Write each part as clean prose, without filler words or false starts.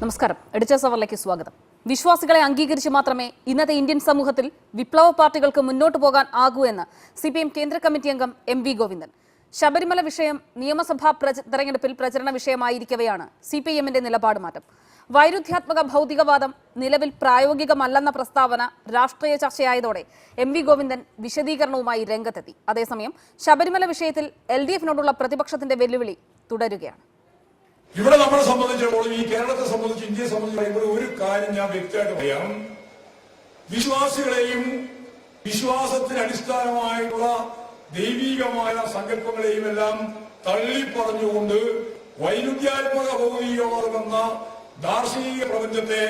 നമസ്കാരം. എഡിറ്റേഴ്സ് അവറിലേക്ക് സ്വാഗതം. വിശ്വാസികളെ അംഗീകരിച്ച് മാത്രമേ ഇന്നത്തെ ഇന്ത്യൻ സമൂഹത്തിൽ വിപ്ലവ പാർട്ടികൾക്ക് മുന്നോട്ട് പോകാൻ ആകൂ എന്ന് CPM കേന്ദ്ര കമ്മിറ്റി അംഗം MV ഗോവിന്ദൻ. ശബരിമല വിഷയം നിയമസഭാ തെരഞ്ഞെടുപ്പിൽ പ്രചരണ വിഷയമായിരിക്കവെയാണ് CPMന്റെ നിലപാട് മാറ്റം. വൈരുദ്ധ്യാത്മക ഭൗതികവാദം നിലവിൽ പ്രായോഗികമല്ലെന്ന പ്രസ്താവന രാഷ്ട്രീയ ചർച്ചയായതോടെ MV ഗോവിന്ദൻ വിശദീകരണവുമായി രംഗത്തെത്തി. അതേസമയം ശബരിമല വിഷയത്തിൽ LDFനോടുള്ള പ്രതിപക്ഷത്തിന്റെ വെല്ലുവിളി തുടരുകയാണ്. ഇവിടെ നമ്മളെ സംബന്ധിച്ചിടത്തോളം ഈ കേരളത്തെ സംബന്ധിച്ച് ഇന്ത്യയെ സംബന്ധിച്ച് പറയുമ്പോൾ ഒരു കാര്യം ഞാൻ വ്യക്തമായിട്ട് പറയാം. വിശ്വാസികളെയും വിശ്വാസത്തിന് അടിസ്ഥാനമായിട്ടുള്ള ദൈവികമായ സങ്കല്പങ്ങളെയും എല്ലാം തള്ളിപ്പറഞ്ഞുകൊണ്ട് വൈരുദ്ധ്യാത്മക ഭൗതികവാദമെന്ന ദാർശനിക പ്രപഞ്ചത്തെ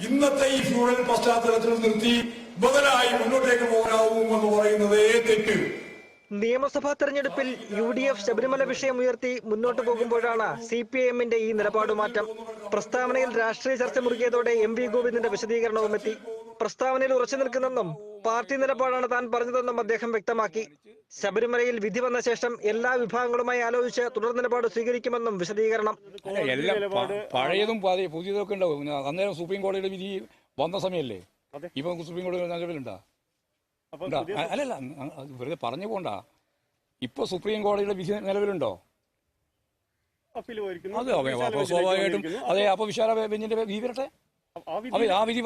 ഇന്നത്തെ ഈ ഫ്യൂഡൽ പശ്ചാത്തലത്തിൽ നിർത്തി ബദലായി മുന്നോട്ടേക്ക് പോകാനാവുമെന്ന് പറയുന്നത് തെറ്റ്. നിയമസഭാ തെരഞ്ഞെടുപ്പിൽ UDF ശബരിമല വിഷയം ഉയർത്തി മുന്നോട്ട് പോകുമ്പോഴാണ് CPIMന്റെ ഈ നിലപാട് മാറ്റം. പ്രസ്താവനയിൽ രാഷ്ട്രീയ ചർച്ച മുറുകിയതോടെ MV ഗോവിന്ദന്റെ വിശദീകരണവും എത്തി. പ്രസ്താവനയിൽ ഉറച്ചു നിൽക്കുന്നെന്നും പാർട്ടി നിലപാടാണ് താൻ പറഞ്ഞതെന്നും അദ്ദേഹം വ്യക്തമാക്കി. ശബരിമലയിൽ വിധി വന്ന ശേഷം എല്ലാ വിഭാഗങ്ങളുമായി ആലോചിച്ച് തുടർ നിലപാട് സ്വീകരിക്കുമെന്നും വിശദീകരണം. പഴയതും പുതിയതൊക്കെ ഉണ്ടാവും. അന്നേരം സുപ്രീം കോടതിയുടെ വിധി വന്ന സമയമല്ലേ? ഇപ്പൊ സുപ്രീം കോടതി നിലവിലുണ്ടാ? അല്ലല്ല, വെറുതെ പറഞ്ഞു പോണ്ട. ഇപ്പൊ സുപ്രീം കോടതിയുടെ വിധി നിലവിലുണ്ടോ? അതെ, അപ്പൊ സ്വാഭാവികമായിട്ടും അതെ. അപ്പൊ വിശാല ബെഞ്ചിന്റെ വിധി വരട്ടെ. ആ വിധി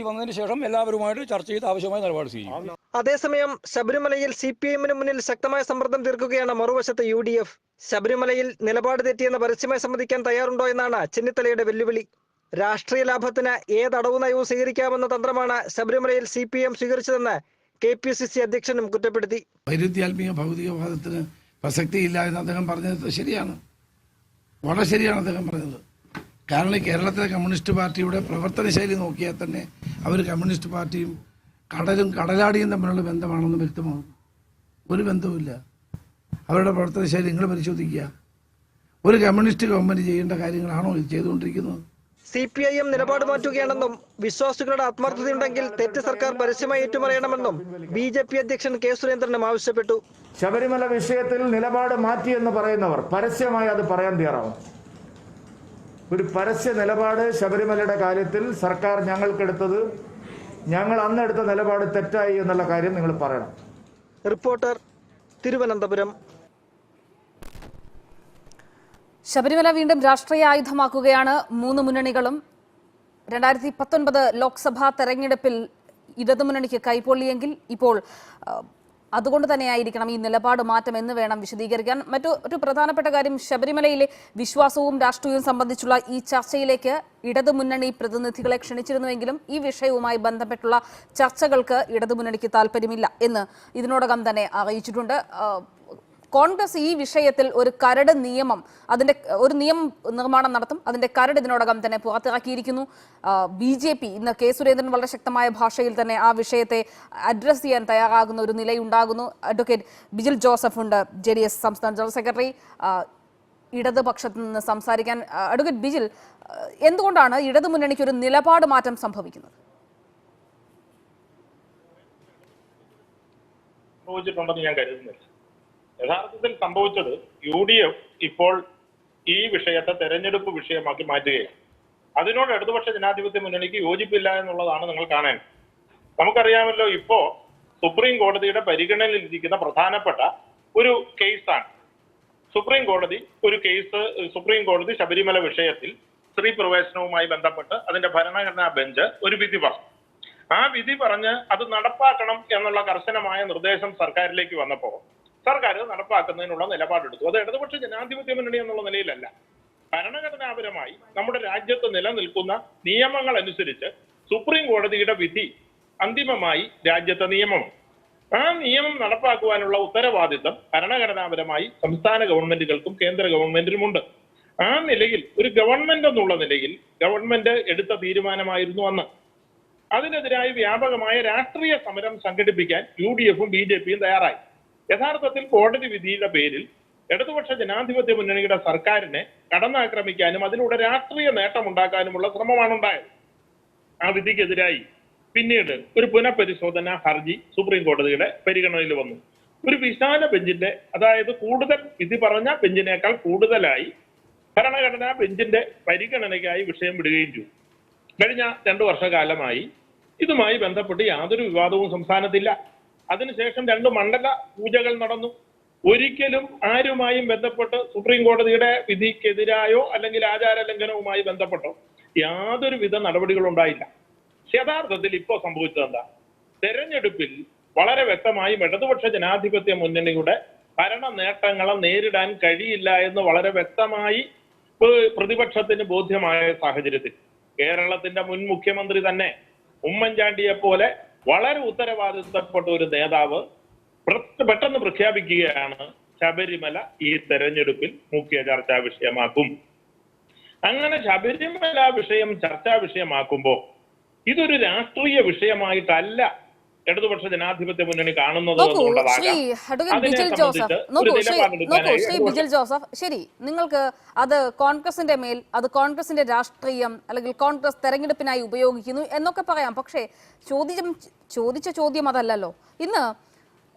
വന്നതിന് ശേഷം എല്ലാവരുമായിട്ട് ചർച്ച ചെയ്ത് ആവശ്യമായ നിലപാട് സ്വീകരിക്കും. അതേസമയം ശബരിമലയിൽ CPIMന് മുന്നിൽ ശക്തമായ സമ്മർദ്ദം തീർക്കുകയാണ് മറുവശത്ത് UDF. ശബരിമലയിൽ നിലപാട് തെറ്റിയെന്ന് പരസ്യമായി സമ്മതിക്കാൻ തയ്യാറുണ്ടോ എന്നാണ് ചെന്നിത്തലയുടെ വെല്ലുവിളി. രാഷ്ട്രീയ ലാഭത്തിന് ഏതടവു നയവും സ്വീകരിക്കാമെന്ന തന്ത്രമാണ് ശബരിമലയിൽ CPM സ്വീകരിച്ചതെന്ന് KPCC അധ്യക്ഷനും കുറ്റപ്പെടുത്തി. വൈരുദ്ധ്യാത്മിക ഭൗതികവാദത്തിന് പ്രസക്തിയില്ല എന്ന് അദ്ദേഹം പറഞ്ഞത് ശരിയാണ്, വളരെ ശരിയാണ് അദ്ദേഹം പറഞ്ഞത്. കാരണം കേരളത്തിലെ കമ്മ്യൂണിസ്റ്റ് പാർട്ടിയുടെ പ്രവർത്തന ശൈലി നോക്കിയാൽ തന്നെ അവർ കമ്മ്യൂണിസ്റ്റ് പാർട്ടിയും കടലാടിയും തമ്മിലുള്ള ബന്ധമാണെന്ന് വ്യക്തമാകും. ഒരു ബന്ധവുമില്ല. അവരുടെ പ്രവർത്തന ശൈലി നിങ്ങൾ പരിശോധിക്കുക. ഒരു കമ്മ്യൂണിസ്റ്റ് ഗവൺമെന്റ് ചെയ്യേണ്ട കാര്യങ്ങളാണോ ഇത് ചെയ്തുകൊണ്ടിരിക്കുന്നത്? CPIM നിലപാട് മാറ്റുകയാണെന്നും വിശ്വാസികളുടെ ആത്മാർത്ഥതയുണ്ടെങ്കിൽ തെറ്റ് സർക്കാർ പരസ്യമായി ഏറ്റുപറയണമെന്നും BJP അധ്യക്ഷൻ K സുരേന്ദ്രനും ആവശ്യപ്പെട്ടു. ശബരിമല വിഷയത്തിൽ നിലപാട് മാറ്റിയെന്ന് പറയുന്നവർ പരസ്യമായി അത് പറയാൻ തയ്യാറാവും. ഒരു പരസ്യ നിലപാട് ശബരിമലയുടെ കാര്യത്തിൽ സർക്കാർ ഞങ്ങൾ അന്നെടുത്ത നിലപാട് തെറ്റായി എന്നുള്ള കാര്യം നിങ്ങൾ പറയണം. റിപ്പോർട്ടർ, തിരുവനന്തപുരം. ശബരിമല വീണ്ടും രാഷ്ട്രീയ ആയുധമാക്കുകയാണ് മൂന്ന് മുന്നണികളും. 2019 ലോക്സഭാ തെരഞ്ഞെടുപ്പിൽ ഇടതുമുന്നണിക്ക് കൈപ്പൊള്ളിയെങ്കിൽ ഇപ്പോൾ അതുകൊണ്ട് തന്നെയായിരിക്കണം ഈ നിലപാട് മാറ്റം എന്ന് വേണം വിശദീകരിക്കാൻ. മറ്റൊരു പ്രധാനപ്പെട്ട കാര്യം, ശബരിമലയിലെ വിശ്വാസവും രാഷ്ട്രീയവും സംബന്ധിച്ചുള്ള ഈ ചർച്ചയിലേക്ക് ഇടതുമുന്നണി പ്രതിനിധികളെ ക്ഷണിച്ചിരുന്നുവെങ്കിലും ഈ വിഷയവുമായി ബന്ധപ്പെട്ടുള്ള ചർച്ചകൾക്ക് ഇടതുമുന്നണിക്ക് താല്പര്യമില്ല എന്ന് ഇതിനോടകം തന്നെ അറിയിച്ചിട്ടുണ്ട്. കോൺഗ്രസ് ഈ വിഷയത്തിൽ ഒരു കരട് നിയമം, ഒരു നിയമ നിർമ്മാണം നടത്തും. അതിന്റെ കരട് ഇതിനോടകം തന്നെ പുറത്തിറക്കിയിരിക്കുന്നു. BJP ഇന്ന് K സുരേന്ദ്രൻ വളരെ ശക്തമായ ഭാഷയിൽ തന്നെ ആ വിഷയത്തെ അഡ്രസ് ചെയ്യാൻ തയ്യാറാകുന്ന ഒരു നിലയുണ്ടാകുന്നു. അഡ്വക്കേറ്റ് ബിജിൽ ജോസഫ് ഉണ്ട്, JDS സംസ്ഥാന ജനറൽ സെക്രട്ടറി, ഇടതുപക്ഷത്ത് നിന്ന് സംസാരിക്കാൻ. അഡ്വക്കേറ്റ് ബിജിൽ, എന്തുകൊണ്ടാണ് ഇടതുമുന്നണിക്ക് ഒരു നിലപാട് മാറ്റം സംഭവിക്കുന്നത്? ഞാൻ കരുതുന്നില്ല. യഥാർത്ഥത്തിൽ സംഭവിച്ചത് UDF ഇപ്പോൾ ഈ വിഷയത്തെ തെരഞ്ഞെടുപ്പ് വിഷയമാക്കി മാറ്റുകയാണ്. അതിനോട് ഇടതുപക്ഷ ജനാധിപത്യ മുന്നണിക്ക് യോജിപ്പില്ല എന്നുള്ളതാണ് നിങ്ങൾ കാണേണ്ടത്. നമുക്കറിയാമല്ലോ, ഇപ്പോ സുപ്രീം കോടതിയുടെ പരിഗണനയിലിരിക്കുന്ന പ്രധാനപ്പെട്ട ഒരു കേസാണ്. സുപ്രീം കോടതി ശബരിമല വിഷയത്തിൽ സ്ത്രീ പ്രവേശനവുമായി ബന്ധപ്പെട്ട് അതിന്റെ ഭരണഘടനാ ബെഞ്ച് ഒരു വിധി പറഞ്ഞു. ആ വിധി പറഞ്ഞ് അത് നടപ്പാക്കണം എന്നുള്ള കർശനമായ നിർദ്ദേശം സർക്കാരിലേക്ക് വന്നപ്പോൾ സർക്കാർ നടപ്പാക്കുന്നതിനുള്ള നിലപാടെടുത്തു. അത് ഇടതുപക്ഷ ജനാധിപത്യ മുന്നണി എന്നുള്ള നിലയിലല്ല. ഭരണഘടനാപരമായി നമ്മുടെ രാജ്യത്ത് നിലനിൽക്കുന്ന നിയമങ്ങൾ അനുസരിച്ച് സുപ്രീം കോടതിയുടെ വിധി അന്തിമമായി രാജ്യത്തെ നിയമമാണ്. ആ നിയമം നടപ്പാക്കുവാനുള്ള ഉത്തരവാദിത്തം ഭരണഘടനാപരമായി സംസ്ഥാന ഗവൺമെന്റുകൾക്കും കേന്ദ്ര ഗവൺമെന്റിനുമുണ്ട്. ആ നിലയിൽ ഒരു ഗവൺമെന്റ് എന്നുള്ള നിലയിൽ ഗവൺമെന്റ് എടുത്ത തീരുമാനമായിരുന്നു അന്ന്. അതിനെതിരായി വ്യാപകമായ രാഷ്ട്രീയ സമരം സംഘടിപ്പിക്കാൻ UDFും BJPയും തയ്യാറായി. യഥാർത്ഥത്തിൽ കോടതി വിധിയുടെ പേരിൽ ഇടതുപക്ഷ ജനാധിപത്യ മുന്നണിയുടെ സർക്കാരിനെ കടന്നാക്രമിക്കാനും അതിലൂടെ രാഷ്ട്രീയ നേട്ടമുണ്ടാക്കാനുമുള്ള ശ്രമമാണ് ഉണ്ടായത്. ആ വിധിക്കെതിരായി പിന്നീട് ഒരു പുനഃപരിശോധനാ ഹർജി സുപ്രീം കോടതിയുടെ പരിഗണനയിൽ വന്നു. ഒരു വിശാല ബെഞ്ചിന്റെ, അതായത് കൂടുതൽ വിധി പറഞ്ഞ ബെഞ്ചിനേക്കാൾ കൂടുതലായി ഭരണഘടനാ ബെഞ്ചിന്റെ പരിഗണനയ്ക്കായി വിഷയം വിടുകയും ചെയ്തു. കഴിഞ്ഞ 2 വർഷക്കാലമായി ഇതുമായി ബന്ധപ്പെട്ട് യാതൊരു വിവാദവും സംസ്ഥാനത്തില്ല. അതിനുശേഷം 2 മണ്ഡല പൂജകൾ നടന്നു. ഒരിക്കലും ആരുമായും ബന്ധപ്പെട്ട് സുപ്രീം കോടതിയുടെ വിധിക്കെതിരായോ അല്ലെങ്കിൽ ആചാര ലംഘനവുമായി ബന്ധപ്പെട്ടോ യാതൊരുവിധ നടപടികളും ഉണ്ടായില്ല. യഥാർത്ഥത്തിൽ ഇപ്പോൾ സംഭവിച്ചത് എന്താ? തെരഞ്ഞെടുപ്പിൽ വളരെ വ്യക്തമായും ഇടതുപക്ഷ ജനാധിപത്യ മുന്നണിയുടെ ഭരണ നേട്ടങ്ങളെ നേരിടാൻ കഴിയില്ല എന്ന് വളരെ വ്യക്തമായി പ്രതിപക്ഷത്തിന് ബോധ്യമായ സാഹചര്യത്തിൽ കേരളത്തിന്റെ മുൻ മുഖ്യമന്ത്രി തന്നെ ഉമ്മൻചാണ്ടിയെ പോലെ വളരെ ഉത്തരവാദിത്തപ്പെട്ട ഒരു നേതാവ് പെട്ടെന്ന് പ്രഖ്യാപിക്കുകയാണ് ശബരിമല ഈ തെരഞ്ഞെടുപ്പിൽ മുഖ്യ ചർച്ചാ വിഷയമാക്കും. അങ്ങനെ ശബരിമല വിഷയം ചർച്ചാ വിഷയമാക്കുമ്പോൾ ഇതൊരു രാഷ്ട്രീയ വിഷയമായിട്ടല്ല ഇടതുപക്ഷ ജനാധിപത്യ മുന്നണി കാണുന്നത്. ശ്രീ ബിജിൽ ജോസഫ്, ശരി, നിങ്ങൾക്ക് അത് കോൺഗ്രസിന്റെ മേൽ, അത് കോൺഗ്രസിന്റെ രാഷ്ട്രീയം അല്ലെങ്കിൽ കോൺഗ്രസ് തെരഞ്ഞെടുപ്പിനായി ഉപയോഗിക്കുന്നു എന്നൊക്കെ പറയാം. പക്ഷേ ചോദിച്ച ചോദ്യം അതല്ലല്ലോ. ഇന്ന്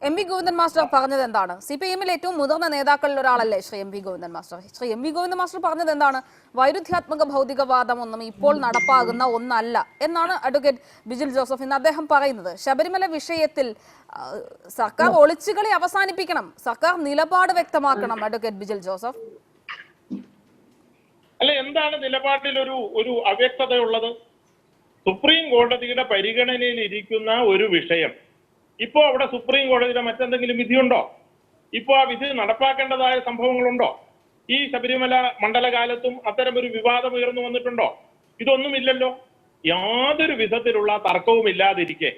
എം വി ഗോവിന്ദൻ മാസ്റ്റർ പറഞ്ഞത് എന്താണ്? CPIM-ൽ ഏറ്റവും മുതിർന്ന നേതാക്കളിൽ ഒരാളല്ലേ Shri M V Govindan master? Shri M V Govindan master പറഞ്ഞത് എന്താണ്? വൈരുദ്ധ്യാത്മക ഭൗതികവാദം ഒന്നും ഇപ്പോൾ നടപ്പാകുന്ന ഒന്നല്ല എന്നാണ് അഡ്വക്കേറ്റ് ബിജിൽ ജോസഫ് ഇന്ന് അദ്ദേഹം പറയുന്നത്. ശബരിമല വിഷയത്തിൽ സർക്കാർ ഒളിച്ചുകളി അവസാനിപ്പിക്കണം, സർക്കാർ നിലപാട് വ്യക്തമാക്കണം. അഡ്വക്കേറ്റ് ബിജിൽ ജോസഫ്, അല്ല, എന്താണ് നിലപാടിൽ ഒരു അവ്യക്തതയുള്ളത്? സുപ്രീം കോടതിയുടെ പരിഗണനയിൽ ഇരിക്കുന്ന ഒരു വിഷയം ഇപ്പോ അവിടെ സുപ്രീം കോടതിയുടെ മറ്റെന്തെങ്കിലും വിധിയുണ്ടോ? ഇപ്പോ ആ വിധി നടപ്പാക്കേണ്ടതായ സംഭവങ്ങളുണ്ടോ? ഈ ശബരിമല മണ്ഡലകാലത്തും അത്തരമൊരു വിവാദം ഉയർന്നു വന്നിട്ടുണ്ടോ? ഇതൊന്നുമില്ലല്ലോ. യാതൊരു വിധത്തിലുള്ള തർക്കവും ഇല്ലാതിരിക്കെ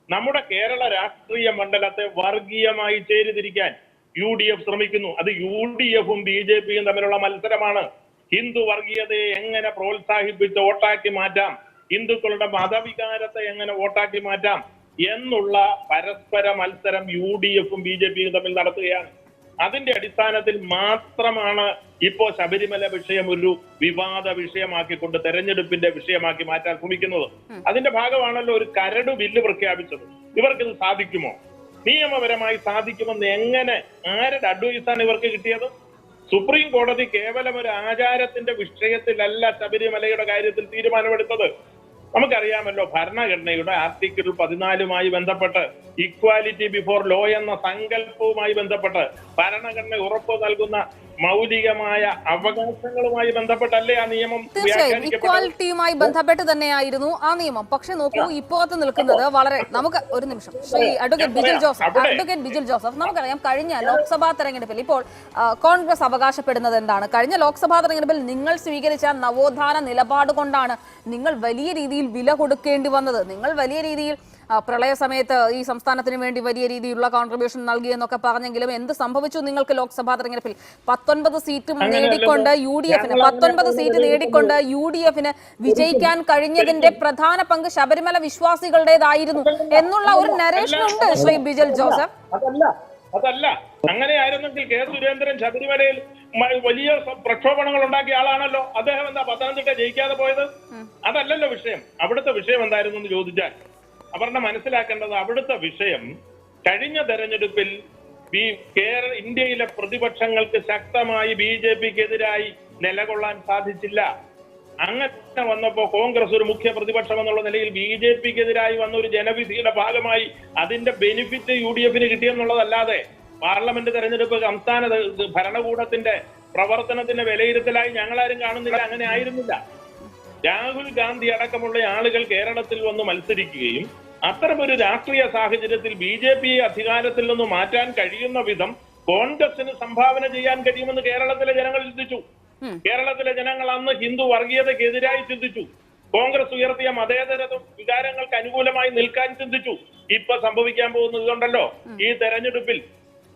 നമ്മുടെ കേരള രാഷ്ട്രീയ മണ്ഡലത്തെ വർഗീയമായി ചേരിതിരിക്കാൻ UDF ശ്രമിക്കുന്നു. അത് UDF-ഉം BJP-യും തമ്മിലുള്ള മത്സരമാണ്. ഹിന്ദു വർഗീയതയെ എങ്ങനെ പ്രോത്സാഹിപ്പിച്ച് വോട്ടാക്കി മാറ്റാം, ഹിന്ദുക്കളുടെ മതവികാരത്തെ എങ്ങനെ വോട്ടാക്കി മാറ്റാം എന്നുള്ള പരസ്പര മത്സരം UDF-ഉം BJP-യും തമ്മിൽ നടത്തുകയാണ്. അതിന്റെ അടിസ്ഥാനത്തിൽ മാത്രമാണ് ഇപ്പോ ശബരിമല വിഷയം ഒരു വിവാദ വിഷയമാക്കിക്കൊണ്ട് തെരഞ്ഞെടുപ്പിന്റെ വിഷയമാക്കി മാറ്റാൻ ശ്രമിക്കുന്നത്. അതിന്റെ ഭാഗമാണല്ലോ ഒരു കരട് ബില്ല് പ്രഖ്യാപിച്ചത്. ഇവർക്കിത് സാധിക്കുമോ? നിയമപരമായി സാധിക്കുമെന്ന് എങ്ങനെ, ആരുടെ അഡ്വൈസാണ് ഇവർക്ക് കിട്ടിയത്? സുപ്രീം കോടതി കേവലം ഒരു ആചാരത്തിന്റെ വിഷയത്തിലല്ല ശബരിമലയുടെ കാര്യത്തിൽ തീരുമാനമെടുത്തത്. നമുക്കറിയാമല്ലോ, ഭരണഘടനയുടെ ആർട്ടിക്കിൾ 14-മായി ബന്ധപ്പെട്ട് ഇക്വാലിറ്റി ബിഫോർ ലോ എന്ന സങ്കല്പവുമായി ബന്ധപ്പെട്ട് ഭരണഘടന ഉറപ്പു നൽകുന്ന മൗലികമായ അവകാശങ്ങളുമായി ബന്ധപ്പെട്ടല്ലേ ആ നിയമം? തീർച്ചയായും ഇക്വാലിറ്റിയുമായി ബന്ധപ്പെട്ട് തന്നെയായിരുന്നു ആ നിയമം. പക്ഷെ നോക്കൂ, ഇപ്പോഴത്തെ നിൽക്കുന്നത് വളരെ, നമുക്ക് ഒരു നിമിഷം ശ്രീ അഡ്വക്കേറ്റ് ബിജിൽ ജോസഫ്, നമുക്കറിയാം കഴിഞ്ഞ ലോക്സഭാ തെരഞ്ഞെടുപ്പിൽ ഇപ്പോൾ കോൺഗ്രസ് അവകാശപ്പെടുന്നത് എന്താണ്? കഴിഞ്ഞ ലോക്സഭാ തെരഞ്ഞെടുപ്പിൽ നിങ്ങൾ സ്വീകരിച്ച നവോത്ഥാന നിലപാട് കൊണ്ടാണ് നിങ്ങൾ വലിയ രീതിയിൽ വില കൊടുക്കേണ്ടി വന്നത്. നിങ്ങൾ വലിയ രീതിയിൽ പ്രളയ സമയത്ത് ഈ സംസ്ഥാനത്തിന് വേണ്ടി വലിയ രീതിയിലുള്ള കോൺട്രിബ്യൂഷൻ നൽകിയെന്നൊക്കെ പറഞ്ഞെങ്കിലും എന്ത് സംഭവിച്ചു? നിങ്ങൾക്ക് ലോക്സഭാ തെരഞ്ഞെടുപ്പിൽ 19 സീറ്റും നേടിക്കൊണ്ട് UDF-ന് വിജയിക്കാൻ കഴിഞ്ഞതിന്റെ പ്രധാന പങ്ക് ശബരിമല വിശ്വാസികളുടേതായിരുന്നു എന്നുള്ള ഒരു നരേഷൻ ഉണ്ട് ശ്രീ ബിജിൽ ജോസഫ്. അതല്ല, അങ്ങനെയായിരുന്നെങ്കിൽ കെ സുരേന്ദ്രൻ ശബരിമലയിൽ വലിയ പ്രക്ഷോഭങ്ങൾ ഉണ്ടാക്കിയ ആളാണല്ലോ. അദ്ദേഹം എന്താ പത്തനംതിട്ട ജയിക്കാതെ പോയത്? അതല്ലല്ലോ വിഷയം. അവിടുത്തെ വിഷയം എന്തായിരുന്നു എന്ന് ചോദിച്ചാൽ അവരുടെ മനസ്സിലാക്കേണ്ടത്, അവിടുത്തെ വിഷയം കഴിഞ്ഞ തെരഞ്ഞെടുപ്പിൽ ഇന്ത്യയിലെ പ്രതിപക്ഷങ്ങൾക്ക് ശക്തമായി BJP-ക്കെതിരായി നിലകൊള്ളാൻ സാധിച്ചില്ല. അങ്ങനെ വന്നപ്പോ കോൺഗ്രസ് ഒരു മുഖ്യ പ്രതിപക്ഷം എന്നുള്ള നിലയിൽ BJP-ക്കെതിരായി വന്ന ഒരു ജനവിധിയുടെ ഭാഗമായി അതിന്റെ ബെനിഫിറ്റ് UDF-ന് കിട്ടിയെന്നുള്ളതല്ലാതെ പാർലമെന്റ് തെരഞ്ഞെടുപ്പ് സംസ്ഥാന ഭരണകൂടത്തിന്റെ പ്രവർത്തനത്തിന്റെ വിലയിരുത്തലായി ഞങ്ങളാരും കാണുന്നില്ല. അങ്ങനെ ആയിരുന്നില്ല. രാഹുൽ ഗാന്ധി അടക്കമുള്ള ആളുകൾ കേരളത്തിൽ വന്ന് മത്സരിക്കുകയും അത്തരമൊരു രാഷ്ട്രീയ സാഹചര്യത്തിൽ BJP-യെ അധികാരത്തിൽ നിന്ന് മാറ്റാൻ കഴിയുന്ന വിധം കോൺഗ്രസിന് സംഭാവന ചെയ്യാൻ കഴിയുമെന്ന് കേരളത്തിലെ ജനങ്ങൾ ചിന്തിച്ചു. കേരളത്തിലെ ജനങ്ങൾ അന്ന് ഹിന്ദു വർഗീയതയ്ക്കെതിരായി ചിന്തിച്ചു. കോൺഗ്രസ് ഉയർത്തിയ മതേതര വികാരങ്ങൾക്ക് അനുകൂലമായി നിൽക്കാൻ ചിന്തിച്ചു. ഇപ്പൊ സംഭവിക്കാൻ പോകുന്നത് കൊണ്ടല്ലോ, ഈ തെരഞ്ഞെടുപ്പിൽ,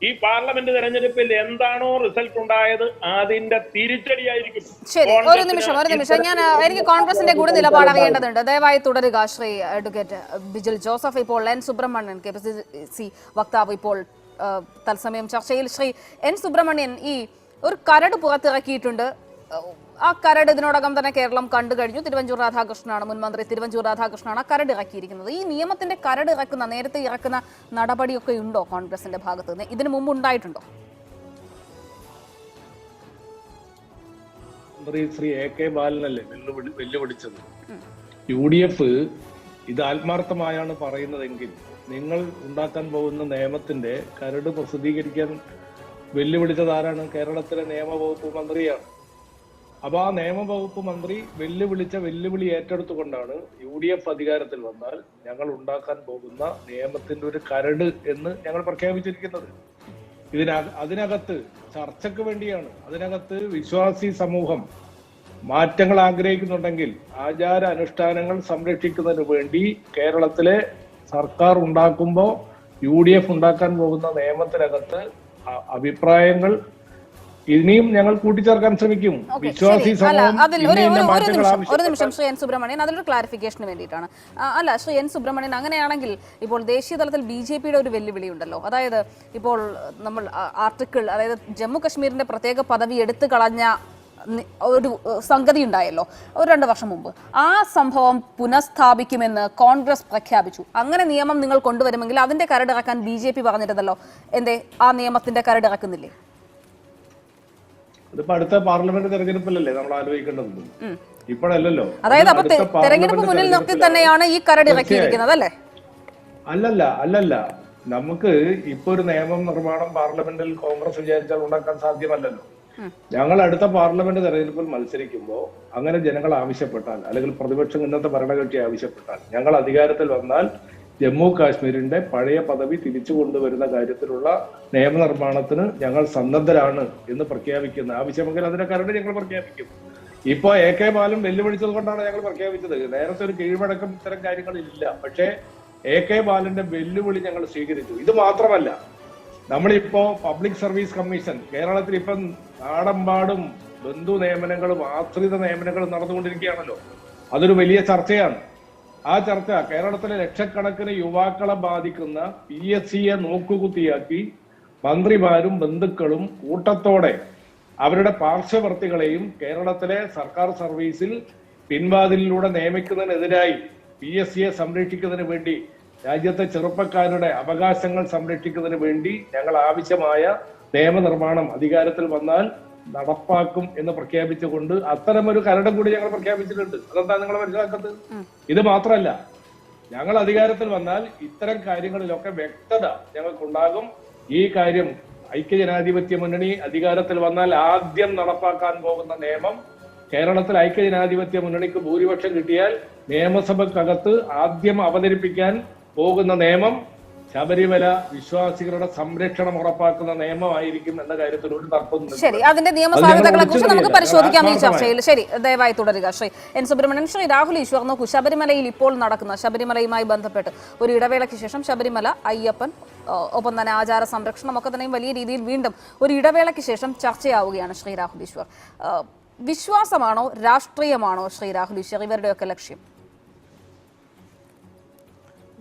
ഈ പാർലമെന്റ് തെരഞ്ഞെടുപ്പിൽ എന്താണോ റിസൾട്ട് ഉണ്ടായത് അതിന്റെ തിരിച്ചടിയായിരിക്കും. ശരി, ഒരു നിമിഷം എനിക്ക് കോൺഗ്രസിന്റെ കൂടെ നിലപാട് അറിയേണ്ടതുണ്ട്. ദയവായി തുടരുക ശ്രീ അഡ്വക്കേറ്റ് ബിജിൽ ജോസഫ്. ഇപ്പോൾ N സുബ്രഹ്മണ്യൻ, KPCC വക്താവ്, ഇപ്പോൾ തത്സമയം ചർച്ചയിൽ. ശ്രീ N സുബ്രഹ്മണ്യൻ, ഈ ഒരു കരട് പുറത്തിറക്കിയിട്ടുണ്ട്. ആ കരട് ഇതിനോടകം തന്നെ കേരളം കണ്ടു കഴിഞ്ഞു. തിരുവഞ്ചൂർ രാധാകൃഷ്ണനാണ്, മുൻ മന്ത്രി തിരുവഞ്ചൂർ രാധാകൃഷ്ണനാണ് ആ കരട് ഇറക്കിയിരിക്കുന്നത്. ഈ നിയമത്തിന്റെ കരട് ഇറക്കുന്ന, നേരത്തെ ഇറക്കുന്ന നടപടിയൊക്കെ ഉണ്ടോ കോൺഗ്രസിന്റെ ഭാഗത്ത് നിന്ന്? ഇതിനു മുമ്പ് ഉണ്ടായിട്ടുണ്ടോ? മന്ത്രി ശ്രീ AK ബാലനല്ലേ വെല്ലുവിളിച്ചത്. UDF ഇത് ആത്മാർത്ഥമായാണ് പറയുന്നതെങ്കിൽ നിങ്ങൾ ഉണ്ടാക്കാൻ പോകുന്ന നിയമത്തിന്റെ കരട് പ്രസിദ്ധീകരിക്കാൻ വെല്ലുവിളിച്ചത് ആരാണ്? കേരളത്തിലെ നിയമവകുപ്പ് മന്ത്രിയാണ്. അപ്പൊ ആ നിയമവകുപ്പ് മന്ത്രി വെല്ലുവിളിച്ച വെല്ലുവിളി ഏറ്റെടുത്തുകൊണ്ടാണ് UDF അധികാരത്തിൽ വന്നാൽ ഞങ്ങൾ ഉണ്ടാക്കാൻ പോകുന്ന നിയമത്തിന്റെ ഒരു കരട് എന്ന് ഞങ്ങൾ പ്രഖ്യാപിച്ചിരിക്കുന്നത്. അതിനകത്ത് ചർച്ചയ്ക്ക് വേണ്ടിയാണ്. അതിനകത്ത് വിശ്വാസി സമൂഹം മാറ്റങ്ങൾ ആഗ്രഹിക്കുന്നുണ്ടെങ്കിൽ ആചാര അനുഷ്ഠാനങ്ങൾ സംരക്ഷിക്കുന്നതിന് വേണ്ടി കേരളത്തിലെ സർക്കാർ ഉണ്ടാക്കുമ്പോൾ UDF ഉണ്ടാക്കാൻ പോകുന്ന നിയമത്തിനകത്ത് അഭിപ്രായങ്ങൾ ഇനിയും ഞങ്ങൾ കൂട്ടിച്ചേർക്കാൻ ശ്രമിക്കും. വിശ്വാസി സമൂഹം ഒരു നിമിഷം ശ്രീ എൻ സുബ്രഹ്മണ്യൻ, അതിലൊരു ക്ലാരിഫിക്കേഷന് വേണ്ടിയിട്ടാണ്. അല്ല ശ്രീ എൻ സുബ്രഹ്മണ്യൻ, അങ്ങനെയാണെങ്കിൽ ഇപ്പോൾ ദേശീയ തലത്തിൽ BJPയുടെ ഒരു വെല്ലുവിളി ഉണ്ടല്ലോ. അതായത് ഇപ്പോൾ നമ്മൾ ആർട്ടിക്കിൾ, അതായത് ജമ്മു കശ്മീരിന്റെ പ്രത്യേക പദവി എടുത്തു കളഞ്ഞ ഒരു സംഗതി ഉണ്ടായല്ലോ ഒരു 2 വർഷം മുമ്പ്. ആ സംഭവം പുനഃസ്ഥാപിക്കുമെന്ന് കോൺഗ്രസ് പ്രഖ്യാപിച്ചു. അങ്ങനെ നിയമം നിങ്ങൾ കൊണ്ടുവരുമെങ്കിൽ അതിന്റെ കരടിറക്കാൻ BJP പറഞ്ഞിരുന്നല്ലോ. എന്തേ ആ നിയമത്തിന്റെ കരടിറക്കുന്നില്ലേ? ഇതിപ്പോ അടുത്ത പാർലമെന്റ് തെരഞ്ഞെടുപ്പിലല്ലേ നമ്മൾ ആലോചിക്കേണ്ടത്, ഇപ്പോഴല്ലോ. അതായത് അപ്പൊ തെരഞ്ഞെടുപ്പ് മുന്നിൽ നിർത്തി തന്നെയാണ് ഈ കരട് ഇറക്കിയിരിക്കുന്നത് അല്ലേ? അല്ലല്ല. നമുക്ക് ഇപ്പൊ ഒരു നിയമം നിർമ്മാണം പാർലമെന്റിൽ കോൺഗ്രസ് വിചാരിച്ചാൽ ഉണ്ടാക്കാൻ സാധ്യമല്ലല്ലോ. ഞങ്ങൾ അടുത്ത പാർലമെന്റ് തെരഞ്ഞെടുപ്പിൽ മത്സരിക്കുമ്പോൾ അങ്ങനെ ജനങ്ങൾ ആവശ്യപ്പെട്ടാൽ, അല്ലെങ്കിൽ പ്രതിപക്ഷം ഇന്നത്തെ ഭരണകക്ഷി ആവശ്യപ്പെട്ടാൽ, ഞങ്ങൾ അധികാരത്തിൽ വന്നാൽ ജമ്മു കാശ്മീരിന്റെ പഴയ പദവി തിരിച്ചു കൊണ്ടുവരുന്ന കാര്യത്തിലുള്ള നിയമനിർമ്മാണത്തിന് ഞങ്ങൾ സന്നദ്ധരാണ് എന്ന് പ്രഖ്യാപിക്കുന്ന ആവശ്യമെങ്കിൽ അതിന്റെ കരട് ഞങ്ങൾ പ്രഖ്യാപിക്കും. ഇപ്പോ AK ബാലൻ വെല്ലുവിളിച്ചത് കൊണ്ടാണ് ഞങ്ങൾ പ്രഖ്യാപിച്ചത്. നേരത്തെ ഒരു കീഴ്വഴക്കം ഇത്തരം കാര്യങ്ങളിലില്ല. പക്ഷേ AK ബാലന്റെ വെല്ലുവിളി ഞങ്ങൾ സ്വീകരിച്ചു. ഇത് മാത്രമല്ല, നമ്മളിപ്പോ പബ്ലിക് സർവീസ് കമ്മീഷൻ കേരളത്തിൽ ഇപ്പം നാടെമ്പാടും ബന്ധു നിയമനങ്ങളും ആശ്രിത നിയമനങ്ങളും നടന്നുകൊണ്ടിരിക്കുകയാണല്ലോ. അതൊരു വലിയ ചർച്ചയാണ്. ആ ചർച്ച കേരളത്തിലെ ലക്ഷക്കണക്കിന് യുവാക്കളെ ബാധിക്കുന്ന PSCയെ നോക്കുകുത്തിയാക്കി മന്ത്രിമാരും ബന്ധുക്കളും കൂട്ടത്തോടെ അവരുടെ പാർശ്വവർത്തികളെയും കേരളത്തിലെ സർക്കാർ സർവീസിൽ പിൻവാതിലിലൂടെ നിയമിക്കുന്നതിനെതിരായി PSCയെ സംരക്ഷിക്കുന്നതിന് വേണ്ടി, രാജ്യത്തെ ചെറുപ്പക്കാരുടെ അവകാശങ്ങൾ സംരക്ഷിക്കുന്നതിന് വേണ്ടി ഞങ്ങൾ ആവശ്യമായ നിയമനിർമ്മാണം അധികാരത്തിൽ വന്നാൽ നടപ്പാക്കും എന്ന് പ്രഖ്യാപിച്ചുകൊണ്ട് അത്തരമൊരു കരടും കൂടി ഞങ്ങൾ പ്രഖ്യാപിച്ചിട്ടുണ്ട്. അതെന്താ നിങ്ങൾ മനസ്സിലാക്കുന്നത്? ഇത് മാത്രമല്ല, ഞങ്ങൾ അധികാരത്തിൽ വന്നാൽ ഇത്തരം കാര്യങ്ങളിലൊക്കെ വ്യക്തത ഞങ്ങൾക്കുണ്ടാകും. ഈ കാര്യം ഐക്യജനാധിപത്യ മുന്നണി അധികാരത്തിൽ വന്നാൽ ആദ്യം നടപ്പാക്കാൻ പോകുന്ന നിയമം, കേരളത്തിൽ ഐക്യജനാധിപത്യ മുന്നണിക്ക് ഭൂരിപക്ഷം കിട്ടിയാൽ നിയമസഭക്കകത്ത് ആദ്യം അവതരിപ്പിക്കാൻ പോകുന്ന നിയമം ശബരിമല വിശ്വാസികളുടെ സംരക്ഷണം ഉറപ്പാക്കുന്ന നിയമമായിരിക്കും എന്ന കാര്യത്തിൽ ഒരു തർക്കമൊന്നും. ശരി, അതിന്റെ നിയമസാധ്യതകളെ കുറിച്ച് നമുക്ക് പരിശോധിക്കാം ഈ ചർച്ചയിൽ. ശരി, ദയവായി തുടരുക ശ്രീ എൻ സുബ്രഹ്മണ്യൻ. ശ്രീ രാഹുൽ ഈശ്വർ, നോക്കൂ, ശബരിമലയിൽ ഇപ്പോൾ നടക്കുന്ന ശബരിമലയുമായി ബന്ധപ്പെട്ട് ഒരു ഇടവേളയ്ക്ക് ശേഷം ശബരിമല, അയ്യപ്പൻ, ഒപ്പം തന്നെ ആചാര സംരക്ഷണം ഒക്കെ തന്നെയും വലിയ രീതിയിൽ വീണ്ടും ഒരു ഇടവേളയ്ക്ക് ശേഷം ചർച്ചയാവുകയാണ്. ശ്രീ രാഹുൽ ഈശ്വർ, വിശ്വാസമാണോ രാഷ്ട്രീയമാണോ ശ്രീ രാഹുൽ ഈശ്വർ ഇവരുടെയൊക്കെ ലക്ഷ്യം?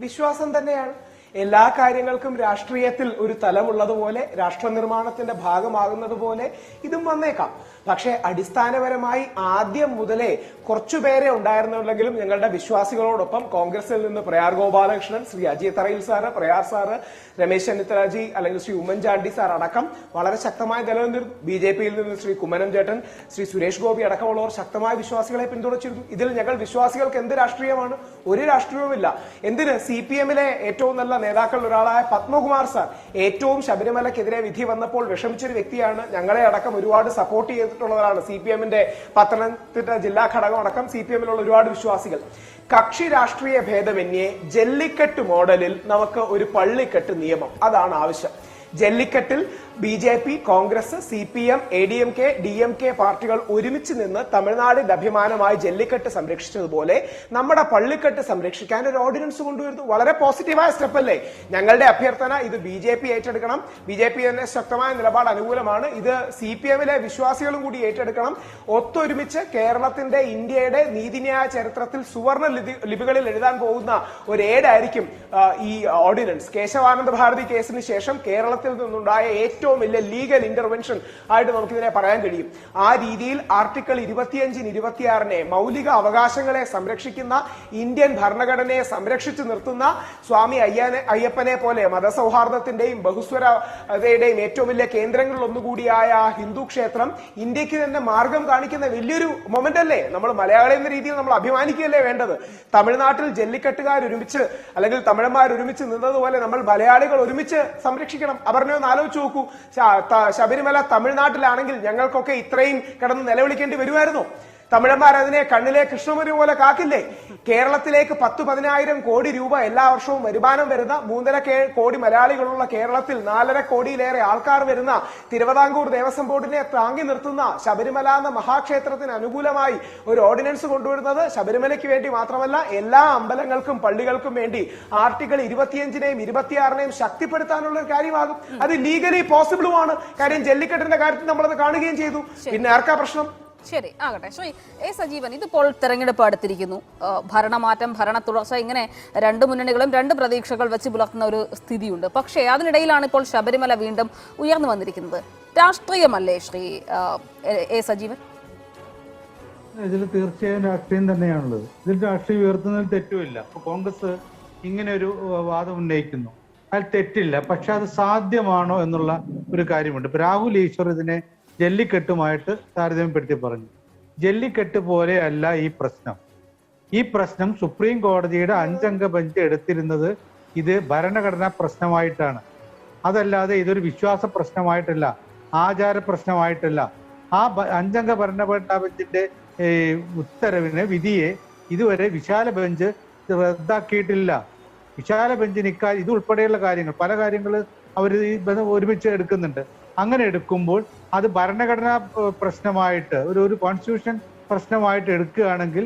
വിശ്വാസം തന്നെയാണ്. എല്ലാ കാര്യങ്ങൾക്കും രാഷ്ട്രീയത്തിൽ ഒരു തലമുള്ളതുപോലെ, രാഷ്ട്ര നിർമ്മാണത്തിന്റെ ഭാഗമാകുന്നത് പോലെ ഇതും വന്നേക്കാം. പക്ഷേ അടിസ്ഥാനപരമായി ആദ്യം മുതലേ കുറച്ചുപേരെ ഉണ്ടായിരുന്നുണ്ടെങ്കിലും ഞങ്ങളുടെ വിശ്വാസികളോടൊപ്പം കോൺഗ്രസിൽ നിന്ന് പ്രയാർ ഗോപാലകൃഷ്ണൻ, ശ്രീ അജയ് തറയിൽ സാറ്, പ്രയാർ സാറ്, രമേശ് ചെന്നിത്തലജി, അല്ലെങ്കിൽ ശ്രീ ഉമ്മൻചാണ്ടി സാർ അടക്കം വളരെ ശക്തമായ നിലനിന്നിരുന്നു. BJPയിൽ നിന്ന് ശ്രീ കുമ്മനം ചേട്ടൻ, ശ്രീ സുരേഷ് ഗോപി അടക്കമുള്ളവർ ശക്തമായ വിശ്വാസികളെ പിന്തുണച്ചിരുന്നു. ഇതിൽ ഞങ്ങൾ വിശ്വാസികൾക്ക് എന്ത് രാഷ്ട്രീയമാണ്? ഒരു രാഷ്ട്രീയവുമില്ല. എന്തിന് CPMലെ ഏറ്റവും നല്ല നേതാക്കളിൽ ഒരാളായ പത്മകുമാർ സാർ ഏറ്റവും ശബരിമലക്കെതിരെ വിധി വന്നപ്പോൾ വിഷമിച്ചൊരു വ്യക്തിയാണ്. ഞങ്ങളെ അടക്കം ഒരുപാട് സപ്പോർട്ട് ചെയ്തിട്ടുള്ളവരാണ്. CPMന്റെ പത്തനംതിട്ട ജില്ലാ ഘടകം അടക്കം CPMലുള്ള ഒരുപാട് വിശ്വാസികൾ. കക്ഷി രാഷ്ട്രീയ ഭേദമന്യേ ജല്ലിക്കെട്ട് മോഡലിൽ നമുക്ക് ഒരു പള്ളിക്കെട്ട് നിയമം, അതാണ് ആവശ്യം. ജല്ലിക്കെട്ടിൽ BJP, Congress, CPM, ADMK, DMK പാർട്ടികൾ ഒരുമിച്ച് നിന്ന് തമിഴ്നാടിന്റെ അഭിമാനമായി ജല്ലിക്കെട്ട് സംരക്ഷിച്ചതുപോലെ നമ്മുടെ പള്ളിക്കെട്ട് സംരക്ഷിക്കാൻ ഒരു ഓർഡിനൻസ് കൊണ്ടുവരുന്നു. വളരെ പോസിറ്റീവായ സ്റ്റെപ്പ് അല്ലേ? ഞങ്ങളുടെ അഭ്യർത്ഥന ഇത് BJP ഏറ്റെടുക്കണം. BJP തന്നെ ശക്തമായ നിലപാട് അനുകൂലമാണ്. ഇത് CPMലെ വിശ്വാസികളും കൂടി ഏറ്റെടുക്കണം. ഒത്തൊരുമിച്ച് കേരളത്തിന്റെ, ഇന്ത്യയുടെ നീതിന്യായ ചരിത്രത്തിൽ സുവർണ ലിപികളിൽ എഴുതാൻ പോകുന്ന ഒരു ഏടായിരിക്കും ഈ ഓർഡിനൻസ്. കേശവാനന്ദ ഭാരതി കേസിന് ശേഷം കേരളത്തിൽ നിന്നുണ്ടായ ഏറ്റവും ഏറ്റവും വലിയ ലീഗൽ ഇന്റർവെൻഷൻ ആയിട്ട് നമുക്കിതിനെ പറയാൻ കഴിയും. ആ രീതിയിൽ ആർട്ടിക്കിൾ 25 26 മൗലിക അവകാശങ്ങളെ സംരക്ഷിക്കുന്ന, ഇന്ത്യൻ ഭരണഘടനയെ സംരക്ഷിച്ചു നിർത്തുന്ന സ്വാമി അയ്യപ്പനെ പോലെ മതസൗഹാർദ്ദത്തിന്റെയും ബഹുസ്വരതയുടെയും ഏറ്റവും വലിയ കേന്ദ്രങ്ങളിൽ ഒന്നുകൂടിയായ ഹിന്ദു ക്ഷേത്രം ഇന്ത്യക്ക് തന്നെ മാർഗം കാണിക്കുന്ന വലിയൊരു മൊമെന്റ് അല്ലേ? നമ്മൾ മലയാളി എന്ന രീതിയിൽ നമ്മൾ അഭിമാനിക്കുകയല്ലേ വേണ്ടത്? തമിഴ്നാട്ടിൽ ജല്ലിക്കെട്ടുകാർ ഒരുമിച്ച് അല്ലെങ്കിൽ തമിഴന്മാർ ഒരുമിച്ച് നിന്നതുപോലെ നമ്മൾ മലയാളികൾ ഒരുമിച്ച് സംരക്ഷിക്കണം. അവരെ ഒന്ന് ആലോചിച്ച് നോക്കൂ. ശബരിമല തമിഴ്നാട്ടിലാണെങ്കിൽ ഞങ്ങൾക്കൊക്കെ ഇത്രയും കിടന്ന് നിലവിളിക്കേണ്ടി വരുമായിരുന്നോ? തമിഴന്മാർ അതിനെ കണ്ണിലെ കൃഷ്ണമുരി പോലെ കാക്കില്ലേ? കേരളത്തിലേക്ക് 10-10,000 കോടി രൂപ എല്ലാ വർഷവും വരുമാനം വരുന്ന 3.5 കോടി മലയാളികളുള്ള കേരളത്തിൽ 4.5 കോടിയിലേറെ ആൾക്കാർ വരുന്ന തിരുവിതാംകൂർ ദേവസ്വം ബോർഡിനെ താങ്ങി നിർത്തുന്ന ശബരിമല എന്ന മഹാക്ഷേത്രത്തിന് അനുകൂലമായി ഒരു ഓർഡിനൻസ് കൊണ്ടുവരുന്നത് ശബരിമലയ്ക്ക് വേണ്ടി മാത്രമല്ല, എല്ലാ അമ്പലങ്ങൾക്കും പള്ളികൾക്കും വേണ്ടി ആർട്ടിക്കിൾ 25 26 ശക്തിപ്പെടുത്താനുള്ള ഒരു കാര്യമാകും. അത് ലീഗലി പോസിബിളുമാണ്. കാര്യം ജല്ലിക്കെട്ടിന്റെ കാര്യത്തിൽ നമ്മളത് കാണുകയും ചെയ്തു. പിന്നെ ആർക്കാ പ്രശ്നം? ശരി, ആകട്ടെ. ശ്രീ എ സജീവൻ, ഇതിപ്പോൾ തെരഞ്ഞെടുപ്പ് അടുത്തിരിക്കുന്നു. ഭരണമാറ്റം, ഭരണ തുടർച്ച, ഇങ്ങനെ രണ്ട് മുന്നണികളും രണ്ട് പ്രതീക്ഷകൾ വെച്ച് പുലർത്തുന്ന ഒരു സ്ഥിതിയുണ്ട്. പക്ഷേ അതിനിടയിലാണ് ഇപ്പോൾ ശബരിമല വീണ്ടും ഉയർന്നു വന്നിരിക്കുന്നത്. രാഷ്ട്രീയമല്ലേ ശ്രീ എ സജീവൻ? ഇതിൽ തീർച്ചയായും രാഷ്ട്രീയം തന്നെയാണുള്ളത്. ഇതിൽ രാഷ്ട്രീയം ഉയർത്തുന്നതിൽ തെറ്റുമില്ല. അപ്പോൾ കോൺഗ്രസ് ഇങ്ങനെ ഒരു വാദം ഉന്നയിക്കുന്നു, അതിൽ തെറ്റില്ല. പക്ഷെ അത് സാധ്യമാണോ എന്നുള്ള ഒരു കാര്യമുണ്ട്. ഇപ്പൊ രാഹുൽ ഈശ്വർ ഇതിനെ ജല്ലിക്കെട്ടുമായിട്ട് താരതമ്യപ്പെടുത്തി പറഞ്ഞു. ജല്ലിക്കെട്ട് പോലെയല്ല ഈ പ്രശ്നം. ഈ പ്രശ്നം സുപ്രീം കോടതിയുടെ 5 അംഗ ബെഞ്ച് എടുത്തിരുന്നത് ഇത് ഭരണഘടനാ പ്രശ്നമായിട്ടാണ്. അതല്ലാതെ ഇതൊരു വിശ്വാസ പ്രശ്നമായിട്ടല്ല, ആചാര പ്രശ്നമായിട്ടല്ല. ആ 5 അംഗ ഭരണഘടനാ ബെഞ്ചിന്റെ ഉത്തരവിനെ, വിധിയെ ഇതുവരെ വിശാല ബെഞ്ച് റദ്ദാക്കിയിട്ടില്ല. വിശാല ബെഞ്ചിന് ഇത് ഉൾപ്പെടെയുള്ള കാര്യങ്ങൾ, പല കാര്യങ്ങൾ അവർ ഒരുമിച്ച് എടുക്കുന്നുണ്ട്. അങ്ങനെ എടുക്കുമ്പോൾ അത് ഭരണഘടനാ പ്രശ്നമായിട്ട്, ഒരു കോൺസ്റ്റിറ്റ്യൂഷൻ പ്രശ്നമായിട്ട് എടുക്കുകയാണെങ്കിൽ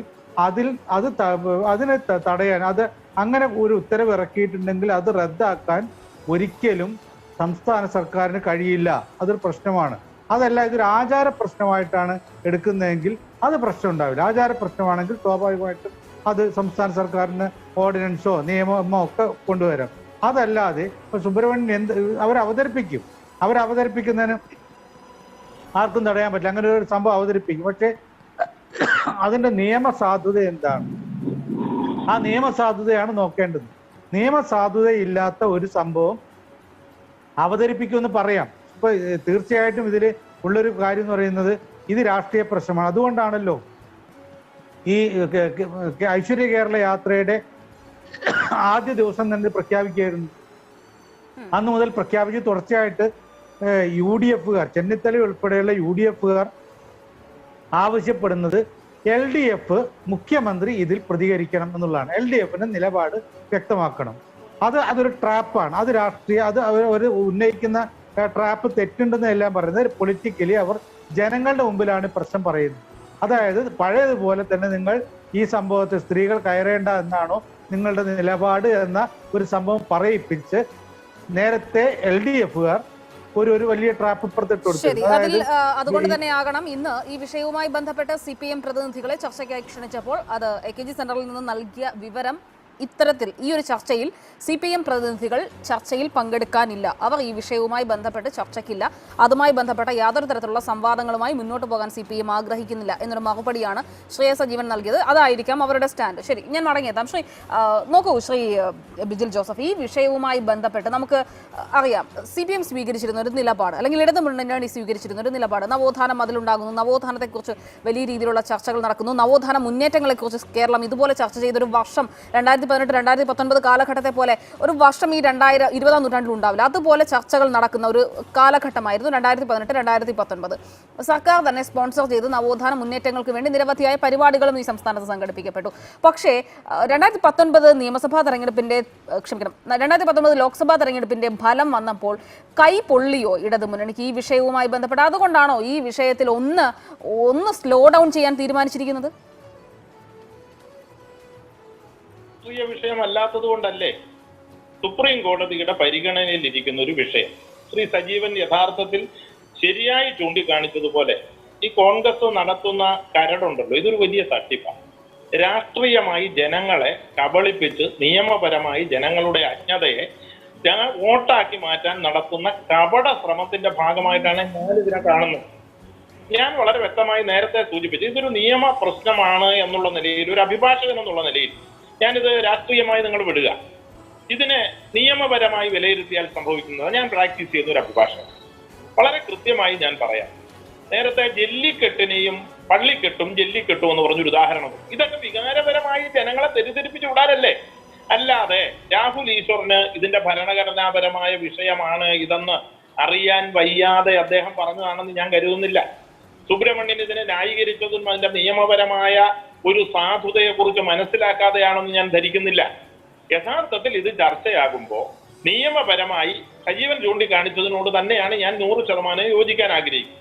അതിനെ തടയാൻ, അത് അങ്ങനെ ഒരു ഉത്തരവ് ഇറക്കിയിട്ടുണ്ടെങ്കിൽ അത് റദ്ദാക്കാൻ ഒരിക്കലും സംസ്ഥാന സർക്കാരിന് കഴിയില്ല. അതൊരു പ്രശ്നമാണ്. അതല്ല ഇതൊരു ആചാര പ്രശ്നമായിട്ടാണ് എടുക്കുന്നതെങ്കിൽ അത് പ്രശ്നം ഉണ്ടാവില്ല. ആചാര പ്രശ്നമാണെങ്കിൽ സ്വാഭാവികമായിട്ടും അത് സംസ്ഥാന സർക്കാരിന് ഓർഡിനൻസോ നിയമമോ ഒക്കെ കൊണ്ടുവരാം. അതല്ലാതെ ഇപ്പൊ സുബ്രഹ്മണ്യൻ അവതരിപ്പിക്കുന്നതിന് ആർക്കും തടയാൻ പറ്റില്ല. അങ്ങനെ ഒരു സംഭവം അവതരിപ്പിക്കും. പക്ഷെ അതിന്റെ നിയമസാധുത എന്താണ്? ആ നിയമസാധുതയാണ് നോക്കേണ്ടത്. നിയമസാധുതയില്ലാത്ത ഒരു സംഭവം അവതരിപ്പിക്കുമെന്ന് പറയാം. ഇപ്പൊ തീർച്ചയായിട്ടും ഇതിൽ ഉള്ളൊരു കാര്യം എന്ന് പറയുന്നത് ഇത് രാഷ്ട്രീയ പ്രശ്നമാണ്. അതുകൊണ്ടാണല്ലോ ഈ ഐശ്വര്യ കേരള യാത്രയുടെ ആദ്യ ദിവസം തന്നെ പ്രഖ്യാപിക്കുകയായിരുന്നു. അന്ന് മുതൽ പ്രഖ്യാപിച്ച് തുടർച്ചയായിട്ട് UDFകാർ, ചെന്നിത്തല ഉൾപ്പെടെയുള്ള UDFകാർ ആവശ്യപ്പെടുന്നത് LDF മുഖ്യമന്ത്രി ഇതിൽ പ്രതികരിക്കണം എന്നുള്ളതാണ്. LDFന്റെ നിലപാട് വ്യക്തമാക്കണം. അതൊരു ട്രാപ്പാണ്. അത് രാഷ്ട്രീയ, അത് അവർ ഉന്നയിക്കുന്ന ട്രാപ്പ് തെറ്റുണ്ടെന്ന് എല്ലാം പറയുന്നത് പൊളിറ്റിക്കലി അവർ ജനങ്ങളുടെ മുമ്പിലാണ് പ്രശ്നം പറയുന്നത്. അതായത് പഴയതുപോലെ തന്നെ നിങ്ങൾ ഈ സംഭവത്തിൽ സ്ത്രീകൾ കയറേണ്ട എന്നാണോ നിങ്ങളുടെ നിലപാട് എന്ന ഒരു സംഭവം പറയിപ്പിച്ച് നേരത്തെ LDFകാർ ഒരു വലിയ ട്രാപ്പ് പുറത്തിട്ട് കൊടുത്തു. അതുകൊണ്ട് തന്നെ ആകണം ഇന്ന് ഈ വിഷയവുമായി ബന്ധപ്പെട്ട് CPM പ്രതിനിധികളെ ചർച്ചയ്ക്കായി ക്ഷണിച്ചപ്പോൾ അത് AKG സെന്ററിൽ നിന്ന് നൽകിയ വിവരം ഇത്തരത്തിൽ ഈ ഒരു ചർച്ചയിൽ CPM പ്രതിനിധികൾ ചർച്ചയിൽ പങ്കെടുക്കാനില്ല. അവർ ഈ വിഷയവുമായി ബന്ധപ്പെട്ട് ചർച്ചയ്ക്കില്ല. അതുമായി ബന്ധപ്പെട്ട യാതൊരു തരത്തിലുള്ള സംവാദങ്ങളുമായി മുന്നോട്ട് പോകാൻ CPM ആഗ്രഹിക്കുന്നില്ല എന്നൊരു മറുപടിയാണ് ശ്രീ സജീവൻ നൽകിയത്. അതായിരിക്കാം അവരുടെ സ്റ്റാൻഡ്. ശരി, ഞാൻ മടങ്ങിയെത്താം. ശ്രീ നോക്കൂ, ശ്രീ ബിജിൽ ജോസഫ്, ഈ വിഷയവുമായി ബന്ധപ്പെട്ട് നമുക്ക് അറിയാം CPM സ്വീകരിച്ചിരുന്ന ഒരു നിലപാട്, അല്ലെങ്കിൽ ഇടതു മുന്നണി സ്വീകരിച്ചിരുന്ന ഒരു നിലപാട്, നവോത്ഥാനം അതിലുണ്ടാകുന്നു, നവോത്ഥാനത്തെക്കുറിച്ച് വലിയ രീതിയിലുള്ള ചർച്ചകൾ നടക്കുന്നു, നവോത്ഥാന മുന്നേറ്റങ്ങളെക്കുറിച്ച് കേരളം ഇതുപോലെ ചർച്ച ചെയ്തൊരു വർഷം 2018-2019 കാലഘട്ടത്തെ പോലെ ഒരു വർഷം ഈ 2020-ാം നൂറ്റാണ്ടിൽ ഉണ്ടാവില്ല. അതുപോലെ ചർച്ചകൾ നടക്കുന്ന ഒരു കാലഘട്ടമായിരുന്നു 2018-2019. സർക്കാർ തന്നെ സ്പോൺസർ ചെയ്ത് നവോത്ഥാന മുന്നേറ്റങ്ങൾക്ക് വേണ്ടി നിരവധിയായ പരിപാടികളും ഈ സംസ്ഥാനത്ത് സംഘടിപ്പിക്കപ്പെട്ടു. പക്ഷേ 2019 നിയമസഭാ തെരഞ്ഞെടുപ്പിന്റെ 2019 ലോക്സഭാ തെരഞ്ഞെടുപ്പിന്റെ ഫലം വന്നപ്പോൾ കൈ പൊള്ളിയോ ഇടതു മുന്നണിക്ക് ഈ വിഷയവുമായി ബന്ധപ്പെട്ട്? അതുകൊണ്ടാണോ ഈ വിഷയത്തിൽ ഒന്ന് സ്ലോ ഡൗൺ ചെയ്യാൻ തീരുമാനിച്ചിരിക്കുന്നത്? രാഷ്ട്രീയ വിഷയമല്ലാത്തത് കൊണ്ടല്ലേ സുപ്രീം കോടതിയുടെ പരിഗണനയിലിരിക്കുന്ന ഒരു വിഷയം. ശ്രീ സജീവൻ യഥാർത്ഥത്തിൽ ശരിയായി ചൂണ്ടിക്കാണിച്ചതുപോലെ ഈ കോൺഗ്രസ് നടത്തുന്ന കരടുണ്ടല്ലോ, ഇതൊരു വലിയ തട്ടിപ്പാണ്. രാഷ്ട്രീയമായി ജനങ്ങളെ കബളിപ്പിച്ച് നിയമപരമായി ജനങ്ങളുടെ അജ്ഞതയെ വോട്ടാക്കി മാറ്റാൻ നടത്തുന്ന കപട ശ്രമത്തിന്റെ ഭാഗമായിട്ടാണ് ഞാനിതിനെ കാണുന്നത്. ഞാൻ വളരെ വ്യക്തമായി നേരത്തെ സൂചിപ്പിച്ചു, ഇതൊരു നിയമ പ്രശ്നമാണ് എന്നുള്ള നിലയിൽ, ഒരു അഭിഭാഷകൻ എന്നുള്ള നിലയിൽ ഞാനിത് രാഷ്ട്രീയമായി നിങ്ങൾ വിടുക. ഇതിനെ നിയമപരമായി വിലയിരുത്തിയാൽ സംഭവിക്കുന്നത്, ഞാൻ പ്രാക്ടീസ് ചെയ്യുന്ന ഒരു അഭിഭാഷകൻ, വളരെ കൃത്യമായി ഞാൻ പറയാം. നേരത്തെ ജല്ലിക്കെട്ടിനെയും പള്ളിക്കെട്ടും ജല്ലിക്കെട്ടും എന്ന് പറഞ്ഞൊരു ഉദാഹരണം, ഇതൊക്കെ വികാരപരമായി ജനങ്ങളെ തെറ്റിദ്ധരിപ്പിച്ചു വിടാനല്ലേ? അല്ലാതെ രാഹുൽ ഈശ്വറിന് ഇതിന്റെ ഭരണഘടനാപരമായ വിഷയമാണ് ഇതെന്ന് അറിയാൻ വയ്യാതെ അദ്ദേഹം പറഞ്ഞതാണെന്ന് ഞാൻ കരുതുന്നില്ല. സുബ്രഹ്മണ്യൻ ഇതിനെ ന്യായീകരിച്ചതും അതിന്റെ നിയമപരമായ ഒരു സാധുതയെക്കുറിച്ച് മനസ്സിലാക്കാതെയാണെന്ന് ഞാൻ ധരിക്കുന്നില്ല. യഥാർത്ഥത്തിൽ ഇത് ചർച്ചയാകുമ്പോൾ നിയമപരമായി സജീവൻ ചൂണ്ടിക്കാണിച്ചതിനോട് തന്നെയാണ് ഞാൻ 100% യോജിക്കാൻ ആഗ്രഹിക്കുന്നത്.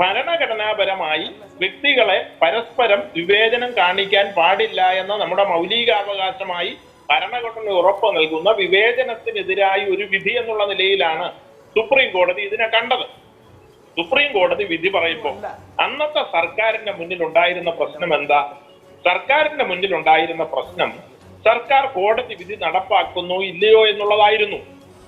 ഭരണഘടനാപരമായി വ്യക്തികളെ പരസ്പരം വിവേചനം കാണിക്കാൻ പാടില്ല എന്ന നമ്മുടെ മൗലികാവകാശമായി ഭരണഘടന ഉറപ്പ് നൽകുന്ന വിവേചനത്തിനെതിരായി ഒരു വിധി എന്നുള്ള നിലയിലാണ് സുപ്രീം കോടതി ഇതിനെ കണ്ടത്. സുപ്രീം കോടതി വിധി പറയുമ്പോൾ അന്നത്തെ സർക്കാരിന്റെ മുന്നിൽ ഉണ്ടായിരുന്ന പ്രശ്നം എന്താ? സർക്കാരിന്റെ മുന്നിൽ ഉണ്ടായിരുന്ന പ്രശ്നം സർക്കാർ കോടതി വിധി നടപ്പാക്കുന്നോ ഇല്ലയോ എന്നുള്ളതായിരുന്നു.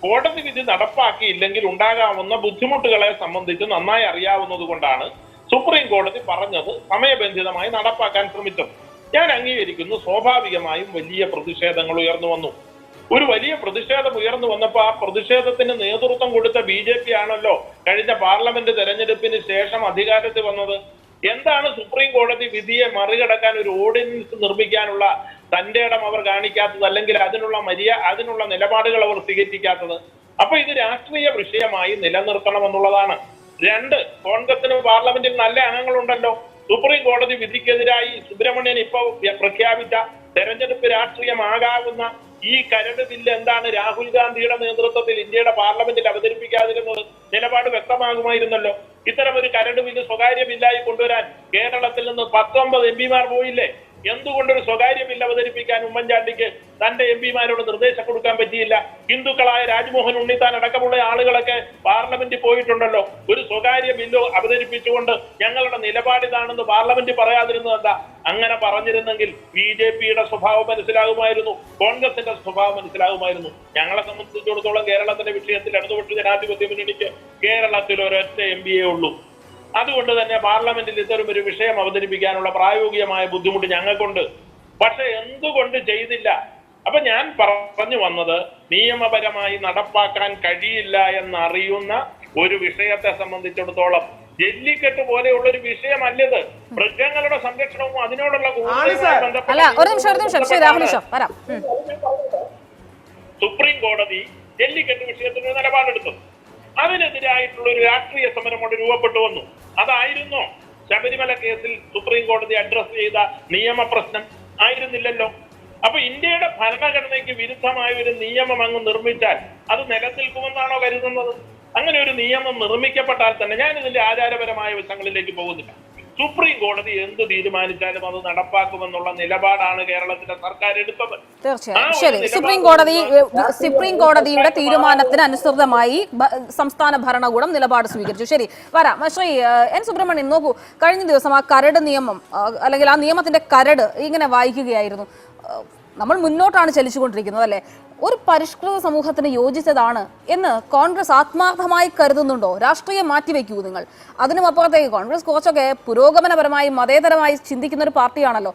കോടതി വിധി നടപ്പാക്കിയില്ലെങ്കിൽ ഉണ്ടാകാവുന്ന ബുദ്ധിമുട്ടുകളെ സംബന്ധിച്ച് നന്നായി അറിയാവുന്നത് കൊണ്ടാണ് സുപ്രീം കോടതി പറഞ്ഞത് സമയബന്ധിതമായി നടപ്പാക്കാൻ ശ്രമിച്ചത്. ഞാൻ അംഗീകരിക്കുന്നു, സ്വാഭാവികമായും വലിയ പ്രതിഷേധങ്ങൾ ഉയർന്നു വന്നു. ഒരു വലിയ പ്രതിഷേധം ഉയർന്നു വന്നപ്പോൾ ആ പ്രതിഷേധത്തിന് നേതൃത്വം കൊടുത്ത BJP ആണല്ലോ കഴിഞ്ഞ പാർലമെന്റ് തെരഞ്ഞെടുപ്പിന് ശേഷം അധികാരത്തിൽ വന്നത്. എന്താണ് സുപ്രീം കോടതി വിധിയെ മറികടക്കാൻ ഒരു ഓർഡിനൻസ് നിർമ്മിക്കാനുള്ള തന്റെ ഇടം അവർ കാണിക്കാത്തത്, അല്ലെങ്കിൽ അതിനുള്ള നിലപാടുകൾ അവർ സ്വീകരിക്കാത്തത്? അപ്പൊ ഇത് രാഷ്ട്രീയ വിഷയമായി നിലനിർത്തണമെന്നുള്ളതാണ്. 2, കോൺഗ്രസിന് പാർലമെന്റിൽ നല്ല അംഗങ്ങളുണ്ടല്ലോ. സുപ്രീം കോടതി വിധിക്കെതിരായി സുബ്രഹ്മണ്യൻ ഇപ്പൊ പ്രഖ്യാപിച്ച തെരഞ്ഞെടുപ്പ് രാഷ്ട്രീയമാകാവുന്ന ഈ കരട് ബില്ല് എന്താണ് രാഹുൽ ഗാന്ധിയുടെ നേതൃത്വത്തിൽ ഇന്ത്യയുടെ പാർലമെന്റിൽ അവതരിപ്പിക്കാതിരുന്നത്? നിലപാട് വ്യക്തമാകുമായിരുന്നല്ലോ. ഇത്തരം ഒരു കരട് ബില്ല് സ്വകാര്യ ബില്ലായി കൊണ്ടുവരാൻ കേരളത്തിൽ നിന്ന് 19 MP പോയില്ലേ? എന്തുകൊണ്ടൊരു സ്വകാര്യ ബില്ല് അവതരിപ്പിക്കാൻ ഉമ്മൻചാണ്ടിക്ക് തന്റെ MP നിർദ്ദേശം കൊടുക്കാൻ പറ്റിയില്ല? ഹിന്ദുക്കളായ രാജ്മോഹൻ ഉണ്ണിത്താൻ അടക്കമുള്ള ആളുകളൊക്കെ പാർലമെന്റിൽ പോയിട്ടുണ്ടല്ലോ. ഒരു സ്വകാര്യ ബില്ല് അവതരിപ്പിച്ചുകൊണ്ട് ഞങ്ങളുടെ നിലപാടിതാണെന്ന് പാർലമെന്റിൽ പറയാതിരുന്നത് എന്താ? അങ്ങനെ പറഞ്ഞിരുന്നെങ്കിൽ BJPയുടെ സ്വഭാവം മനസ്സിലാകുമായിരുന്നു, കോൺഗ്രസിന്റെ സ്വഭാവം മനസ്സിലാകുമായിരുന്നു. ഞങ്ങളെ സംബന്ധിച്ചിടത്തോളം കേരളത്തിന്റെ വിഷയത്തിൽ ഇടതുപക്ഷ ജനാധിപത്യ മുന്നണിക്ക് കേരളത്തിൽ ഒരൊറ്റ MP ഉള്ളൂ. അതുകൊണ്ട് തന്നെ പാർലമെന്റിൽ ഇത്തരം ഒരു വിഷയം അവതരിപ്പിക്കാനുള്ള പ്രായോഗികമായ ബുദ്ധിമുട്ട് ഞങ്ങൾക്കുണ്ട്. പക്ഷെ എന്തുകൊണ്ട് ചെയ്തില്ല? അപ്പൊ ഞാൻ പറഞ്ഞു വന്നത്, നിയമപരമായി നടപ്പാക്കാൻ കഴിയില്ല എന്നറിയുന്ന ഒരു വിഷയത്തെ സംബന്ധിച്ചിടത്തോളം ജല്ലിക്കെട്ട് പോലെയുള്ള ഒരു വിഷയമല്ലത്. മൃഗങ്ങളുടെ സംരക്ഷണവും അതിനോടുള്ള സുപ്രീം കോടതി ജല്ലിക്കെട്ട് വിഷയത്തിന് നിലപാടെടുത്തു. അതിനെതിരായിട്ടുള്ള ഒരു രാഷ്ട്രീയ സമരം കൊണ്ട് രൂപപ്പെട്ടു വന്നു. അതായിരുന്നോ ശബരിമല കേസിൽ സുപ്രീം കോടതി അഡ്രസ് ചെയ്ത നിയമപ്രശ്നം? ആയിരുന്നില്ലല്ലോ. അപ്പൊ ഇന്ത്യയുടെ ഭരണഘടനയ്ക്ക് വിരുദ്ധമായ ഒരു നിയമം അങ്ങ് നിർമ്മിച്ചാൽ അത് നിലനിൽക്കുമെന്നാണോ കരുതുന്നത്? അങ്ങനെ ഒരു നിയമം നിർമ്മിക്കപ്പെട്ടാൽ തന്നെ, ഞാൻ ഇതിന്റെ ആചാരപരമായ വശങ്ങളിലേക്ക് പോകുന്നില്ല, സുപ്രീം കോടതി എന്ത് തീരുമാനിച്ചാലും അത് നടപ്പാക്കുമെന്നുള്ള നിലപാടാണ് കേരളത്തിലെ സർക്കാർ എടുത്തത്. തീർച്ചയായും ശരി. സുപ്രീം കോടതിയുടെ തീരുമാനത്തിന് അനുസൃതമായി സംസ്ഥാന ഭരണകൂടം നിലപാട് സ്വീകരിച്ചു. ശരി, വരാം. ശ്രീ N. സുബ്രഹ്മണ്യൻ, നോക്കൂ, കഴിഞ്ഞ ദിവസം ആ കരട് നിയമം അല്ലെങ്കിൽ ആ നിയമത്തിന്റെ കരട് ഇങ്ങനെ വായിക്കുകയായിരുന്നു. നമ്മൾ മുന്നോട്ടാണ് ചലിച്ചുകൊണ്ടിരിക്കുന്നത് അല്ലെ? ഒരു പരിഷ്കൃത സമൂഹത്തിന് യോജിച്ചതാണ് എന്ന് കോൺഗ്രസ് ആത്മാർത്ഥമായി കരുതുന്നുണ്ടോ? രാഷ്ട്രീയം മാറ്റിവെക്കൂ നിങ്ങൾ. അതിനും അപ്പുറത്തേക്ക് കോൺഗ്രസ് കുറച്ചൊക്കെ പുരോഗമനപരമായി മതേതരമായി ചിന്തിക്കുന്ന ഒരു പാർട്ടിയാണല്ലോ.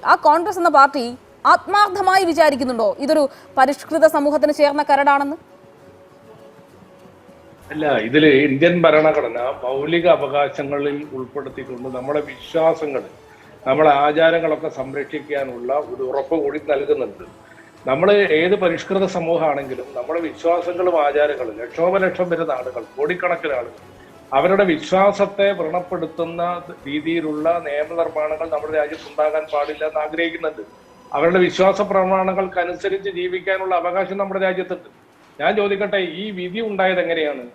ആ കോൺഗ്രസ് എന്ന പാർട്ടി ആത്മാർത്ഥമായി വിചാരിക്കുന്നുണ്ടോ ഇതൊരു പരിഷ്കൃത സമൂഹത്തിന് ചേർന്ന കരടാണെന്ന്? അല്ല, ഇതില് ഇന്ത്യൻ ഭരണഘടന മൗലിക അവകാശങ്ങളിൽ ഉൾപ്പെടുത്തിക്കൊണ്ട് നമ്മുടെ വിശ്വാസങ്ങൾ, നമ്മുടെ ആചാരങ്ങളൊക്കെ സംരക്ഷിക്കാനുള്ള ഒരു ഉറപ്പ് കൂടി നൽകുന്നുണ്ട്. നമ്മൾ ഏത് പരിഷ്കൃത സമൂഹമാണെങ്കിലും നമ്മുടെ വിശ്വാസങ്ങളും ആചാരങ്ങളും ലക്ഷോപലക്ഷം വരുന്ന ആളുകൾ, കോടിക്കണക്കിന് ആളുകൾ, അവരുടെ വിശ്വാസത്തെ വ്രണപ്പെടുത്തുന്ന രീതിയിലുള്ള നിയമനിർമ്മാണങ്ങൾ നമ്മുടെ രാജ്യത്ത് ഉണ്ടാകാൻ പാടില്ല എന്ന് ആഗ്രഹിക്കുന്നുണ്ട്. അവരുടെ വിശ്വാസ പ്രമാണങ്ങൾക്കനുസരിച്ച് ജീവിക്കാനുള്ള അവകാശം നമ്മുടെ രാജ്യത്തുണ്ട്. ഞാൻ ചോദിക്കട്ടെ, ഈ വിധി ഉണ്ടായത് എങ്ങനെയാണ്?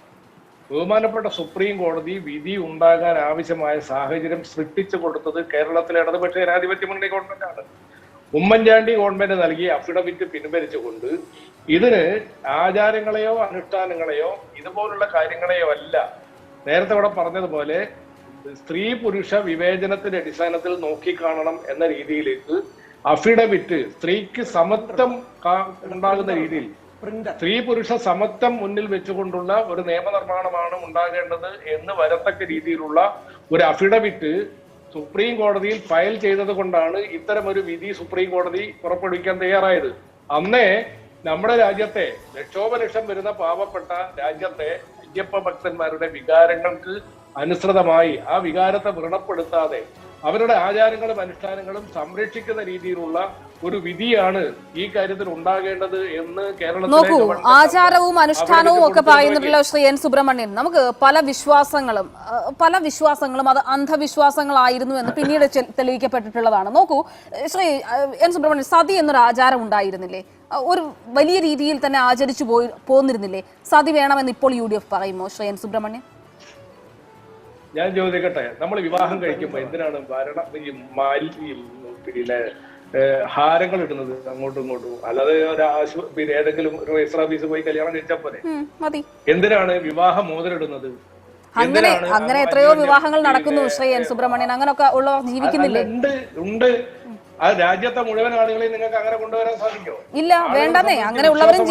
ബഹുമാനപ്പെട്ട സുപ്രീം കോടതി വിധി ഉണ്ടാകാൻ ആവശ്യമായ സാഹചര്യം സൃഷ്ടിച്ചു കൊടുത്തത് കേരളത്തിലെ ഇടതുപക്ഷ ജനാധിപത്യ മുന്നണി ഗവൺമെന്റാണ്. ഉമ്മൻചാണ്ടി ഗവൺമെന്റ് നൽകിയ അഫിഡവിറ്റ് പിൻവലിച്ചുകൊണ്ട് ഇതിന് ആചാരങ്ങളെയോ അനുഷ്ഠാനങ്ങളെയോ ഇതുപോലുള്ള കാര്യങ്ങളെയോ അല്ല, നേരത്തെ ഇവിടെ പറഞ്ഞതുപോലെ സ്ത്രീ പുരുഷ വിവേചനത്തിന്റെ അടിസ്ഥാനത്തിൽ നോക്കിക്കാണണം എന്ന രീതിയിലേക്ക് അഫിഡവിറ്റ് സ്ത്രീക്ക് സമത്വം ഉണ്ടാകുന്ന രീതിയിൽ സ്ത്രീ പുരുഷ സമത്വം മുന്നിൽ വെച്ചുകൊണ്ടുള്ള ഒരു നിയമനിർമ്മാണമാണ് ഉണ്ടാകേണ്ടത് എന്ന് വരത്തക്ക രീതിയിലുള്ള ഒരു അഫിഡവിറ്റ് സുപ്രീം കോടതിയിൽ ഫയൽ ചെയ്തത് കൊണ്ടാണ് ഇത്തരമൊരു വിധി സുപ്രീം കോടതി പുറപ്പെടുവിക്കാൻ തയ്യാറായത്. അന്നേ നമ്മുടെ രാജ്യത്തെ ലക്ഷോപലക്ഷം വരുന്ന പാവപ്പെട്ട രാജ്യത്തെ അയ്യപ്പ ഭക്തന്മാരുടെ വികാരങ്ങൾക്ക് അനുസൃതമായി ആ വികാരത്തെ വ്രണപ്പെടുത്താതെ അവരുടെ ആചാരങ്ങളും അനുഷ്ഠാനങ്ങളും സംരക്ഷിക്കുന്ന രീതിയിലുള്ള ഒരു വിധിയാണ് ഈ കാര്യത്തിൽ ഉണ്ടാകേണ്ടത് എന്ന് നോക്കൂ. ആചാരവും അനുഷ്ഠാനവും ഒക്കെ പറയുന്നിട്ടുള്ള ശ്രീ എൻ സുബ്രഹ്മണ്യൻ, നമുക്ക് പല വിശ്വാസങ്ങളും അത് അന്ധവിശ്വാസങ്ങളായിരുന്നു എന്ന് പിന്നീട് തെളിയിക്കപ്പെട്ടിട്ടുള്ളതാണ്. നോക്കൂ ശ്രീ എൻ സുബ്രഹ്മണ്യൻ, സതി എന്നൊരു ആചാരം ഉണ്ടായിരുന്നില്ലേ? ഒരു വലിയ രീതിയിൽ തന്നെ ആചരിച്ചു പോന്നിരുന്നില്ലേ? സതി വേണമെന്ന് ഇപ്പോൾ UDF പറയുമോ ശ്രീ എൻ സുബ്രഹ്മണ്യൻ? ഞാൻ ചോദിക്കട്ടെ, നമ്മൾ വിവാഹം കഴിക്കുമ്പോ എന്തിനാണ് പിന്നെ ഹാരങ്ങൾ ഇടുന്നത് അങ്ങോട്ടും ഇങ്ങോട്ടും? അല്ലാതെ ഒരു ഏതെങ്കിലും ഒരു രജിസ്റ്റർ ഓഫീസിൽ പോയി കല്യാണം കഴിച്ചാൽ പോലെ എന്തിനാണ് വിവാഹ മോതിരിടുന്നത്? അങ്ങനെ എത്രയോ വിവാഹങ്ങൾ നടക്കുന്നു ശ്രീ എൻ സുബ്രഹ്മണ്യൻ. അങ്ങനെയൊക്കെ ഉള്ളവർ ജീവിക്കുന്നില്ലേ? ഉണ്ട്. ആ രാജ്യത്തെ മുഴുവൻ ആളുകളെയും നിങ്ങൾക്ക് അങ്ങനെ കൊണ്ടുവരാൻ സാധിക്കോ? ഇല്ല, വേണ്ടെന്നേ. അങ്ങനെയുള്ളവരും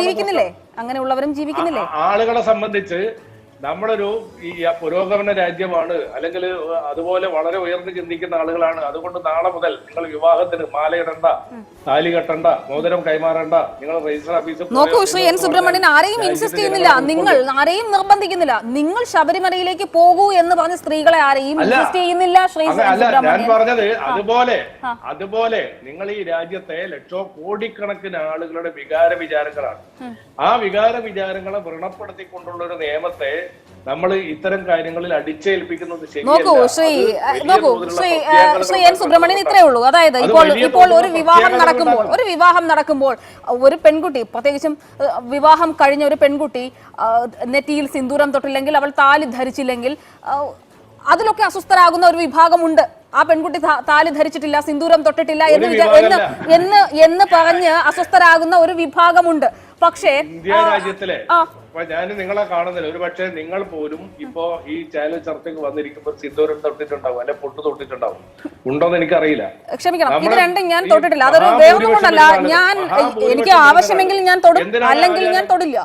ജീവിക്കുന്നില്ലേ? ആളുകളെ സംബന്ധിച്ച് നമ്മളൊരു ഈ പുരോഗമന രാജ്യമാണ്, അല്ലെങ്കിൽ അതുപോലെ വളരെ ഉയർന്നു ചിന്തിക്കുന്ന ആളുകളാണ്. അതുകൊണ്ട് നാളെ മുതൽ നിങ്ങൾ വിവാഹത്തിന് മാലയിടണ്ട, താലി കെട്ടണ്ട, മോതിരം കൈമാറണ്ട, നിങ്ങൾ രജിസ്റ്റർ ഓഫീസിൽ നോക്കൂ ശ്രീ എൻ സുബ്രഹ്മണ്യൻ, ആരെയും ഇൻസിസ്റ്റ് ചെയ്യുന്നില്ല, നിങ്ങൾ ആരെയും നിർബന്ധിക്കുന്നില്ല. നിങ്ങൾ ശബരിമലയിലേക്ക് പോകൂ എന്ന് പറഞ്ഞ സ്ത്രീകളെ ആരെയും ഇൻസിസ്റ്റ് ചെയ്യുന്നില്ല ശ്രീ സുബ്രഹ്മണ്യൻ. ഞാൻ പറഞ്ഞത് അതുപോലെ നിങ്ങൾ ഈ രാജ്യത്തെ കോടിക്കണക്കിന് ആളുകളുടെ വികാര വിചാരങ്ങളാണ്. ആ വികാര വിചാരങ്ങളെ വ്രണപ്പെടുത്തിക്കൊണ്ടുള്ള ഒരു നിയമത്തെ നമ്മൾ ഇത്തരം കാര്യങ്ങളിൽ അടിച്ചേൽപ്പിക്കുന്നത് നോക്കൂ ശ്രീ എൻ സുബ്രഹ്മണ്യൻ, ഇത്രേ ഉള്ളൂ. അതായത് ഇപ്പോൾ ഒരു വിവാഹം നടക്കുമ്പോൾ ഒരു പെൺകുട്ടി, പ്രത്യേകിച്ചും വിവാഹം കഴിഞ്ഞ ഒരു പെൺകുട്ടി നെറ്റിയിൽ സിന്ദൂരം തൊട്ടില്ലെങ്കിൽ, അവൾ താലി ധരിച്ചില്ലെങ്കിൽ, അതിലൊക്കെ അസ്വസ്ഥരാകുന്ന ഒരു വിഭാഗമുണ്ട്. ആ പെൺകുട്ടി താലി ധരിച്ചിട്ടില്ല, സിന്ദൂരം തൊട്ടിട്ടില്ല എന്ന് പറഞ്ഞ് അസ്വസ്ഥരാകുന്ന ഒരു വിഭാഗമുണ്ട്. പക്ഷേ ഇന്ത്യ രാജ്യത്തിലെ ഞാൻ നിങ്ങളെ കാണുന്നില്ല, ഒരു പക്ഷേ നിങ്ങൾ പോലും ഇപ്പോ ഈ ചാനൽ ചർച്ചയ്ക്ക് വന്നിരിക്കുമ്പോൾ സിന്ദൂരം തൊട്ടിട്ടുണ്ടാവും, അല്ലെ പൊട്ട് തൊട്ടിട്ടുണ്ടാവും. ഉണ്ടോന്ന് എനിക്കറിയില്ല. ക്ഷമിക്കണം, ഇത് രണ്ടും ഞാൻ തൊട്ടിട്ടില്ല. അതൊരു വേറൊന്നും കൊണ്ടല്ല. എനിക്ക് ആവശ്യമെങ്കിൽ ഞാൻ തൊടും, അല്ലെങ്കിൽ ഞാൻ തൊടില്ല.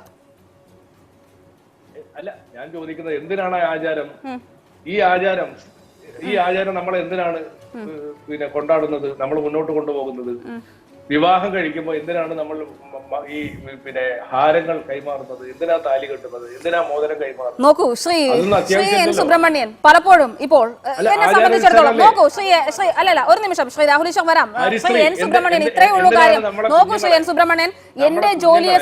അല്ല, ഞാൻ ചോദിക്കുന്നത് എന്തിനാണ് ആചാരം? ഈ ആചാരം നമ്മൾ എന്തിനാണ് പിന്നെ കൊണ്ടാടുന്നത്, നമ്മൾ മുന്നോട്ട് കൊണ്ടുപോകുന്നത്? വിവാഹം കഴിക്കുമ്പോൾ എന്തിനാണ് നമ്മൾ ഈ പിന്നെ ഹാരങ്ങൾ കൈമാറുന്നത്? എന്തിനാ താലി കെട്ടുന്നത്? എന്തിനാ മോതിരം കൈമാറുന്നത്? നോക്കൂ ശ്രീ എൻ സുബ്രഹ്മണ്യൻ, പലപ്പോഴും ഇപ്പോൾ എന്നെ സംബന്ധിച്ചിടത്തോളം, നോക്കൂ ഒരു നിമിഷം ശ്രീ രാഹുൽ ഈശ്വർ വരാം. ശ്രീ എൻ സുബ്രഹ്മണ്യൻ, ഇത്രേ ഉള്ളൂ കാര്യം. നോക്കൂ ശ്രീ എൻ സുബ്രഹ്മണ്യൻ, എന്റെ ജോലിയെ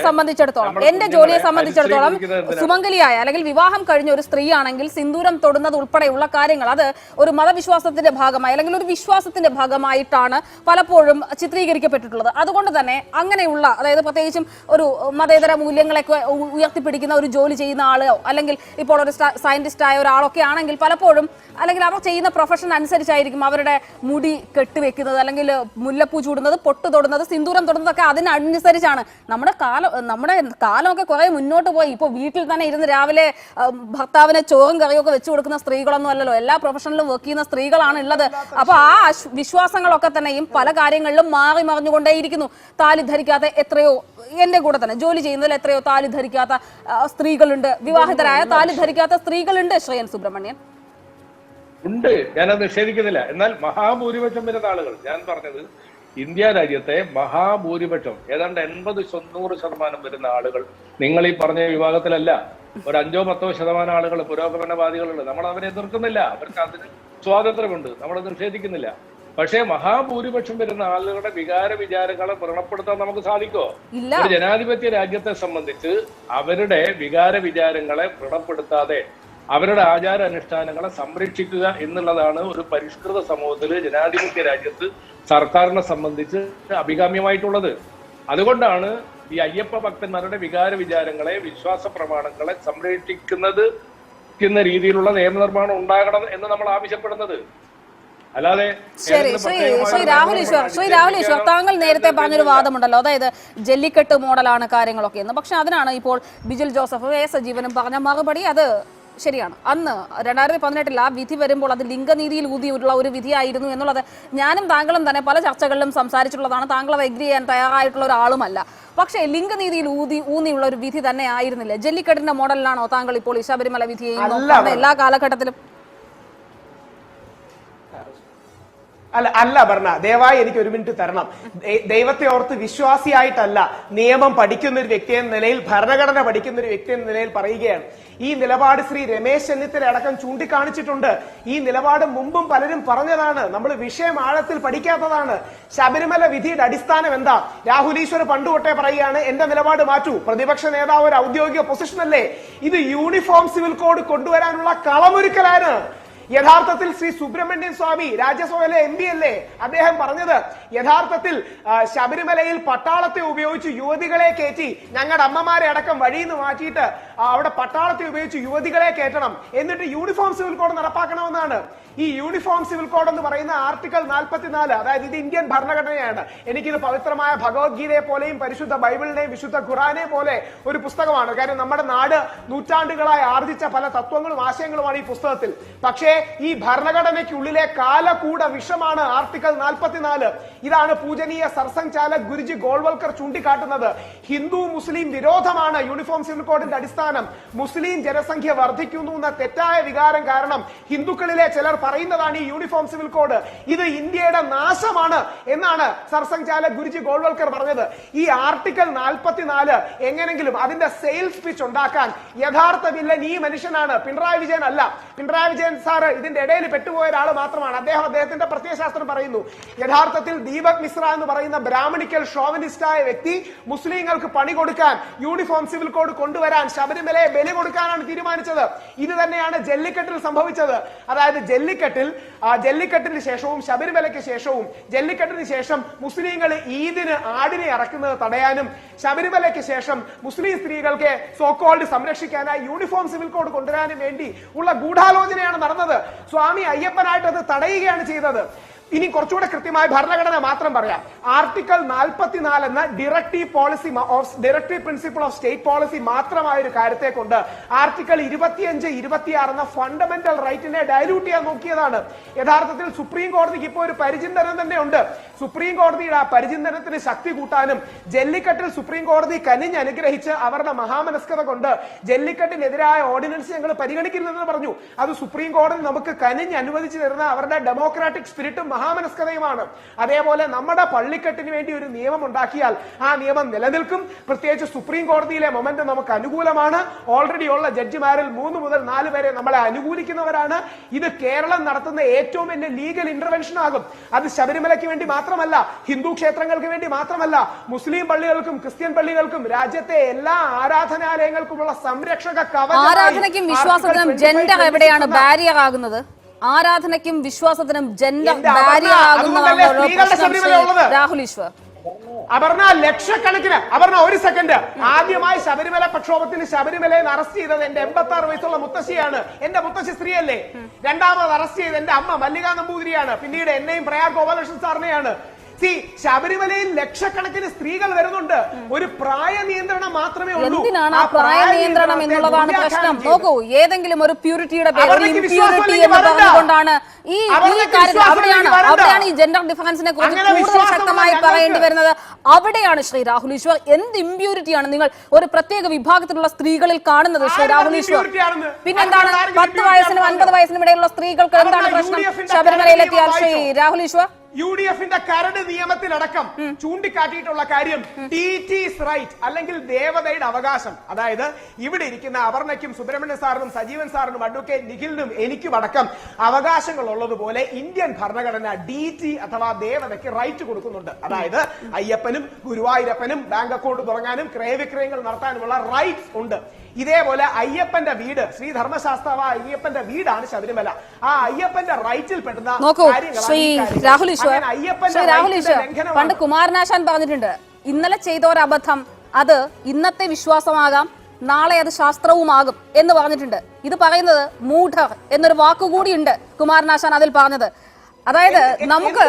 സംബന്ധിച്ചിടത്തോളം സുമംഗലിയായ അല്ലെങ്കിൽ വിവാഹം കഴിഞ്ഞ ഒരു സ്ത്രീ ആണെങ്കിൽ സിന്ദൂരം തൊടുന്നത് ഉൾപ്പെടെയുള്ള കാര്യങ്ങൾ അത് ഒരു മതവിശ്വാസത്തിന്റെ ഭാഗമായി അല്ലെങ്കിൽ ഒരു വിശ്വാസത്തിന്റെ ഭാഗമായിട്ടാണ് പലപ്പോഴും ചിത്രീകരിക്കപ്പെട്ടിട്ടുള്ളത്. അതുകൊണ്ട് തന്നെ അങ്ങനെയുള്ള, അതായത് പ്രത്യേകിച്ചും ഒരു മതേതര മൂല്യങ്ങളൊക്കെ ഉയർത്തിപ്പിടിക്കുന്ന ഒരു ജോലി ചെയ്യുന്ന ആളോ അല്ലെങ്കിൽ ഇപ്പോൾ ഒരു സയന്റിസ്റ്റ് ആയ ഒരാളൊക്കെ ആണെങ്കിൽ പലപ്പോഴും, അല്ലെങ്കിൽ അവർ ചെയ്യുന്ന പ്രൊഫഷൻ അനുസരിച്ചായിരിക്കും അവരുടെ മുടി കെട്ടിവെക്കുന്നത്, അല്ലെങ്കിൽ മുല്ലപ്പൂ ചൂടുന്നത്, പൊട്ട് തൊടുന്നത്, സിന്ദൂരം തൊടുന്നതൊക്കെ അതിനനുസരിച്ചാണ്. നമ്മുടെ കാലമൊക്കെ കുറെ മുന്നോട്ട് പോയി. ഇപ്പോൾ വീട്ടിൽ തന്നെ ഇരുന്ന് രാവിലെ ഭർത്താവിന് ചോറും കറിയൊക്കെ വെച്ചു കൊടുക്കുന്ന സ്ത്രീകളൊന്നും അല്ലല്ലോ, എല്ലാ പ്രൊഫഷനിലും വർക്ക് ചെയ്യുന്ന സ്ത്രീകളാണ് ഉള്ളത്. അപ്പൊ ആ വിശ്വാസങ്ങളൊക്കെ തന്നെയും പല കാര്യങ്ങളിലും മാറി മറിഞ്ഞുകൊണ്ടേയിരിക്കുന്നു. താലി ധരിക്കാത്ത എത്രയോ, എന്റെ കൂടെ തന്നെ ജോലി ചെയ്യുന്നതിൽ എത്രയോ താലി ധരിക്കാത്ത സ്ത്രീകളുണ്ട്, വിവാഹിതരായ താലി ധരിക്കാത്ത സ്ത്രീകളുണ്ട്. ശ്രീ എൻ സുബ്രഹ്മണ്യൻ ഉണ്ട്, ഞാനത് നിഷേധിക്കുന്നില്ല. എന്നാൽ മഹാഭൂരിപക്ഷം വരുന്ന ആളുകൾ, ഞാൻ പറഞ്ഞത് ഇന്ത്യ രാജ്യത്തെ മഹാഭൂരിപക്ഷം ഏതാണ്ട് 80-90% വരുന്ന ആളുകൾ നിങ്ങൾ ഈ പറഞ്ഞ വിഭാഗത്തിലല്ല. ഒരു 5-10% ആളുകൾ പുരോഗമനവാദികളുണ്ട്. നമ്മൾ അവരെ എതിർക്കുന്നില്ല, അവർക്ക് അതിന് സ്വാതന്ത്ര്യമുണ്ട്, നമ്മളത് നിഷേധിക്കുന്നില്ല. പക്ഷേ മഹാഭൂരിപക്ഷം വരുന്ന ആളുകളുടെ വികാര വിചാരങ്ങളെ വ്രണപ്പെടുത്താൻ നമുക്ക് സാധിക്കോ? ഒരു ജനാധിപത്യ രാജ്യത്തെ സംബന്ധിച്ച് അവരുടെ വികാര വിചാരങ്ങളെ വ്രണപ്പെടുത്താതെ അവരുടെ ആചാര അനുഷ്ഠാനങ്ങളെ സംരക്ഷിക്കുക എന്നുള്ളതാണ് ഒരു പരിഷ്കൃത സമൂഹത്തില് ജനാധിപത്യ രാജ്യത്ത് സർക്കാരിനെ സംബന്ധിച്ച് അഭികാമ്യമായിട്ടുള്ളത്. അതുകൊണ്ടാണ് ഈ അയ്യപ്പ ഭക്തന്മാരുടെ വികാര വിചാരങ്ങളെ, വിശ്വാസ പ്രമാണങ്ങളെ സംരക്ഷിക്കുന്നത് രീതിയിലുള്ള നിയമനിർമ്മാണം ഉണ്ടാകണം എന്ന് നമ്മൾ ആവശ്യപ്പെടുന്നത്. അല്ലാതെ ശ്രീ രാഹുൽ ഈശ്വർ, താങ്കൾ നേരത്തെ പറഞ്ഞൊരു വാദമുണ്ടല്ലോ, അതായത് ജല്ലിക്കെട്ട് മോഡലാണ് കാര്യങ്ങളൊക്കെ എന്ന്. പക്ഷെ അതിനാണ് ഇപ്പോൾ ബിജിൽ ജോസഫ്, എ സജീവനും പറഞ്ഞ മറുപടി അത് ശരിയാണ്. അന്ന് 2018 ആ വിധി വരുമ്പോൾ അത് ലിംഗനീതിയിൽ ഊതിയുള്ള ഒരു വിധിയായിരുന്നു എന്നുള്ളത് ഞാനും താങ്കളും തന്നെ പല ചർച്ചകളിലും സംസാരിച്ചിട്ടുള്ളതാണ്. താങ്കൾ അത് എഗ്രി ചെയ്യാൻ തയ്യാറായിട്ടുള്ള ഒരാളുമല്ല. പക്ഷേ ലിംഗനീതിയിൽ ഊന്നിയുള്ള ഒരു വിധി തന്നെ ആയിരുന്നില്ല. ജല്ലിക്കെട്ടിന്റെ മോഡലിലാണോ താങ്കൾ ഇപ്പോൾ ഈ ശബരിമല വിധിയെ എല്ലാ കാലഘട്ടത്തിലും? അല്ല പറഞ്ഞ ദയവായി എനിക്ക് ഒരു മിനിറ്റ് തരണം. ദൈവത്തെ ഓർത്ത് വിശ്വാസിയായിട്ടല്ല, നിയമം പഠിക്കുന്ന ഒരു വ്യക്തി എന്ന നിലയിൽ, ഭരണഘടന പഠിക്കുന്ന ഒരു വ്യക്തി എന്ന നിലയിൽ പറയുകയാണ്. ഈ നിലപാട് ശ്രീ രമേശ് ചെന്നിത്തല അടക്കം ചൂണ്ടിക്കാണിച്ചിട്ടുണ്ട്. ഈ നിലപാട് മുമ്പും പലരും പറഞ്ഞതാണ്. നമ്മൾ വിഷയം ആഴത്തിൽ പഠിക്കാത്തതാണ്. ശബരിമല വിധിയുടെ അടിസ്ഥാനം എന്താ? രാഹുൽ ഈശ്വർ പണ്ടുതൊട്ടേ പറയുകയാണ് എന്റെ നിലപാട് മാറ്റൂ. പ്രതിപക്ഷ നേതാവ് ഒരു ഔദ്യോഗിക പൊസിഷൻ അല്ലേ? ഇത് യൂണിഫോം സിവിൽ കോഡ് കൊണ്ടുവരാനുള്ള കളമൊരുക്കലാണ്. യഥാർത്ഥത്തിൽ ശ്രീ സുബ്രഹ്മണ്യൻ സ്വാമി രാജ്യസഭയിലെ MP അല്ലേ? അദ്ദേഹം പറഞ്ഞത് യഥാർത്ഥത്തിൽ ശബരിമലയിൽ പട്ടാളത്തെ ഉപയോഗിച്ച് യുവതികളെ കയറ്റി, ഞങ്ങളുടെ അമ്മമാരെ അടക്കം വഴിയിൽ നിന്ന് മാറ്റിയിട്ട് അവിടെ പട്ടാളത്തെ ഉപയോഗിച്ച് യുവതികളെ കയറ്റണം, എന്നിട്ട് യൂണിഫോം സിവിൽ കോഡ് നടപ്പാക്കണമെന്നാണ്. ഈ യൂണിഫോം സിവിൽ കോഡ് എന്ന് പറയുന്ന ആർട്ടിക്കിൾ 44, അതായത് ഇത് ഇന്ത്യൻ ഭരണഘടനയാണ്. എനിക്കിത് പവിത്രമായ ഭഗവത്ഗീതയെ പോലെയും പരിശുദ്ധ ബൈബിളിനെയും വിശുദ്ധ ഖുറാനെ പോലെ ഒരു പുസ്തകമാണ്. കാര്യം നമ്മുടെ നാട് നൂറ്റാണ്ടുകളായി ആർജിച്ച പല തത്വങ്ങളും ആശയങ്ങളുമാണ് ഈ പുസ്തകത്തിൽ. പക്ഷേ ഈ ഭരണഘടനയ്ക്കുള്ളിലെ കാലകൂട വിഷമാണ് ആർട്ടിക്കിൾ 44. ഇതാണ് പൂജനീയ സർസംഘ് ചാലക് ഗുരുജി ഗോൾവൽക്കർ ചൂണ്ടിക്കാട്ടുന്നത്. ഹിന്ദു മുസ്ലിം വിരോധമാണ് യൂണിഫോം സിവിൽ കോഡിന്റെ അടിസ്ഥാനം. മുസ്ലിം ജനസംഖ്യ വർദ്ധിക്കുന്നു എന്ന തെറ്റായ വികാരം കാരണം ഹിന്ദുക്കളിലെ ചിലർ പറയുന്നതാണ് ഈ യൂണിഫോം സിവിൽ കോഡ്. ഇത് ഇന്ത്യയുടെ നാശമാണ് എന്നാണ് സർസംഘ് ചാലക് ഗുരുജി ഗോൾവൽക്കർ പറഞ്ഞത്. ഈ ആർട്ടിക്കിൾ 44 എങ്ങനെങ്കിലും അതിന്റെ സെയിൽസ് പിച്ച് ഉണ്ടാക്കാൻ യഥാർത്ഥ വില്ലൻ ഈ മനുഷ്യനാണ്, പിണറായി വിജയൻ അല്ല. പിണറായി വിജയൻ സാറ് ഇതിന്റെ ഇടയിൽ പെട്ടുപോയ ഒരാൾ മാത്രമാണ്. അദ്ദേഹത്തിന്റെ പ്രത്യയശാസ്ത്രം പറയുന്നു. യഥാർത്ഥത്തിൽ ദീപക് മിശ്ര എന്ന് പറയുന്ന ബ്രാഹ്മണിക്കൽ ഷോവനിസ്റ്റായ വ്യക്തി മുസ്ലിങ്ങൾക്ക് പണി കൊടുക്കാൻ, യൂണിഫോം സിവിൽ കോഡ് കൊണ്ടുവരാൻ, ശബരിമലയെ ബലി കൊടുക്കാനാണ് തീരുമാനിച്ചത്. ഇത് തന്നെയാണ് ജല്ലിക്കെട്ടിൽ സംഭവിച്ചത്. അതായത് ജല്ലിക്കെട്ടിന് ശേഷവും ശബരിമലയ്ക്ക് ശേഷവും, ജല്ലിക്കെട്ടിന് ശേഷം മുസ്ലിങ്ങൾ ഈദിന് ആടിനെ ഇറക്കുന്നത് തടയാനും, ശബരിമലയ്ക്ക് ശേഷം മുസ്ലിം സ്ത്രീകൾക്ക് സോക്കോൾഡ് സംരക്ഷിക്കാനായി യൂണിഫോം സിവിൽ കോഡ് കൊണ്ടുവരാനും വേണ്ടി ഉള്ള ഗൂഢാലോചനയാണ് നടന്നത്. സ്വാമി അയ്യപ്പനായിട്ട് അത് തടയുകയാണ് ചെയ്തത്. ഇനി കുറച്ചുകൂടെ കൃത്യമായി ഭരണഘടന മാത്രം പറയാം. ആർട്ടിക്കിൾ 44 എന്ന directive principle of state policy മാത്രമായ ഒരു കാര്യത്തെ കൊണ്ട് ആർട്ടിക്കിൾ 25, 26 എന്ന ഫണ്ടമെന്റൽ റൈറ്റിനെ ഡയലൂട്ട് ചെയ്യാൻ നോക്കിയതാണ്. യഥാർത്ഥത്തിൽ സുപ്രീം കോടതിക്ക് ഇപ്പോൾ ഒരു പരിചിന്തനം തന്നെ ഉണ്ട്. സുപ്രീം കോടതിയുടെ ആ പരിചിന്തനത്തിന് ശക്തി കൂട്ടാനും, ജല്ലിക്കെട്ടിൽ സുപ്രീം കോടതി കനിഞ്ഞ് അനുഗ്രഹിച്ച് അവരുടെ മഹാമനസ്കത കൊണ്ട് ജല്ലിക്കെട്ടിനെതിരായ ഓർഡിനൻസ് ഞങ്ങൾ പരിഗണിക്കില്ലെന്ന് പറഞ്ഞു. അത് സുപ്രീം കോടതി നമുക്ക് കനിഞ്ഞ് അനുവദിച്ചു തരുന്ന അവരുടെ ഡെമോക്രാറ്റിക് സ്പിരിറ്റും മഹാമനസ്കതയുമാണ്. അതേപോലെ നമ്മുടെ പള്ളിക്കെട്ടിന് വേണ്ടി ഒരു നിയമം ഉണ്ടാക്കിയാൽ ആ നിയമം നിലനിൽക്കും. പ്രത്യേകിച്ച് സുപ്രീം കോടതിയിലെ മൊമെന്റ് നമുക്ക് അനുകൂലമാണ്. ഓൾറെഡി ഉള്ള ജഡ്ജിമാരിൽ 3 മുതൽ 4 വരെ നമ്മളെ അനുകൂലിക്കുന്നവരാണ്. ഇത് കേരളം നടത്തുന്ന ഏറ്റവും വലിയ ലീഗൽ ഇന്റർവെൻഷൻ ആകും. അത് ശബരിമലയ്ക്ക് വേണ്ടി മാത്രമല്ല, ഹിന്ദു ക്ഷേത്രങ്ങൾക്ക് വേണ്ടി മാത്രമല്ല, മുസ്ലിം പള്ളികൾക്കും ക്രിസ്ത്യൻ പള്ളികൾക്കും രാജ്യത്തെ എല്ലാ ആരാധനാലയങ്ങൾക്കുമുള്ള സംരക്ഷക കവചം. ആരാധനയ്ക്കും വിശ്വാസത്തിനും ജെൻഡർ എവിടെയാണ് ബാരിയർ ആകുന്നത്? ആരാധനയ്ക്കും വിശ്വാസത്തിനും ജെൻഡർ ബാരിയർ ആകുന്നതാണ് രാഹുൽ ഈശ്വർ. അപർണ, ലക്ഷക്കണക്കിന്, അപർണ ഒരു സെക്കൻഡ്, ആദ്യമായി ശബരിമല പ്രക്ഷോഭത്തിന് ശബരിമലയിൽ അറസ്റ്റ് ചെയ്തത് എന്റെ 86 വയസ്സുള്ള മുത്തശ്ശിയാണ്. എന്റെ മുത്തശ്ശി സ്ത്രീയല്ലേ. രണ്ടാമത് അറസ്റ്റ് ചെയ്ത് എന്റെ അമ്മ മല്ലികാ നമ്പൂതിരിയാണ്. പിന്നീട് എന്നെയും പ്രയാർ ഗോപാലകൃഷ്ണൻ സാറിനെയാണ്. ശബരിമലയിൽ ലക്ഷക്കണക്കിന് സ്ത്രീകൾ വരുന്നുണ്ട്. ഒരു പ്രായ നിയന്ത്രണം മാത്രമേ ഉള്ളൂ. എന്തിനാണ് ആ പ്രായ നിയന്ത്രണം എന്നുള്ളതാണ് പ്രശ്നം. നോക്കൂ, ഏതെങ്കിലും ഒരു പ്യൂരിറ്റിയുടെ ഇംപ്യൂരിറ്റി എന്ന് പറഞ്ഞുകൊണ്ടാണ് ഈ കാര്യത്തിൽ അവിടെയാണ് ഈ ജെൻഡർ ഡിഫറൻസിനെ കുറിച്ച് കൂടുതൽ ശക്തമായി പറയേണ്ടി വരുന്നത്. അവിടെയാണ് ശ്രീ രാഹുൽ ഈശ്വർ. എന്ത് ഇംപ്യൂരിറ്റിയാണ് നിങ്ങൾ ഒരു പ്രത്യേക വിഭാഗത്തിലുള്ള സ്ത്രീകളിൽ കാണുന്നത് ശ്രീ രാഹുൽ ഈശ്വർ? പിന്നെന്താണ് 10 വയസ്സിനും 50 വയസ്സിനും ഇടയിലുള്ള സ്ത്രീകൾക്ക് എന്താണ് പ്രശ്നം ശബരിമലയിലെത്തിയാൽ ശ്രീ രാഹുൽ ഈശ്വർ? UDFന്റെ കരട് നിയമത്തിലടക്കം ചൂണ്ടിക്കാട്ടിയിട്ടുള്ള കാര്യം ടീച്ചേഴ്സ് റൈറ്റ് അല്ലെങ്കിൽ ദേവതയുടെ അവകാശം. അതായത് ഇവിടെ ഇരിക്കുന്ന അപർണയ്ക്കും സുബ്രഹ്മണ്യൻ സാറിനും സജീവൻ സാറിനും അഡ്വക്കേറ്റ് നിഖിലിനും എനിക്കും അടക്കം അവകാശങ്ങൾ ഉള്ളതുപോലെ ഇന്ത്യൻ ഭരണഘടന DT അഥവാ ദേവതയ്ക്ക് റൈറ്റ് കൊടുക്കുന്നുണ്ട്. അതായത് അയ്യപ്പനും ഗുരുവായൂരപ്പനും ബാങ്ക് അക്കൗണ്ട് തുടങ്ങാനും ക്രയവിക്രയങ്ങൾ നടത്താനുമുള്ള റൈറ്റ്സ് ഉണ്ട്. ഇതേപോലെ അയ്യപ്പന്റെ വീട്, ശ്രീ ധർമ്മശാസ്ത്ര അയ്യപ്പന്റെ വീടാണ് ശബരിമല. ആ അയ്യപ്പന്റെ റൈറ്റിൽ പെടുന്ന രാഹുൽ ഈശ്വർ പണ്ട് കുമാരനാശാൻ പറഞ്ഞിട്ടുണ്ട്, ഇന്നലെ ചെയ്ത ഒരു അബദ്ധം അത് ഇന്നത്തെ വിശ്വാസമാകാം, നാളെ അത് ശാസ്ത്രവുമാകും എന്ന് പറഞ്ഞിട്ടുണ്ട്. ഇത് പറയുന്നത് മൂഢർ എന്നൊരു വാക്കുകൂടിയുണ്ട് കുമാരനാശാൻ അതിൽ പറഞ്ഞത്. അതായത് നമുക്ക്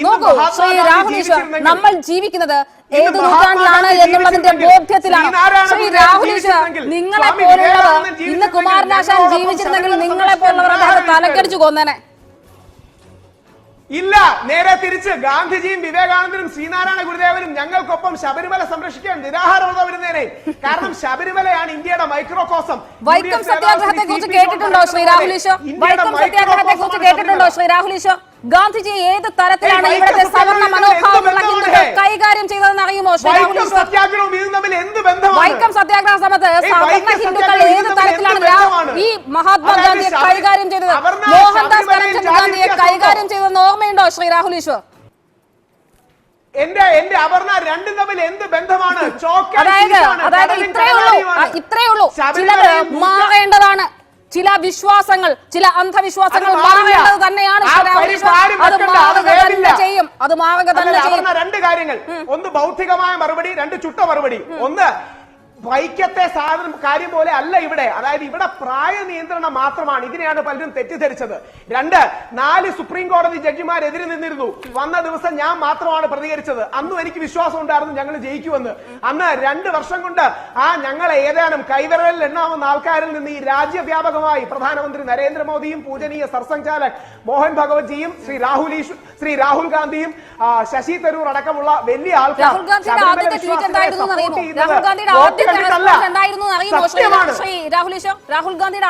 നോക്കൂ ശ്രീ രാഹുൽ ഈശ്വർ, നമ്മൾ ജീവിക്കുന്നത് ഏത് നൂറ്റാണ്ടിലാണ് എന്നുള്ളതിന്റെ ബോധ്യത്തിലാണ്. ശ്രീ രാഹുൽ ഈശ്വർ, നിങ്ങളെ പോലുള്ളവർ ഇന്ന് കുമാരനാശാൻ ജീവിച്ചിരുന്നെങ്കിൽ നിങ്ങളെ പോലുള്ളവർ അദ്ദേഹത്തെ തലക്കടിച്ചു കൊന്നേനെ. ഇല്ല, നേരെ തിരിച്ച് ഗാന്ധിജിയും വിവേകാനന്ദനും ശ്രീനാരായണ ഗുരുദേവനും ഞങ്ങൾക്കൊപ്പം ശബരിമല സംരക്ഷിക്കാൻ നിരാഹാരമുള്ള വരുന്നേനെ. കാരണം ശബരിമലയാണ് ഇന്ത്യയുടെ മൈക്രോകോസം. വൈക്കം സത്യാഗ്രഹത്തെ കുറിച്ച് കേട്ടിട്ടുണ്ടോ ശ്രീ രാഹുൽ ഈശ്വർ? വൈക്കം സത്യാഗ്രഹത്തെ കുറിച്ച് കേട്ടിട്ടുണ്ടോ ശ്രീ രാഹുൽ ഈശ്വർ? ഗാന്ധിജി ഏത് തരത്തിലാണ് ഇവിടുത്തെ സവർണ മനോഭാവമുള്ള ഹിന്ദുക്കൾ കൈകാര്യം ചെയ്തതെന്ന് അറിയുമോ ശ്രീ രാഹുൽ ഈശ്വർ? വൈക്കം സത്യാഗ്രഹ സമയത്ത് സവർണ ഹിന്ദുക്കൾ ഏത് തരത്തിലാണ് ഈ മഹാത്മാഗാന്ധിയെ കൈകാര്യം ചെയ്തത്, മോഹൻദാസ് കരംചന്ദ് ഗാന്ധിയെ കൈകാര്യം ചെയ്തതെന്ന് ഓർമ്മയുണ്ടോ ശ്രീ രാഹുൽ ഈശ്വർ? എന്റെ അപർണ, രണ്ടും തമ്മിൽ എന്ത് ബന്ധമാണ്? അതായത് ഇത്രയേ ഉള്ളൂ. ചിലത് മാറേണ്ടതാണ്, ചില വിശ്വാസങ്ങൾ, ചില അന്ധവിശ്വാസങ്ങൾ മാറേണ്ടത് തന്നെയാണ്. അത് മാറുക തന്നെ ചെയ്യും. രണ്ട് കാര്യങ്ങൾ, ഒന്ന് ഭൗതികമായ മറുപടി, രണ്ട് ചുട്ട മറുപടി. ഒന്ന് വൈക്കത്തെ സാധനം കാര്യം പോലെ അല്ല ഇവിടെ. അതായത് ഇവിടെ പ്രായ നിയന്ത്രണം മാത്രമാണ്. ഇതിനെയാണ് പലരും തെറ്റിദ്ധരിച്ചത്. രണ്ട്, 4 സുപ്രീം കോടതി ജഡ്ജിമാർ എതിരെ നിന്നിരുന്നു. വന്ന ദിവസം ഞാൻ മാത്രമാണ് പ്രതികരിച്ചത്. അന്നും എനിക്ക് വിശ്വാസം ഉണ്ടായിരുന്നു ഞങ്ങൾ ജയിക്കുമെന്ന്. അന്ന് 2 വർഷം കൊണ്ട് ഞങ്ങളെ ഏതാനും കൈവിരലിൽ എണ്ണാവുന്ന ആൾക്കാരിൽ നിന്ന് ഈ രാജ്യവ്യാപകമായി പ്രധാനമന്ത്രി നരേന്ദ്രമോദിയും പൂജനീയ സർസംഘചാലക് മോഹൻ ഭഗവത്ജിയും ശ്രീ രാഹുൽ ഗാന്ധിയും ശശി തരൂർ അടക്കമുള്ള വലിയ ആൾക്കാർ രാഹുൽ ഗാന്ധിയുടെ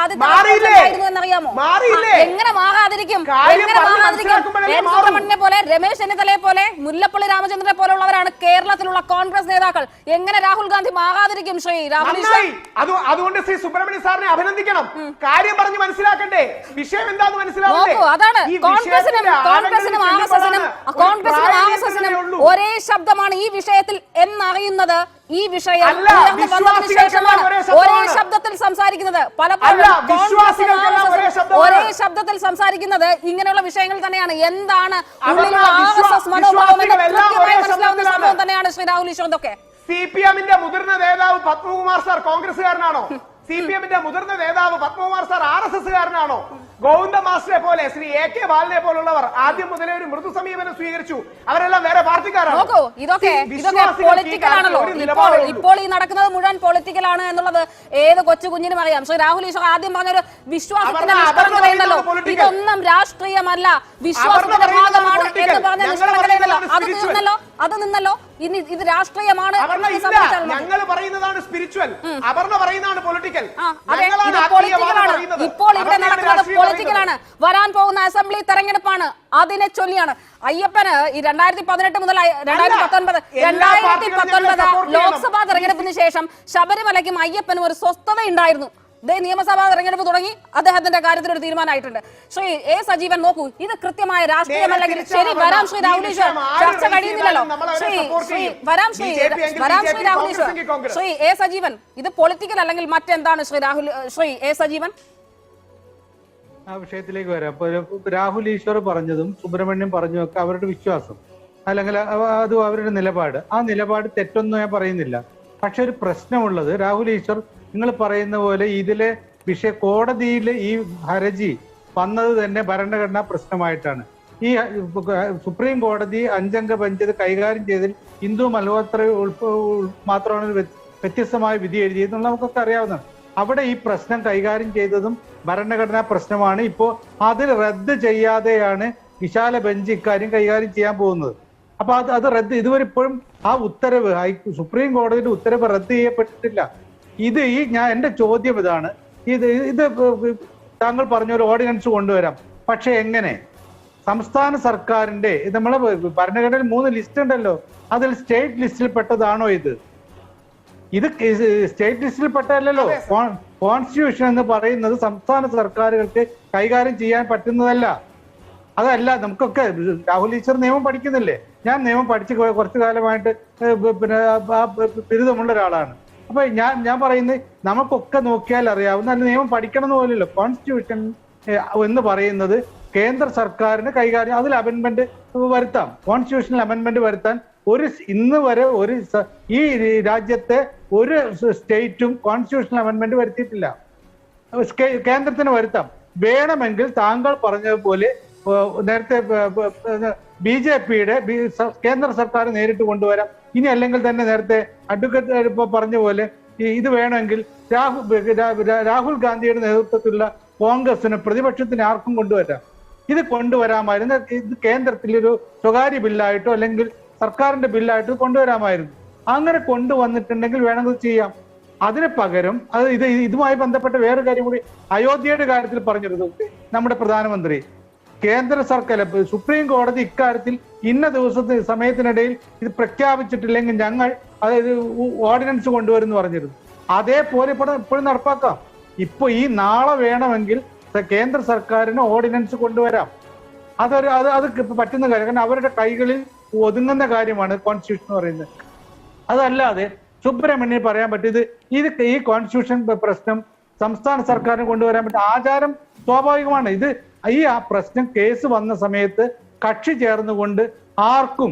എങ്ങനെ മാറാതിരിക്കും? സുബ്രഹ്മണ്യനെ പോലെ, രമേശ് ചെന്നിത്തലയെ പോലെ, മുല്ലപ്പള്ളി രാമചന്ദ്രനെ പോലുള്ളവരാണ് കേരളത്തിലുള്ള കോൺഗ്രസ് നേതാക്കൾ. എങ്ങനെ രാഹുൽ ഗാന്ധി മാറാതിരിക്കും ശ്രീ രാഹുൽ? അതുകൊണ്ട് ശ്രീ സുബ്രഹ്മണ്യ സാറിനെ അഭിനന്ദിക്കണം. കാര്യം പറഞ്ഞ് മനസ്സിലാക്കണ്ടേ, വിഷയം എന്താന്ന് മനസ്സിലാക്കണ്ടേ? അതാണ് കോൺഗ്രസിനും ഒരേ ശബ്ദമാണ് ഈ വിഷയത്തിൽ എന്നറിയുന്നത്. ഈ വിഷയം ശേഷമാണ് ഒരേ ശബ്ദത്തിൽ സംസാരിക്കുന്നത്. പലപ്പോഴും ഒരേ ശബ്ദത്തിൽ സംസാരിക്കുന്നത് ഇങ്ങനെയുള്ള വിഷയങ്ങൾ തന്നെയാണ്. എന്താണ് ഉള്ളിലുള്ള RSS മനോഭാവം എന്ന് കൃത്യമായി മനസ്സിലാവുന്ന സംഭവം തന്നെയാണ് ശ്രീ രാഹുൽ ഈശ്വർ. ഇതൊക്കെ CPM-ന്റെ മുതിർന്ന നേതാവ് പത്മകുമാർ സാർ കോൺഗ്രസ്സുകാരനാണോ? CPM-ന്റെ മുതിർന്ന നേതാവ് പത്മകുമാർ സാർ RSS-കാരനാണോ? ഗോവിന്ദ മാസ്റ്ററെ പോലെ, ശ്രീ AK ബാലനെ പോലുള്ളവർ ആദ്യം മുതലേ ഒരു മൃദു സമീപനം സ്വീകരിച്ചു. അവരെല്ലാം വേറെ പാർട്ടിക്കാരാണ്. ഇതൊക്കെ പൊളിറ്റിക്കലാണല്ലോ. ഇപ്പോൾ ഈ നടക്കുന്നത് മുഴുവൻ പൊളിറ്റിക്കലാണ് എന്നുള്ളത് ഏത് കൊച്ചു കുഞ്ഞിനും അറിയാം. ശ്രീ രാഹുൽ ഈശ്വർ ആദ്യം പറഞ്ഞൊരു വിശ്വാസത്തിന്റെ നിഷ്കളങ്കതയുണ്ടല്ലോ. ഇതൊന്നും രാഷ്ട്രീയമല്ല, വിശ്വാസത്തിന്റെ ഭാഗമാണ് എന്ന് പറഞ്ഞ നിഷ്കളങ്കതയുണ്ടല്ലോ. അത് നിന്നല്ലോ. ഇനി ഇത് രാഷ്ട്രീയമാണ്. ഞങ്ങൾ പറയുന്നതാണ് സ്പിരിച്വൽ, അപർണ പറയുന്നതാണ് പൊളിറ്റിക്കൽ. ഇപ്പോൾ ഇവിടെ നടക്കുന്നത് പൊളിറ്റിക്കലാണ്. വരാൻ പോകുന്ന അസംബ്ലി തെരഞ്ഞെടുപ്പാണ്, അതിനെ ചൊല്ലിയാണ്. അയ്യപ്പന് ഈ 2018 മുതൽ 2019 ലോക്സഭാ തെരഞ്ഞെടുപ്പിന് ശേഷം ശബരിമലയ്ക്കും അയ്യപ്പനും ഒരു സ്വസ്ഥത ഉണ്ടായിരുന്നു. നിയമസഭാ തെരഞ്ഞെടുപ്പ് തുടങ്ങി, അദ്ദേഹത്തിന്റെ കാര്യത്തിൽ ഒരു തീരുമാനമായിട്ടുണ്ട്. ശ്രീ A സജീവൻ, നോക്കൂ, ഇത് കൃത്യമായ രാഷ്ട്രീയമല്ലെങ്കിൽ ശരി. വരാം ശ്രീ രാഹുൽ ഈശ്വർ, ചർച്ച കഴിയുന്നില്ലല്ലോ. രാഹുൽ ഈശ്വർ, ശ്രീ A സജീവൻ, ഇത് പൊളിറ്റിക്കൽ അല്ലെങ്കിൽ മറ്റെന്താണ് ശ്രീ A സജീവൻ? ആ വിഷയത്തിലേക്ക് വരാം. അപ്പൊ രാഹുൽ ഈശ്വർ പറഞ്ഞതും സുബ്രഹ്മണ്യം പറഞ്ഞതൊക്കെ അവരുടെ വിശ്വാസം, അല്ലെങ്കിൽ അത് അവരുടെ നിലപാട്. ആ നിലപാട് തെറ്റൊന്നും ഞാൻ പറയുന്നില്ല. പക്ഷെ ഒരു പ്രശ്നമുള്ളത്, രാഹുൽ ഈശ്വർ നിങ്ങൾ പറയുന്ന പോലെ ഇതിലെ കോടതിയിൽ ഈ ഹർജി വന്നത് തന്നെ ഭരണഘടനാ പ്രശ്നമായിട്ടാണ്. ഈ സുപ്രീം കോടതി 5 അംഗ ബെഞ്ച് ഇത് കൈകാര്യം ചെയ്തതിൽ ഹിന്ദു മൽഹോത്ര മാത്രമാണ് വ്യത്യസ്തമായ വിധി എഴുതിയെന്നുള്ള നമുക്കൊക്കെ അറിയാവുന്നതാണ്. അവിടെ ഈ പ്രശ്നം കൈകാര്യം ചെയ്തതും ഭരണഘടനാ പ്രശ്നമാണ്. ഇപ്പോൾ അതിൽ റദ്ദ് ചെയ്യാതെയാണ് വിശാല ബെഞ്ച് ഇക്കാര്യം കൈകാര്യം ചെയ്യാൻ പോകുന്നത്. അപ്പൊ അത് റദ്ദ് ഇതുവരെ ഇപ്പോഴും ആ ഉത്തരവ് സുപ്രീം കോടതിയുടെ ഉത്തരവ് റദ്ദ് ചെയ്യപ്പെട്ടിട്ടില്ല. എന്റെ ചോദ്യം ഇതാണ്, ഇത് താങ്കൾ പറഞ്ഞ പോലെ ഓർഡിനൻസ് കൊണ്ടുവരാം, പക്ഷെ എങ്ങനെ? സംസ്ഥാന സർക്കാരിന്റെ നമ്മളെ ഭരണഘടനയിൽ 3 ലിസ്റ്റ് ഉണ്ടല്ലോ, അതിൽ സ്റ്റേറ്റ് ലിസ്റ്റിൽ പെട്ടതാണോ ഇത് സ്റ്റേറ്റ് ലിസ്റ്റിൽ പെട്ടതല്ലോ. കോൺസ്റ്റിറ്റ്യൂഷൻ എന്ന് പറയുന്നത് സംസ്ഥാന സർക്കാരുകൾക്ക് കൈകാര്യം ചെയ്യാൻ പറ്റുന്നതല്ല. അതല്ല, നമുക്കൊക്കെ രാഹുൽ ഈശ്വർ നിയമം പഠിക്കുന്നില്ലേ? ഞാൻ നിയമം പഠിച്ച് കുറച്ചു കാലമായിട്ട് പിന്നെ ബിരുദമുള്ള ഒരാളാണ്. അപ്പൊ ഞാൻ പറയുന്നത് നമുക്കൊക്കെ നോക്കിയാൽ അറിയാവുന്ന, അല്ല നിയമം പഠിക്കണം എന്ന് പോലല്ലോ. കോൺസ്റ്റിറ്റ്യൂഷൻ എന്ന് പറയുന്നത് കേന്ദ്ര സർക്കാരിന് കൈകാര്യം, അതിൽ അമെന്റ്മെന്റ് വരുത്താം, കോൺസ്റ്റിറ്റ്യൂഷനിൽ അമെന്റ്മെന്റ് വരുത്താൻ ഇന്ന് വരെ ഈ രാജ്യത്തെ ഒരു സ്റ്റേറ്റും കോൺസ്റ്റിറ്റ്യൂഷണൽ അമെന്റ്മെന്റ് വരുത്തിയിട്ടില്ല. കേന്ദ്രത്തിന് വരുത്താം. വേണമെങ്കിൽ താങ്കൾ പറഞ്ഞതുപോലെ നേരത്തെ BJPയുടെ കേന്ദ്ര സർക്കാർ നേരിട്ട് കൊണ്ടുവരാം. ഇനി അല്ലെങ്കിൽ തന്നെ നേരത്തെ അഡ്വക്കേറ്റ് ഇപ്പൊ പറഞ്ഞ പോലെ ഇത് വേണമെങ്കിൽ രാഹുൽ ഗാന്ധിയുടെ നേതൃത്വത്തിലുള്ള കോൺഗ്രസിന് പ്രതിപക്ഷത്തിന് ആർക്കും കൊണ്ടുവരാം. ഇത് കൊണ്ടുവരാമായിരുന്നു. ഇത് കേന്ദ്രത്തിലൊരു സ്വകാര്യ ബില്ലായിട്ടോ അല്ലെങ്കിൽ സർക്കാരിന്റെ ബില്ലായിട്ടോ കൊണ്ടുവരാമായിരുന്നു. അങ്ങനെ കൊണ്ടുവന്നിട്ടുണ്ടെങ്കിൽ വേണമെങ്കിൽ ചെയ്യാം. അതിന് പകരം ഇതുമായി ബന്ധപ്പെട്ട വേറെ കാര്യം കൂടി അയോധ്യയുടെ കാര്യത്തിൽ പറഞ്ഞിരുന്നു നമ്മുടെ പ്രധാനമന്ത്രി. കേന്ദ്ര സർക്കാർ സുപ്രീം കോടതി ഇക്കാര്യത്തിൽ ഇന്ന ദിവസത്തെ സമയത്തിനിടയിൽ ഇത് പ്രഖ്യാപിച്ചിട്ടില്ലെങ്കിൽ ഞങ്ങൾ അതായത് ഓർഡിനൻസ് കൊണ്ടുവരുമെന്ന് പറഞ്ഞിരുന്നു. അതേപോലെ ഇപ്പോഴും നടപ്പാക്കാം. ഇപ്പൊ ഈ നാളെ വേണമെങ്കിൽ കേന്ദ്ര സർക്കാരിന് ഓർഡിനൻസ് കൊണ്ടുവരാം. അത് പറ്റുന്ന കാര്യം. കാരണം അവരുടെ കൈകളിൽ ഒതുങ്ങുന്ന കാര്യമാണ് കോൺസ്റ്റിറ്റ്യൂഷൻ എന്ന് പറയുന്നത്. അതല്ലാതെ സുബ്രഹ്മണ്യൻ പറയാൻ പറ്റിയത് ഈ കോൺസ്റ്റിറ്റ്യൂഷൻ പ്രശ്നം സംസ്ഥാന സർക്കാരിന് കൊണ്ടുവരാൻ പറ്റും. ആചാരം സ്വാഭാവികമാണ്. ആ പ്രശ്നം കേസ് വന്ന സമയത്ത് കക്ഷി ചേർന്നുകൊണ്ട് ആർക്കും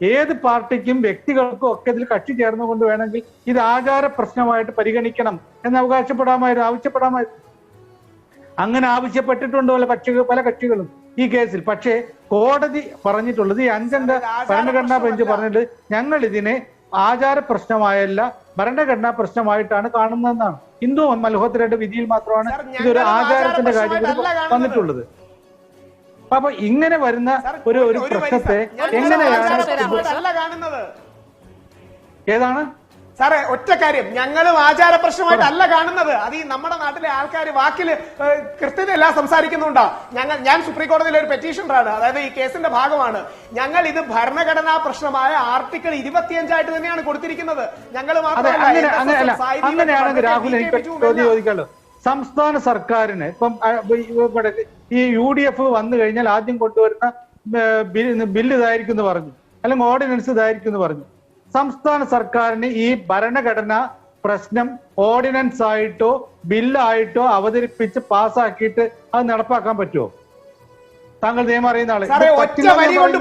ഏത് പാർട്ടിക്കും വ്യക്തികൾക്കും ഒക്കെ ഇതിൽ കക്ഷി ചേർന്നുകൊണ്ട് വേണമെങ്കിൽ ഇത് ആചാര പ്രശ്നമായിട്ട് പരിഗണിക്കണം എന്ന് ആവശ്യപ്പെടാമായിരുന്നു. അങ്ങനെ ആവശ്യപ്പെട്ടിട്ടുണ്ടോ പല കക്ഷികളും ഈ കേസിൽ. പക്ഷേ കോടതി പറഞ്ഞിട്ടുള്ളത്, ഈ 5 അംഗ ഭരണഘടനാ ബെഞ്ച് പറഞ്ഞിട്ട് ഞങ്ങൾ ഇതിനെ ആചാര പ്രശ്നമായല്ല ഭരണഘടനാ പ്രശ്നമായിട്ടാണ് കാണുന്നതെന്നാണ്. ഹിന്ദു മൽഹോത്രയുടെ വിധിയിൽ മാത്രമാണ് ഇതൊരു ആചാരത്തിന്റെ കാര്യം വന്നിട്ടുള്ളത്. അപ്പൊ ഇങ്ങനെ വരുന്ന ഒരു പ്രശ്നത്തെ എങ്ങനെയാണ് ഏതാണ് സാറേ ഒറ്റ കാര്യം, ഞങ്ങളും ആചാര പ്രശ്നമായിട്ടല്ല കാണുന്നത്. അത് ഈ നമ്മുടെ നാട്ടിലെ ആൾക്കാർ വാക്കില് കൃത്യതയല്ല സംസാരിക്കുന്നുണ്ടോ. ഞാൻ സുപ്രീം കോടതിയിലെ ഒരു പെറ്റീഷണറാണ്, അതായത് ഈ കേസിന്റെ ഭാഗമാണ്. ഞങ്ങൾ ഇത് ഭരണഘടനാ പ്രശ്നമായ ആർട്ടിക്കിൾ 25 തന്നെയാണ് കൊടുത്തിരിക്കുന്നത്. ഞങ്ങൾ അങ്ങനെയാണെങ്കിൽ രാഹുൽ എനിക്ക് ചോദിക്കാമല്ലോ. സംസ്ഥാന സർക്കാരിന് ഇപ്പം ഈ UDF വന്നു കഴിഞ്ഞാൽ ആദ്യം കൊണ്ടുവരുന്ന ബില്ല് ഇതായിരിക്കും എന്ന് പറഞ്ഞു, അല്ലെങ്കിൽ ഓർഡിനൻസ് ഇതായിരിക്കും എന്ന് പറഞ്ഞു. സംസ്ഥാന സർക്കാരിന് ഈ ഭരണഘടന പ്രശ്നം ഓർഡിനൻസ് ആയിട്ടോ ബില്ലായിട്ടോ അവതരിപ്പിച്ച് പാസ്സാക്കിയിട്ട് അത് നടപ്പാക്കാൻ പറ്റുമോ? താങ്കൾ നിയമം അറിയുന്ന ആള്. ഒറ്റ വരി കൊണ്ട്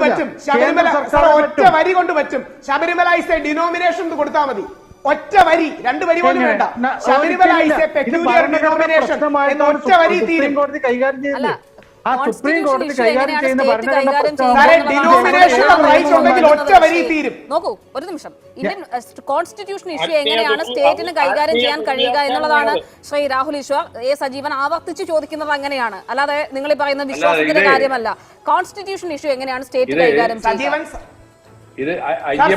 പറ്റും. ശബരിമല ഇസ് എ ഡിനോമിനേഷൻ കൊടുത്താൽ മതി. ഒറ്റ വരി, 2 വരി പോലും വേണ്ട. Sabarimala is A peculiar denomination എന്ന ഒറ്റ വരി തീരും. കൈകാര്യം ചെയ്യുന്നത് ആ സുപ്രീം കോടതി കൈകാര്യം ചെയ്യുന്ന നോക്കൂ ഒരു നിമിഷം. ഇന്ത്യൻ കോൺസ്റ്റിറ്റ്യൂഷൻ ഇഷ്യൂ എങ്ങനെയാണ് സ്റ്റേറ്റിന് കൈകാര്യം ചെയ്യാൻ കഴിയുക എന്നുള്ളതാണ് ശ്രീ രാഹുൽ ഈശ്വർ സജീവൻ ആവർത്തിച്ച് ചോദിക്കുന്നത്. അങ്ങനെയാണ്, അല്ലാതെ നിങ്ങൾ ഈ പറയുന്ന വിശ്വാസത്തിന്റെ കാര്യമല്ല. കോൺസ്റ്റിറ്റ്യൂഷൻ ഇഷ്യൂ എങ്ങനെയാണ് സ്റ്റേറ്റ് കൈകാര്യം ചെയ്യുക?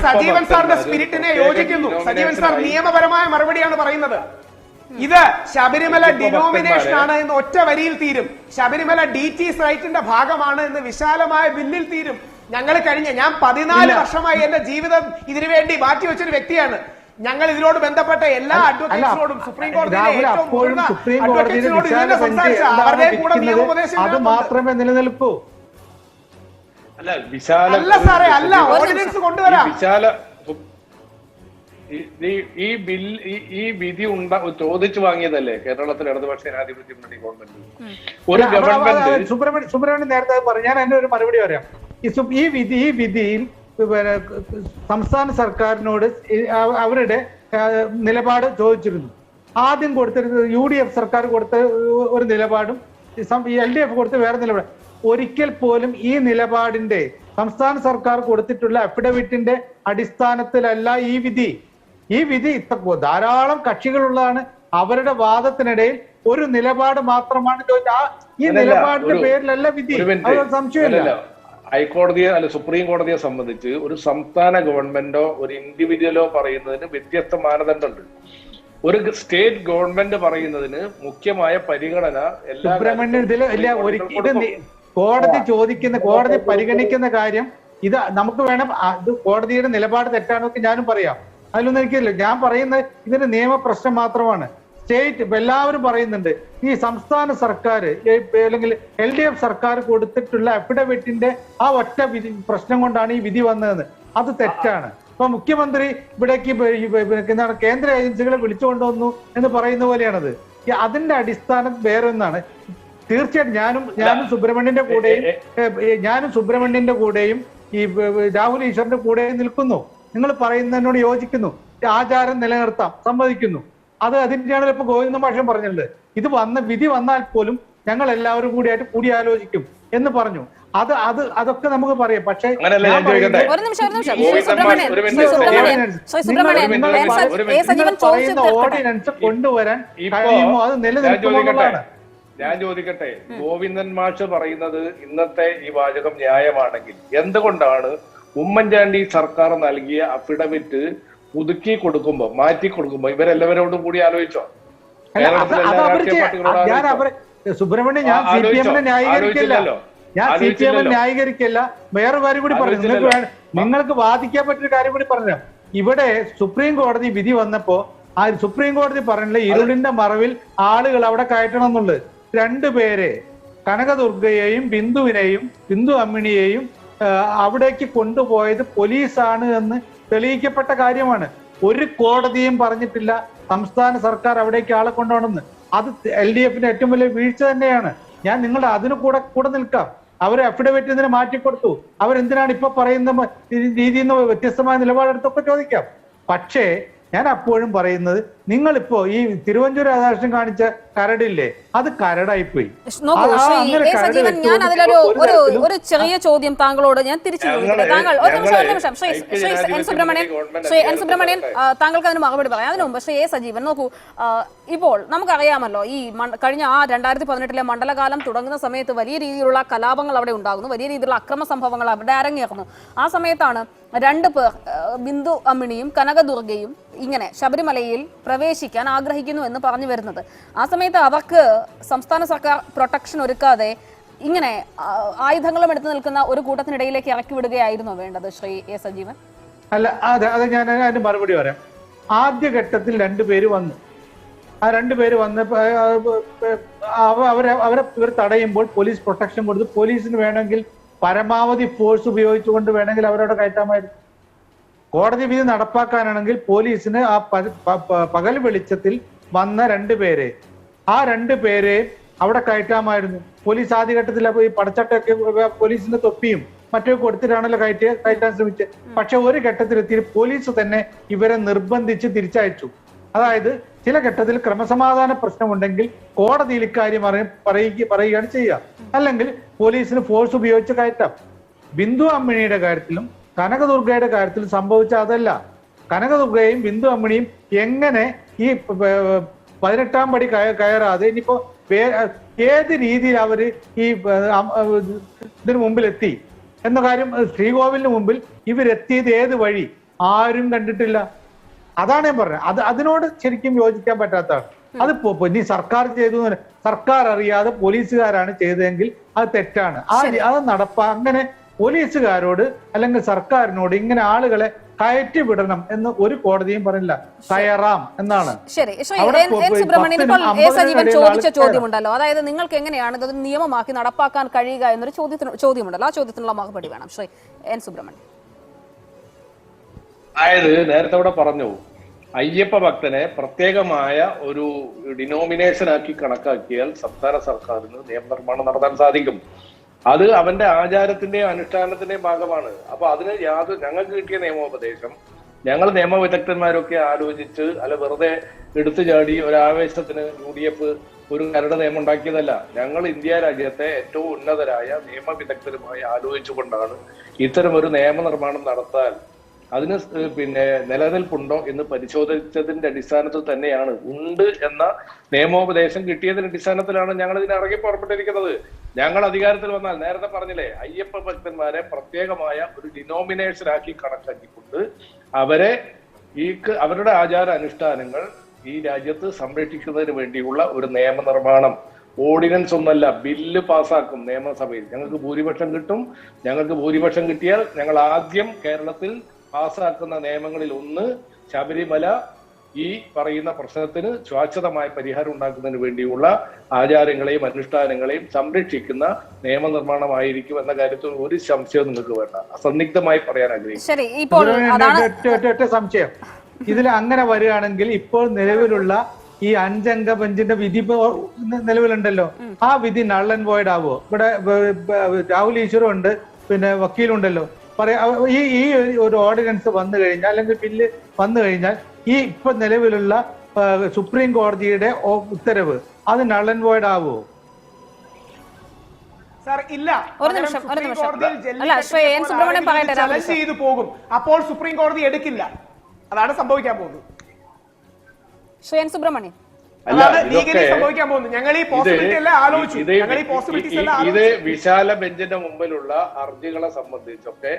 സജീവൻ സാറിന്റെ സ്പിരിറ്റിനെ യോജിക്കുന്നു. സജീവൻ സാർ നിയമപരമായ മറുപടിയാണ് പറയുന്നത്. ഇത് ശബരിമല ഡിനോമിനേഷൻ ആണ് എന്ന് ഒറ്റ വരിയിൽ തീരും. ശബരിമല DT's റൈറ്റിന്റെ ഭാഗമാണ് എന്ന് വിശാലമായ ബില്ലിൽ തീരും. ഞാൻ 14 വർഷമായി എന്റെ ജീവിതം ഇതിനുവേണ്ടി മാറ്റിവെച്ചൊരു വ്യക്തിയാണ്. ഞങ്ങൾ ഇതിനോട് ബന്ധപ്പെട്ട എല്ലാ അഡ്വക്കേറ്റ്സിനോടും സുപ്രീം കോടതിയിലെ ഏറ്റവും മുതിർന്ന അഡ്വക്കേറ്റ്സിനോട് ഇതിനെ സംസാരിച്ച അവരുടെയും കൂടെ നിയമോപദേശം അത് മാത്രമേ നിലനിൽക്കൂ. അല്ല സാറേ, അല്ല, ഓർഡിനൻസ് കൊണ്ടുവരാം. ഈ വിധി ചോദിച്ചു വാങ്ങിയതല്ലേ കേരളത്തിലെ ഇടതുപക്ഷ ജനാധിപത്യ മുന്നണി ഗവൺമെന്റ്. ഒരു ഗവൺമെന്റ് സുബ്രഹ്മണ്യൻ നേരത്തെ പറഞ്ഞു, ഞാൻ എന്റെ ഒരു മറുപടി പറയാം. ഈ വിധിയിൽ സംസ്ഥാന സർക്കാരിനോട് അവരുടെ നിലപാട് ചോദിച്ചിരുന്നു. ആദ്യം കൊടുത്തിരുന്നത് UDF സർക്കാർ കൊടുത്ത ഒരു നിലപാടും LDF കൊടുത്ത വേറെ നിലപാട്. ഒരിക്കൽ പോലും ഈ നിലപാടിന്റെ സംസ്ഥാന സർക്കാർ കൊടുത്തിട്ടുള്ള അഫിഡവിറ്റിന്റെ അടിസ്ഥാനത്തിലല്ല ഈ വിധി ധാരാളം കക്ഷികളുള്ളതാണ്. അവരുടെ വാദത്തിനിടയിൽ ഒരു നിലപാട് മാത്രമാണ് ചോദിച്ചത്. ഈ നിലപാടിന്റെ പേരിലല്ല വിധി, സംശയമില്ല. ഹൈക്കോടതിയെ സുപ്രീം കോടതിയെ സംബന്ധിച്ച് ഒരു സംസ്ഥാന ഗവൺമെന്റോ ഒരു ഇൻഡിവിജ്വലോ പറയുന്നതിന് വ്യത്യസ്ത മാനദണ്ഡമുണ്ട്. ഒരു സ്റ്റേറ്റ് ഗവൺമെന്റ് പറയുന്നതിന് മുഖ്യമായ പരിഗണന കോടതി പരിഗണിക്കുന്ന കാര്യം ഇത് നമുക്ക് വേണം. ഇത് കോടതിയുടെ നിലപാട് തെറ്റാണൊക്കെ ഞാനും പറയാം, അതിലൊന്നും എനിക്കില്ല. ഞാൻ പറയുന്നത് ഇതിന്റെ നിയമപ്രശ്നം മാത്രമാണ്. സ്റ്റേറ്റ് എല്ലാവരും പറയുന്നുണ്ട് ഈ സംസ്ഥാന സർക്കാർ അല്ലെങ്കിൽ LDF സർക്കാർ കൊടുത്തിട്ടുള്ള അഫിഡവിറ്റിന്റെ ആ ഒറ്റ പ്രശ്നം കൊണ്ടാണ് ഈ വിധി വന്നതെന്ന്. അത് തെറ്റാണ്. ഇപ്പൊ മുഖ്യമന്ത്രി ഇവിടേക്ക് എന്താണ് കേന്ദ്ര ഏജൻസികളെ വിളിച്ചുകൊണ്ടുവന്നു എന്ന് പറയുന്ന പോലെയാണത്. അതിന്റെ അടിസ്ഥാനം വേറെ ഒന്നാണ്. തീർച്ചയായിട്ടും ഞാനും സുബ്രഹ്മണ്യന്റെ കൂടെയും ഈ രാഹുൽ ഈശ്വറിന്റെ കൂടെയും നിൽക്കുന്നു. നിങ്ങൾ പറയുന്നതിനോട് യോജിക്കുന്നു. ആചാരം നിലനിർത്താം, സമ്മതിക്കുന്നു. അതിന്റെയാണ് ഇപ്പൊ ഗോവിന്ദ മാഷൻ പറഞ്ഞത്. ഇത് വിധി വന്നാൽ പോലും ഞങ്ങൾ എല്ലാവരും കൂടിയായിട്ട് കൂടിയാലോചിക്കും എന്ന് പറഞ്ഞു. അതൊക്കെ നമുക്ക് പറയാം. പക്ഷേ ഒരു നിമിഷം ഓർഡിനൻസ് കൊണ്ടുവരാൻ കഴിയുമോ, അത് നിലനിൽക്കുമെന്നുള്ളതാണ്. ഞാൻ ചോദിക്കട്ടെ, ഗോവിന്ദൻ മാഷ് പറയുന്നത് ഇന്നത്തെ ഈ വാചകം ന്യായമാണെങ്കിൽ എന്തുകൊണ്ടാണ് ഉമ്മൻചാണ്ടി സർക്കാർ നൽകിയ അഫിഡവിറ്റ് പുതുക്കി കൊടുക്കുമ്പോ മാറ്റി കൊടുക്കുമ്പോ ഇവരെല്ലാവരോടും കൂടി ആലോചിച്ചോ? സുബ്രഹ്മണ്യൻ, ഞാൻ CPM-നെ ന്യായീകരിക്കില്ല. വേറെ കാര്യം കൂടി പറഞ്ഞു, നിങ്ങൾക്ക് വാദിക്കാൻ പറ്റിയ കാര്യം കൂടി പറഞ്ഞു. ഇവിടെ സുപ്രീം കോടതി വിധി വന്നപ്പോ ആ സുപ്രീം കോടതി പറഞ്ഞില്ല ഇരുളിന്റെ മറവിൽ ആളുകൾ അവിടെ കയറ്റണം എന്നുള്ളത്. രണ്ടുപേരെ, കനകദുർഗയെയും ബിന്ദു അമ്മിണിയെയും അവിടേക്ക് കൊണ്ടുപോയത് പോലീസാണ് എന്ന് തെളിയിക്കപ്പെട്ട കാര്യമാണ്. ഒരു കോടതിയും പറഞ്ഞിട്ടില്ല സംസ്ഥാന സർക്കാർ അവിടേക്ക് ആളെ കൊണ്ടുപോകണമെന്ന്. അത് LDF-ന്റെ ഏറ്റവും വലിയ വീഴ്ച തന്നെയാണ്. ഞാൻ നിങ്ങളുടെ അതിന് കൂടെ നിൽക്കാം. അവർ അഫിഡവിറ്റ് ഇതിനെ മാറ്റിക്കൊടുത്തു. അവരെന്തിനാണ് ഇപ്പൊ പറയുന്ന രീതിയിൽ നിന്ന് വ്യത്യസ്തമായ നിലപാടെടുത്തൊക്കെ ചോദിക്കാം. പക്ഷേ ഞാൻ അപ്പോഴും പറയുന്നത്, നിങ്ങളിപ്പോ ഈ തിരുവഞ്ചൂർ രാധാകൃഷ്ണൻ കാണിച്ച കരടില്ലേ, അത് കരടായിപ്പോയി. ഞാൻ അതിലൊരു ഒരു ചെറിയ ചോദ്യം താങ്കളോട് ഞാൻ തിരിച്ചു ചോദിക്കട്ടെ. താങ്കൾ ഒരു നിമിഷം ശ്രീ എൻ സുബ്രഹ്മണ്യൻ താങ്കൾക്ക് അതിന് മറുപടി പറയാം. അതിനു മുമ്പ് ശ്രീ സജീവൻ നോക്കൂ, ഇപ്പോൾ നമുക്കറിയാമല്ലോ ഈ കഴിഞ്ഞ 2018 മണ്ഡലകാലം തുടങ്ങുന്ന സമയത്ത് വലിയ രീതിയിലുള്ള കലാപങ്ങൾ അവിടെ ഉണ്ടാകുന്നു, വലിയ രീതിയിലുള്ള അക്രമ സംഭവങ്ങൾ അവിടെ അരങ്ങേറുന്നു. ആ സമയത്താണ് 2 പേർ, ബിന്ദു അമ്മിണിയും കനകദുർഗയും ഇങ്ങനെ ശബരിമലയിൽ പ്രവേശിക്കാൻ ആഗ്രഹിക്കുന്നു എന്ന് പറഞ്ഞു വരുന്നത്. ആ സമയത്ത് അവർക്ക് സംസ്ഥാന സർക്കാർ പ്രൊട്ടക്ഷൻ ഒരുക്കാതെ ഇങ്ങനെ ആയുധങ്ങളും എടുത്തു നിൽക്കുന്ന ഒരു കൂട്ടത്തിനിടയിലേക്ക് ഇറക്കി വിടുകയായിരുന്നോ വേണ്ടത് ശ്രീ എ സജീവൻ? അല്ല, അതെ ഞാൻ അതിന് മറുപടി പറയാം. ആദ്യഘട്ടത്തിൽ 2 പേര് വന്നു. ആ 2 പേര് വന്ന് അവരെ ഇവർ തടയുമ്പോൾ പോലീസ് പ്രൊട്ടക്ഷൻ കൊടുത്തു. പോലീസിന് വേണമെങ്കിൽ പരമാവധി ഫോഴ്സ് ഉപയോഗിച്ചുകൊണ്ട് വേണമെങ്കിൽ അവരവിടെ കയറ്റാമായിരുന്നു. കോടതി വിധി നടപ്പാക്കാനാണെങ്കിൽ പോലീസിന് ആ പകൽ വെളിച്ചത്തിൽ വന്ന 2 പേരെ, ആ 2 പേരെ അവിടെ കയറ്റാമായിരുന്നു. പോലീസ് ആദ്യഘട്ടത്തിൽ ഈ പടച്ചട്ടൊക്കെ പോലീസിന്റെ തൊപ്പിയും മറ്റൊക്കെ കൊടുത്തിട്ടാണല്ലോ കയറ്റാൻ ശ്രമിച്ചത്. പക്ഷെ ഒരു ഘട്ടത്തിലെത്തി പോലീസ് തന്നെ ഇവരെ നിർബന്ധിച്ച് തിരിച്ചയച്ചു. അതായത് ചില ഘട്ടത്തിൽ ക്രമസമാധാന പ്രശ്നമുണ്ടെങ്കിൽ കോടതിയിൽ ഇക്കാര്യം പറയുകയാണ് ചെയ്യുക, അല്ലെങ്കിൽ പോലീസിന് ഫോഴ്സ് ഉപയോഗിച്ച് കയറ്റാം. ബിന്ദു അമ്മിണിയുടെ കാര്യത്തിലും കനകദുർഗയുടെ കാര്യത്തിലും സംഭവിച്ച അതല്ല. കനകദുർഗയും ബിന്ദു അമ്മിണിയും എങ്ങനെ ഈ 18ാം പടി കയറാതെ ഇനിയിപ്പോ ഏത് രീതിയിൽ അവര് ഈ ഇതിനു മുമ്പിൽ എത്തി എന്ന കാര്യം, ശ്രീകോവിലിന് മുമ്പിൽ ഇവരെത്തിയത് ഏത് വഴി ആരും കണ്ടിട്ടില്ല. അതാണ് ഞാൻ പറഞ്ഞത്. അതിനോട് ശരിക്കും യോജിക്കാൻ പറ്റാത്തതാണ്. അത് ഇനി സർക്കാർ ചെയ്തു, സർക്കാർ അറിയാതെ പോലീസുകാരാണ് ചെയ്തതെങ്കിൽ അത് തെറ്റാണ്. അത് അങ്ങനെ പോലീസുകാരോട് അല്ലെങ്കിൽ സർക്കാരിനോട് ഇങ്ങനെ ആളുകളെ കയറ്റി വിടണം എന്ന് ഒരു കോടതിയും പറഞ്ഞില്ല. കയറാം എന്നാണ്. ശരി, സജീവൻ ചോദിച്ച ചോദ്യമുണ്ടല്ലോ, അതായത് നിങ്ങൾക്ക് എങ്ങനെയാണ് ഇത് നിയമമാക്കി നടപ്പാക്കാൻ കഴിയുക എന്നൊരു ചോദ്യമുണ്ടല്ലോ, ആ ചോദ്യത്തിനുള്ള മറുപടി വേണം ശ്രീ എൻ സുബ്രഹ്മണ്യൻ. അതായത് നേരത്തെ ഇവിടെ പറഞ്ഞു, അയ്യപ്പ ഭക്തനെ പ്രത്യേകമായ ഒരു ഡിനോമിനേഷൻ ആക്കി കണക്കാക്കിയാൽ സംസ്ഥാന സർക്കാരിന് നിയമനിർമ്മാണം നടത്താൻ സാധിക്കും. അത് അവന്റെ ആചാരത്തിന്റെയും അനുഷ്ഠാനത്തിന്റെയും ഭാഗമാണ്. അപ്പൊ അതിന് ഞങ്ങൾക്ക് കിട്ടിയ നിയമോപദേശം ഞങ്ങൾ നിയമവിദഗ്ധന്മാരൊക്കെ ആലോചിച്ച് അല്ല വെറുതെ എടുത്തു ചാടി ഒരാവേശത്തിന് UDF ഒരു കരട് നിയമം ഉണ്ടാക്കിയതല്ല. ഞങ്ങൾ ഇന്ത്യ രാജ്യത്തെ ഏറ്റവും ഉന്നതരായ നിയമവിദഗ്ധരുമായി ആലോചിച്ചുകൊണ്ടാണ് ഇത്തരമൊരു നിയമനിർമ്മാണം നടത്താൻ അതിന് നിലനിൽപ്പുണ്ടോ എന്ന് പരിശോധിച്ചതിന്റെ അടിസ്ഥാനത്തിൽ തന്നെയാണ്, ഉണ്ട് എന്ന നിയമോപദേശം കിട്ടിയതിന്റെ അടിസ്ഥാനത്തിലാണ് ഞങ്ങൾ ഇതിനെ ഇറങ്ങി പുറപ്പെട്ടിരിക്കുന്നത്. ഞങ്ങൾ അധികാരത്തിൽ വന്നാൽ നേരത്തെ പറഞ്ഞില്ലേ, അയ്യപ്പ ഭക്തന്മാരെ പ്രത്യേകമായ ഒരു ഡിനോമിനേഷൻ ആക്കി കണക്കാക്കിക്കൊണ്ട് അവരുടെ ആചാര അനുഷ്ഠാനങ്ങൾ ഈ രാജ്യത്ത് സംരക്ഷിക്കുന്നതിന് വേണ്ടിയുള്ള ഒരു നിയമനിർമ്മാണം, ഓർഡിനൻസ് ഒന്നല്ല, ബില്ല് പാസ്സാക്കും നിയമസഭയിൽ. ഞങ്ങൾക്ക് ഭൂരിപക്ഷം കിട്ടും. ഞങ്ങൾക്ക് ഭൂരിപക്ഷം കിട്ടിയാൽ ഞങ്ങൾ ആദ്യം കേരളത്തിൽ പാസ്സാക്കുന്ന നിയമങ്ങളിൽ ഒന്ന് ശബരിമല ഈ പറയുന്ന പ്രശ്നത്തിന് ശാശ്വതമായ പരിഹാരം ഉണ്ടാക്കുന്നതിന് വേണ്ടിയുള്ള ആചാരങ്ങളെയും അനുഷ്ഠാനങ്ങളെയും സംരക്ഷിക്കുന്ന നിയമനിർമ്മാണമായിരിക്കും എന്ന കാര്യത്തിൽ ഒരു സംശയവും നിങ്ങൾക്ക് വേണ്ട. അസന്നിഗ്ധമായി പറയാൻ ആഗ്രഹിക്കും. സംശയം ഇതിൽ അങ്ങനെ വരികയാണെങ്കിൽ ഇപ്പോൾ നിലവിലുള്ള ഈ 5 അംഗ ബെഞ്ചിന്റെ വിധി നിലവിലുണ്ടല്ലോ, ആ വിധി നൾ ആൻഡ് വോയിഡ് ആവോ? ഇവിടെ രാഹുൽ ഈശ്വറും ഉണ്ട്, പിന്നെ വക്കീലുണ്ടല്ലോ. ഈ ഒരു ഓർഡിനൻസ് വന്നു കഴിഞ്ഞാൽ അല്ലെങ്കിൽ ബില്ല് വന്നു കഴിഞ്ഞാൽ ഈ ഇപ്പൊ നിലവിലുള്ള സുപ്രീം കോടതിയുടെ ഉത്തരവ് അത് നൾ ആൻഡ് വോയിഡ് ആവോ? സാർ ഇല്ല. ഒരു നിമിഷം. അല്ല, ശ്രീ എൻ സുബ്രഹ്മണ്യൻ പറയട്ടെ. ചലഞ്ച് ചെയ്തു പോകും, അപ്പോൾ സുപ്രീം കോടതി എടുക്കില്ല. അതാണ് സംഭവിക്കാൻ പോകുന്നത്. ശ്രീ എൻ സുബ്രഹ്മണ്യൻ, സംഭവിക്കാൻ പോകുന്നത്. ഞങ്ങൾ ഈ പോസിബിലിറ്റി എല്ലാം ആലോചിച്ചു. ഇത് വിശാല ബെഞ്ചിന്റെ മുമ്പിലുള്ള ഹർജികളെ സംബന്ധിച്ചൊക്കെ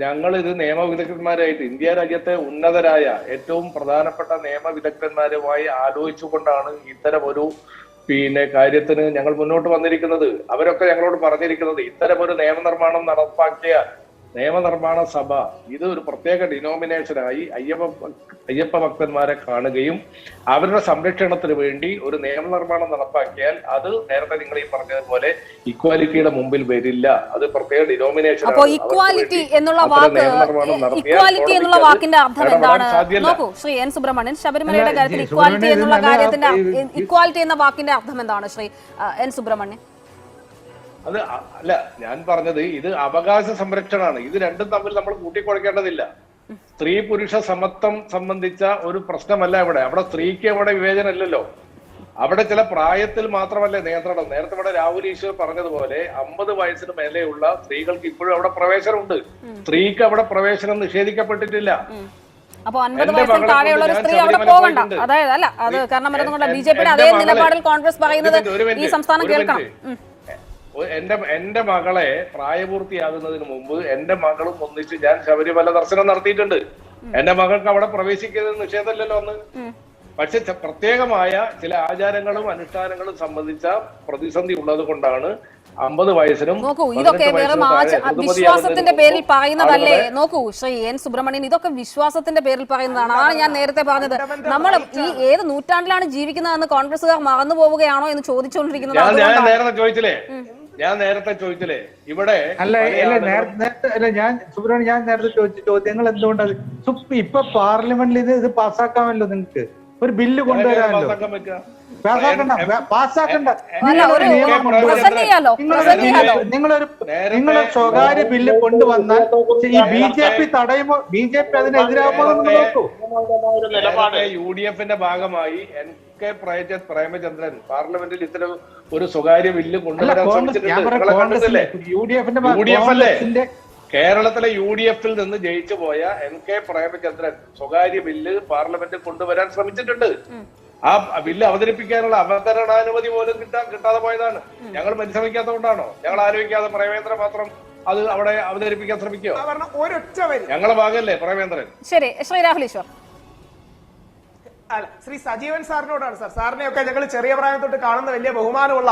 ഞങ്ങൾ ഇത് നിയമവിദഗ്ധന്മാരായിട്ട് ഇന്ത്യ രാജ്യത്തെ ഉന്നതരായ ഏറ്റവും പ്രധാനപ്പെട്ട നിയമവിദഗ്ധന്മാരുമായി ആലോചിച്ചുകൊണ്ടാണ് ഇത്തരം ഒരു കാര്യത്തിന് ഞങ്ങൾ മുന്നോട്ട് വന്നിരിക്കുന്നത്. അവരൊക്കെ ഞങ്ങളോട് പറഞ്ഞിരിക്കുന്നത് ഇത്തരം ഒരു നിയമനിർമ്മാണം നടപ്പാക്കിയ നിയമനിർമ്മാണ സഭ ഇത് ഒരു പ്രത്യേക ഡിനോമിനേഷനായി അയ്യപ്പ ഭക്തന്മാരെ കാണുകയും അവരുടെ സംരക്ഷണത്തിന് വേണ്ടി ഒരു നിയമനിർമ്മാണം നടപ്പാക്കിയാൽ അത് നേരത്തെ നിങ്ങൾ ഈ പറഞ്ഞതുപോലെ ഇക്വാലിറ്റിയുടെ മുമ്പിൽ വരില്ല. അത് പ്രത്യേക ഡിനോമിനേഷൻ. ഇക്വാലിറ്റി എന്നുള്ള വാക്കിന്റെ അർത്ഥം എന്താണ്? നോക്കൂ ശ്രീ എൻ സുബ്രഹ്മണ്യൻ, ശബരിമലയുടെ കാര്യത്തിൽ ഇക്വാലിറ്റി എന്ന വാക്കിന്റെ അർത്ഥം എന്താണ് ശ്രീ എൻ സുബ്രഹ്മണ്യൻ? അത് അല്ല, ഞാൻ പറഞ്ഞത് ഇത് അവകാശ സംരക്ഷണമാണ്. ഇത് രണ്ടും തമ്മിൽ നമ്മൾ കൂട്ടിക്കുഴക്കേണ്ടതില്ല. സ്ത്രീ പുരുഷ സമത്വം സംബന്ധിച്ച ഒരു പ്രശ്നമല്ല അവിടെ സ്ത്രീക്ക് അവിടെ വിവേചനമില്ലല്ലോ. അവിടെ ചില പ്രായത്തിൽ മാത്രമല്ലേ നിയന്ത്രണം. നേരത്തെ ഇവിടെ രാഹുൽ ഈശ്വർ പറഞ്ഞതുപോലെ 50 വയസ്സിന് മേലെയുള്ള സ്ത്രീകൾക്ക് ഇപ്പോഴും അവിടെ പ്രവേശനമുണ്ട്. സ്ത്രീക്ക് അവിടെ പ്രവേശനം നിഷേധിക്കപ്പെട്ടിട്ടില്ല. അപ്പൊ 50 വയസ്സിൽ താഴെയുള്ള ഒരു സ്ത്രീ അവിടെ പോകണ്ട. അതായത് അല്ല, അത് കാരണം ബിജെപിയുടെ അതേ നിലപാടിൽ കോൺഗ്രസ് പറയുന്നത് ഈ സംസ്ഥാനം കേൾക്കണം. എന്റെ മകളെ പ്രായപൂർത്തിയാകുന്നതിന് മുമ്പ് എന്റെ മകളും ഒന്നിച്ച് ഞാൻ ശബരിമല ദർശനം നടത്തിയിട്ടുണ്ട്. എന്റെ മകൾക്ക് അവിടെ പ്രവേശിക്കുന്നത് നിഷേധമല്ലല്ലോ അന്ന്. പക്ഷെ പ്രത്യേകമായ ചില ആചാരങ്ങളും അനുഷ്ഠാനങ്ങളും സംബന്ധിച്ച പ്രതിസന്ധി ഉള്ളത് കൊണ്ടാണ് 50 വയസ്സിനും. നോക്കൂ, ഇതൊക്കെ വെറും വിശ്വാസത്തിന്റെ പേരിൽ പറയുന്നതല്ലേ? നോക്കൂ ശ്രീ എൻ സുബ്രഹ്മണ്യൻ, ഇതൊക്കെ വിശ്വാസത്തിന്റെ പേരിൽ പറയുന്നതാണ്. അതാണ് ഞാൻ നേരത്തെ പറഞ്ഞത്. നമ്മൾ ഈ ഏത് നൂറ്റാണ്ടിലാണ് ജീവിക്കുന്നതെന്ന് കോൺഗ്രസുകാർ മറന്നു പോവുകയാണോ എന്ന് ചോദിച്ചുകൊണ്ടിരിക്കുന്നത്. ഞാൻ നേരത്തെ ചോദിച്ചില്ലേ ഇവിടെ ഞാൻ സുബ്രഹ്മണ്യൻ, ഞാൻ നേരത്തെ ചോദിച്ച ചോദ്യങ്ങൾ എന്തുകൊണ്ടത് ഇപ്പൊ പാർലമെന്റിൽ ഇത് പാസ്സാക്കാമല്ലോ. നിങ്ങൾക്ക് ഒരു ബില്ല് കൊണ്ടുവരാമല്ലോ. നിങ്ങളൊരു സ്വകാര്യ ബില്ല് കൊണ്ടുവന്നാൽ ഈ BJP തടയുമോ? BJP അതിനെതിരാകുമോ? നോക്കൂ, UDFന്റെ ഭാഗമായി NK പ്രേമചന്ദ്രൻ പാർലമെന്റിൽ ഇത്തരം ഒരു സ്വകാര്യ ബില്ല് കൊണ്ടുവരാൻ ശ്രമിച്ചിട്ടുണ്ട്. കേരളത്തിലെ UDFൽ നിന്ന് ജയിച്ചു പോയ NK പ്രേമചന്ദ്രൻ സ്വകാര്യ ബില്ല് പാർലമെന്റിൽ കൊണ്ടുവരാൻ ശ്രമിച്ചിട്ടുണ്ട്. ആ ബില്ല് അവതരിപ്പിക്കാനുള്ള അവതരണാനുമതി പോലും കിട്ടാതെ പോയതാണ്. ഞങ്ങൾ പരിശ്രമിക്കാത്തതുകൊണ്ടാണോ? ഞങ്ങൾ ആലോചിക്കാതെ പ്രേമേന്ദ്രൻ മാത്രം അത് അവിടെ അവതരിപ്പിക്കാൻ ശ്രമിക്കോ? ഞങ്ങളെ ഭാഗമല്ലേ പ്രേമേന്ദ്രൻ. ശരി, ശ്രീ രാഹുൽ ഈശ്വർ. അല്ല, ശ്രീ സജീവൻ സാറിനോടാണ് സാർ. സാറിനെയൊക്കെ ഞങ്ങൾ ചെറിയ പ്രായം തൊട്ട് കാണുന്ന വലിയ ബഹുമാനമുള്ള,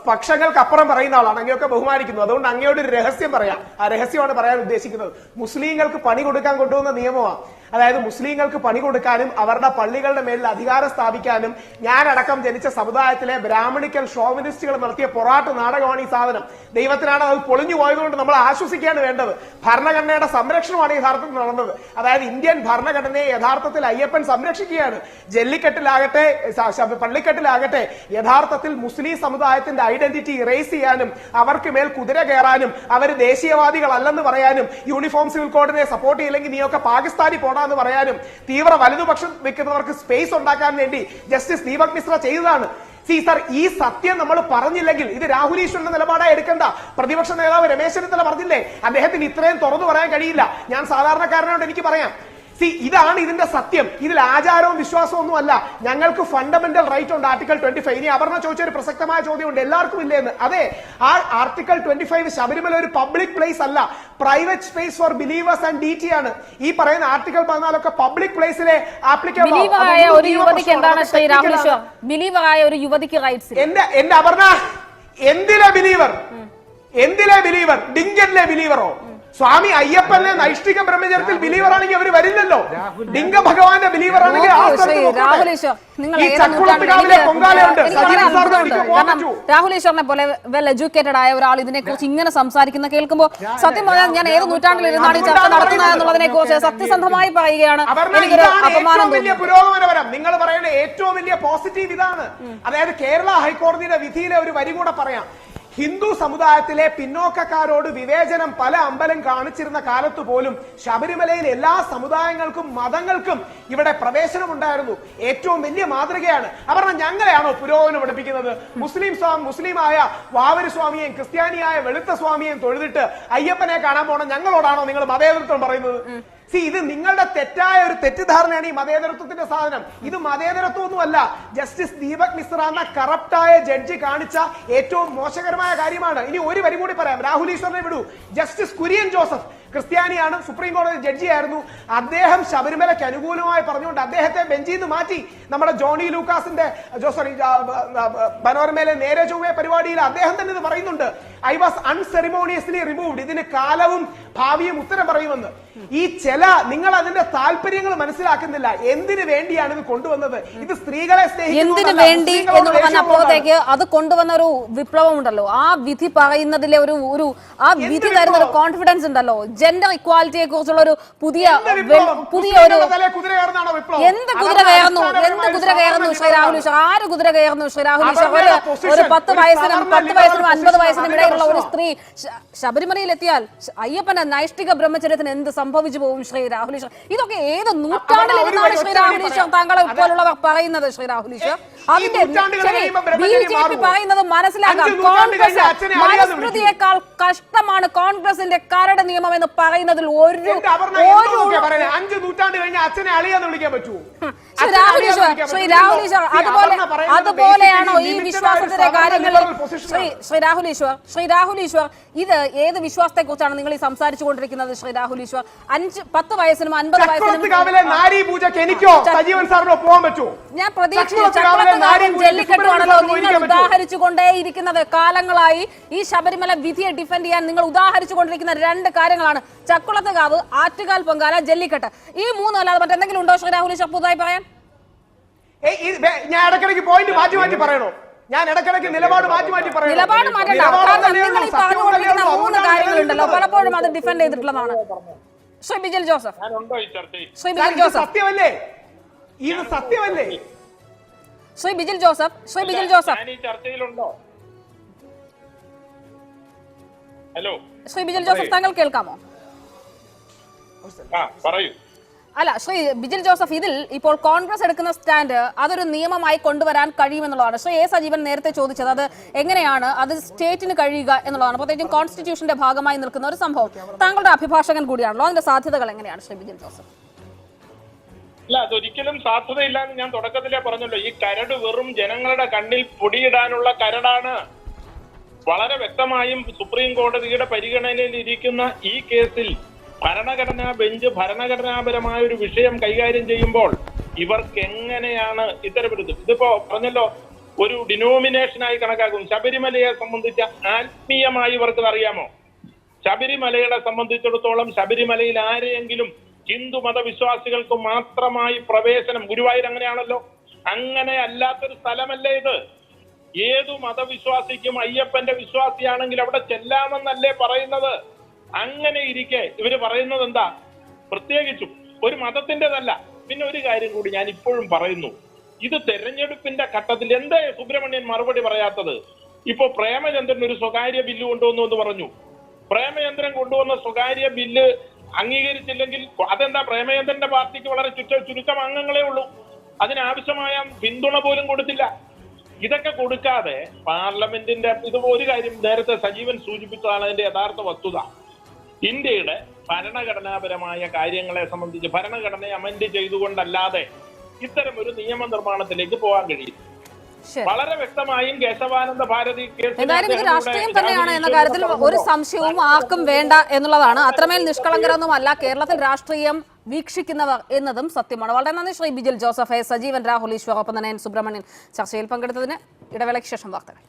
പക്ഷങ്ങൾക്കപ്പുറം പറയുന്ന ആളാണ്. അങ്ങനെയൊക്കെ ബഹുമാനിക്കുന്നു. അതുകൊണ്ട് അങ്ങയോട് ഒരു രഹസ്യം പറയാം. ആ രഹസ്യമാണ് പറയാൻ ഉദ്ദേശിക്കുന്നത്. മുസ്ലിങ്ങൾക്ക് പണി കൊടുക്കാൻ കൊണ്ടുവന്ന നിയമമാണ്. അതായത് മുസ്ലിങ്ങൾക്ക് പണി കൊടുക്കാനും അവരുടെ പള്ളികളുടെ മേലിൽ അധികാരം സ്ഥാപിക്കാനും ഞാനടക്കം ജനിച്ച സമുദായത്തിലെ ബ്രാഹ്മണിക്കൽ ഷോവിനിസ്റ്റുകൾ നടത്തിയ പൊറാട്ട് നാടകമാണ് ഈ സാധനം. ദൈവത്തിനാണ് അത് പൊളിഞ്ഞു പോയതുകൊണ്ട് നമ്മൾ ആശ്വസിക്കുകയാണ് വേണ്ടത്. ഭരണഘടനയുടെ സംരക്ഷണമാണ് യഥാർത്ഥത്തിൽ നടന്നത്. അതായത് ഇന്ത്യൻ ഭരണഘടനയെ യഥാർത്ഥത്തിൽ അയ്യപ്പൻ സംരക്ഷിക്കുകയാണ്. ജല്ലിക്കെട്ടിലാകട്ടെ പള്ളിക്കെട്ടിലാകട്ടെ യഥാർത്ഥത്തിൽ മുസ്ലിം സമുദായത്തിന്റെ ഐഡന്റിറ്റി ഇറേസ് ചെയ്യാനും അവർക്ക് മേൽ കുതിര കയറാനും അവർ ദേശീയവാദികളല്ലെന്ന് പറയാനും യൂണിഫോം സിവിൽ കോഡിനെ സപ്പോർട്ട് ചെയ്യില്ലെങ്കിൽ നീയൊക്കെ പാകിസ്ഥാനി പോടാന്ന് പറയാനും തീവ്ര വലതുപക്ഷം വെക്കുന്നവർക്ക് സ്പേസ് ഉണ്ടാക്കാൻ വേണ്ടി ജസ്റ്റിസ് ദീപക് മിശ്ര ചെയ്തതാണ്. സർ, ഈ സത്യം നമ്മൾ പറഞ്ഞില്ലെങ്കിൽ ഇത് രാഹുൽ ഈശ്വറിന്റെ നിലപാടായി എടുക്കേണ്ട. പ്രതിപക്ഷ നേതാവ് രമേശ് ചെന്നിത്തല പറഞ്ഞില്ലേ, അദ്ദേഹത്തിന് ഇത്രയും തുറന്നു പറയാൻ കഴിയില്ല. ഞാൻ സാധാരണക്കാരനോട് എനിക്ക് പറയാം. ഇതാണ് ഇതിന്റെ സത്യം. ഇതിൽ ആചാരവും വിശ്വാസവും ഒന്നും അല്ല. ഞങ്ങൾക്ക് ഫണ്ടമെന്റൽ റൈറ്റ് ഉണ്ട്. ആർട്ടിക്കിൾ 25. ഇനി അപർണ ചോദിച്ച ഒരു പ്രസക്തമായ ചോദ്യമുണ്ട്, എല്ലാവർക്കും ഇല്ലേന്ന്. അതെ, ആ ആർട്ടിക്കിൾ 25 ശബരിമല ഒരു പബ്ലിക് പ്ലേസ് അല്ല, private space four believers and DT ആണ്. ഈ പറയുന്ന ആർട്ടിക്കിൾ 14 ഒക്കെ പബ്ലിക് പ്ലേസിലെ ആപ്ലിക്കബിൾ. ഒരു യുവതിക്ക് എന്താണ് ശ്രീ രാഹുൽ ഈശ്വർ ബിലീവറായ ഒരു യുവതിക്ക് റൈറ്റ്സ്? എന്റെ അപർണ, എന്തിലെ ബിലീവർ? ഡിങ്കനിലെ ബിലീവറോ? സ്വാമി അയ്യപ്പനെ നൈഷ്ഠിക ബ്രഹ്മചര്യത്തിൽ ബിലീവർ ആണെങ്കിൽ അവർ വരില്ലല്ലോ. ലിംഗ ഭഗവാന്റെ ബിലീവർ ആണെങ്കിൽ രാഹുൽ ഈശ്വറിനെ പോലെ വെൽ എഡ്യൂക്കേറ്റഡ് ആയ ഒരാൾ ഇതിനെ കുറിച്ച് ഇങ്ങനെ സംസാരിക്കുന്ന കേൾക്കുമ്പോൾ സത്യം പറഞ്ഞാൽ ഞാൻ ഏത് നൂറ്റാണ്ടിലിരുന്നാണ് ഈ ചർച്ച നടത്തുന്നത് എന്നുള്ളതിനെ കുറിച്ച് സത്യസന്ധമായി പറയുകയാണ്. പുരോഗമനപരം നിങ്ങൾ പറയുന്ന ഏറ്റവും വലിയ പോസിറ്റീവ് ഇതാണ്. അതായത് കേരള ഹൈക്കോടതിയുടെ വിധിയിലെ ഒരു വരി കൂടെ പറയാം. ഹിന്ദു സമുദായത്തിലെ പിന്നോക്കക്കാരോട് വിവേചനം പല അമ്പലം കാണിച്ചിരുന്ന കാലത്ത് പോലും ശബരിമലയിൽ എല്ലാ സമുദായങ്ങൾക്കും മതങ്ങൾക്കും ഇവിടെ പ്രവേശനം ഉണ്ടായിരുന്നു. ഏറ്റവും വലിയ മാതൃകയാണ്. അവർ ഞങ്ങളെയാണോ പുരോഗമനം പഠിപ്പിക്കുന്നത്? മുസ്ലിമായ വാവര് സ്വാമിയെയും ക്രിസ്ത്യാനിയായ വെളുത്ത സ്വാമിയെയും തൊഴുതിട്ട് അയ്യപ്പനെ കാണാൻ പോണ ഞങ്ങളോടാണോ നിങ്ങൾ മതേതരത്വം പറയുന്നത്? ഇത് നിങ്ങളുടെ തെറ്റായ ഒരു തെറ്റിദ്ധാരണയാണ് ഈ മതേതരത്വത്തിന്റെ സാധനം. ഇത് മതേതരത്വം ഒന്നുമല്ല. ജസ്റ്റിസ് ദീപക് മിശ്ര എന്ന കറപ്റ്റായ ജഡ്ജി കാണിച്ച ഏറ്റവും മോശകരമായ കാര്യമാണ്. ഇനി ഒരു വരി കൂടി പറയാം, രാഹുൽ ഈശ്വറിനെ വിടൂ. ജസ്റ്റിസ് കുര്യൻ ജോസഫ് ക്രിസ്ത്യാനിയാണ്, സുപ്രീം കോടതി ജഡ്ജിയായിരുന്നു. അദ്ദേഹം ശബരിമലയ്ക്ക് അനുകൂലമായി പറഞ്ഞുകൊണ്ട് അദ്ദേഹത്തെ ബെഞ്ചിൽ നിന്ന് മാറ്റി. നമ്മുടെ ജോണി ലൂക്കാസിന്റെ മനോരമയിലെ നേരെ ചൊവ്വേ പരിപാടിയിൽ അദ്ദേഹം തന്നെ ഇത് പറയുന്നുണ്ട്. I was unceremoniously removed. ഇതിന് കാലവും ഭാവിയും ഉത്തരം പറയുമെന്ന്. ഈ നിങ്ങൾ അതിന്റെ താല്പര്യങ്ങൾ മനസ്സിലാക്കുന്നില്ല. എന്തിനു വേണ്ടിയാണ് ഇത് കൊണ്ടുവന്നത്? ഇത് സ്ത്രീകളെ എന്തിനു വേണ്ടി എന്ന് പറഞ്ഞപ്പോഴത്തേക്ക് അത് കൊണ്ടുവന്ന ഒരു വിപ്ലവം ഉണ്ടല്ലോ. ആ വിധി പറയുന്നതിലെ ഒരു ആ വിധി തരുന്ന ഒരു കോൺഫിഡൻസ് ഉണ്ടല്ലോ. ജെൻഡർ ഇക്വാലിറ്റിയെ കുറിച്ചുള്ള ഒരു പുതിയ ഒരു എന്ത് കുതിര കയറുന്നു ശ്രീ രാഹുൽ ഈശ്വർ? ആര് കുതിര കയറുന്നു ശ്രീ രാഹുൽ ഈശ്വർ? ഒരു 10 വയസ്സിനും 50 വയസ്സിനും ഇടയിലുള്ള ഒരു സ്ത്രീ ശബരിമലയിൽ എത്തിയാൽ അയ്യപ്പന്റെ നൈഷ്ഠിക ബ്രഹ്മചര്യത്തിന് എന്ത് സംഭവിച്ചു പോകും ശ്രീ രാഹുൽ ഈശ്വർ? ഇതൊക്കെ ഏത് നൂറ്റാണ്ടിൽ ഇരുന്നാണ് ശ്രീ രാഹുൽ ഈശ്വർ താങ്കളെ പോലുള്ളവർ പറയുന്നത് ശ്രീ രാഹുൽ ഈശ്വർ? അതിന്റെ BJP പറയുന്നത് മനസ്സിലാക്കാം. കോൺഗ്രസ് മനുസ്മൃതിയേക്കാൾ കഷ്ടമാണ് കോൺഗ്രസിന്റെ കരട് നിയമം എന്ന് പറയുന്നതിൽ ഒരു 5 നൂറ്റാണ്ട് കഴിഞ്ഞ അച്ഛനെ അളിയാന്ന് വിളിക്കാൻ പറ്റുമോ? ശ്രീ രാഹുൽ ഈശ്വർ അതുപോലെയാണോ ഈ വിശ്വാസത്തിന്റെ കാര്യങ്ങളിൽ? ശ്രീ രാഹുൽ ഈശ്വർ ഇത് ഏത് വിശ്വാസത്തെ കുറിച്ചാണ് നിങ്ങൾ ഈ സംസാരിച്ചു കൊണ്ടിരിക്കുന്നത് ശ്രീ രാഹുൽ ഈശ്വർ? 5-10 വയസ്സിനും 50 വയസ്സിനും നാരി പൂജയ്ക്ക് എനിക്കോ സജീവൻ സാറിനോ പോകാൻ പറ്റുമോ? ഞാൻ പ്രതീക്ഷിച്ചു ജല്ലിക്കെട്ടുവാണല്ലോ നിങ്ങൾ ഉദാഹരിച്ചു കൊണ്ടേയിരിക്കുന്നത്. കാലങ്ങളായി ഈ ശബരിമല വിധിയെ ഡിഫെൻഡ് ചെയ്യാൻ നിങ്ങൾ ഉദാഹരിച്ചു കൊണ്ടിരിക്കുന്ന 2 കാര്യങ്ങളാണ്: ചക്കുളത്തുകാവ്, ആറ്റുകാൽ പൊങ്കാല, ജല്ലിക്കെട്ട്. ഈ 3 അല്ലാതെ മറ്റെന്തെങ്കിലും ഉണ്ടോ ശ്രീ രാഹുൽ ഈശ്വർ പുതുതായി പറയാൻ? ഞാൻ ഇടയ്ക്കിടയ്ക്ക് പോയിന്റ് മാറ്റി പറയണോ? ഞാൻ ഇടയ്ക്കിടയ്ക്ക് നിലപാട് മാറ്റി പറയണം. നിലപാട് മാറ്റണ്ട. കാരണം നിങ്ങൾ ഈ പറഞ്ഞുകൊണ്ടിരിക്കുന്ന 3 കാര്യങ്ങളുണ്ടല്ലോ, പലപ്പോഴും അത് ഡിഫെൻഡ് ചെയ്തിട്ടുള്ളതാണ്. ശ്രീ ബിജിൽ ജോസഫ്, സത്യമല്ലേ? ഇത് സത്യമല്ലേ? Shri Bijil Joseph hello Shri Bijil Joseph താങ്കൾ കേൾക്കാമോ? പറയൂ. അല്ല ശ്രീ ബിജിൽ ജോസഫ്, ഇതിൽ ഇപ്പോൾ കോൺഗ്രസ് എടുക്കുന്ന സ്റ്റാൻഡ് അതൊരു നിയമമായി കൊണ്ടുവരാൻ കഴിയുമെന്നുള്ളതാണ്. ശ്രീ എ സജീവൻ നേരത്തെ ചോദിച്ചത് അത് എങ്ങനെയാണ് അത് സ്റ്റേറ്റിന് കഴിയുക എന്നുള്ളതാണ്. പ്രത്യേകിച്ചും കോൺസ്റ്റിറ്റ്യൂഷന്റെ ഭാഗമായി നിൽക്കുന്ന ഒരു സംഭവം. താങ്കളുടെ അഭിഭാഷകൻ കൂടിയാണല്ലോ, അതിന്റെ സാധ്യതകൾ എങ്ങനെയാണ് ശ്രീ ബിജിൽ ജോസഫ്? അല്ല, അതൊരിക്കലും സാധ്യതയില്ലാന്ന് ഞാൻ തുടക്കത്തിലേ പറഞ്ഞല്ലോ. ഈ കരട് വെറും ജനങ്ങളുടെ കണ്ണിൽ പൊടിയിടാനുള്ള കരടാണ്. വളരെ വ്യക്തമായും സുപ്രീം കോടതിയുടെ പരിഗണനയിൽ ഇരിക്കുന്ന ഈ കേസിൽ ഭരണഘടനാ ബെഞ്ച് ഭരണഘടനാപരമായ ഒരു വിഷയം കൈകാര്യം ചെയ്യുമ്പോൾ ഇവർക്ക് എങ്ങനെയാണ് ഇത്തരപ്പെടുന്നത്? ഇതിപ്പോ പറഞ്ഞല്ലോ, ഒരു ഡിനോമിനേഷനായി കണക്കാക്കും. ശബരിമലയെ സംബന്ധിച്ച് ആത്മീയമായി ഇവർക്ക് അറിയാമോ? ശബരിമലയെ സംബന്ധിച്ചിടത്തോളം ശബരിമലയിൽ ആരെയെങ്കിലും ഹിന്ദു മതവിശ്വാസികൾക്ക് മാത്രമായി പ്രവേശനം, ഗുരുവായൂർ അങ്ങനെയാണല്ലോ, അങ്ങനെ അല്ലാത്തൊരു സ്ഥലമല്ലേ ഇത്? ഏതു മതവിശ്വാസിക്കും അയ്യപ്പന്റെ വിശ്വാസിയാണെങ്കിൽ അവിടെ ചെല്ലാമെന്നല്ലേ പറയുന്നത്? അങ്ങനെ ഇരിക്കെ ഇവര് പറയുന്നത് എന്താ? പ്രത്യേകിച്ചും ഒരു മതത്തിൻ്റെതല്ല. പിന്നെ ഒരു കാര്യം കൂടി ഞാൻ ഇപ്പോഴും പറയുന്നു, ഇത് തെരഞ്ഞെടുപ്പിന്റെ ഘട്ടത്തിൽ എന്താ സുബ്രഹ്മണ്യൻ മറുപടി പറയാത്തത്? ഇപ്പൊ പ്രേമചന്ദ്രൻ ഒരു സ്വകാര്യ ബില്ല് കൊണ്ടുവന്നു എന്ന് പറഞ്ഞു. പ്രേമചന്ദ്രൻ കൊണ്ടുവന്ന സ്വകാര്യ ബില്ല് അംഗീകരിച്ചില്ലെങ്കിൽ അതെന്താ? പ്രേമചന്ദ്രന്റെ പാർട്ടിക്ക് വളരെ ചുരുക്കം അംഗങ്ങളെ ഉള്ളൂ. അതിനാവശ്യമായ പിന്തുണ പോലും കൊടുത്തില്ല. ഇതൊക്കെ കൊടുക്കാതെ പാർലമെന്റിന്റെ ഇത് ഒരു കാര്യം നേരത്തെ സജീവൻ സൂചിപ്പിച്ചതാണ് അതിന്റെ യഥാർത്ഥ വസ്തുത. ഇന്ത്യയുടെ ഭരണഘടനാപരമായ കാര്യങ്ങളെ സംബന്ധിച്ച് ഭരണഘടനയെ അമെൻഡ് ചെയ്തുകൊണ്ടല്ലാതെ ഇത്തരം ഒരു നിയമനിർമ്മാണത്തിലേക്ക് പോകാൻ കഴിയും. വളരെ വ്യക്തമായും കേശവാനന്ദ ഭാരതി എന്തായാലും ഇത് രാഷ്ട്രീയം തന്നെയാണ് എന്ന കാര്യത്തിൽ ഒരു സംശയവും ആർക്കും വേണ്ട എന്നുള്ളതാണ്. അത്രമേൽ നിഷ്കളങ്കരൊന്നുമല്ല കേരളത്തിൽ രാഷ്ട്രീയം വീക്ഷിക്കുന്നവർ എന്നതും സത്യമാണ്. വളരെ നന്ദി ശ്രീ ബിജിൽ ജോസഫ്, സജീവൻ, രാഹുൽ ഈശ്വർ, ഒപ്പം തന്നെ സുബ്രഹ്മണ്യൻ ചർച്ചയിൽ പങ്കെടുത്തതിന്. ഇടവേളയ്ക്ക് ശേഷം വാർത്തകൾ.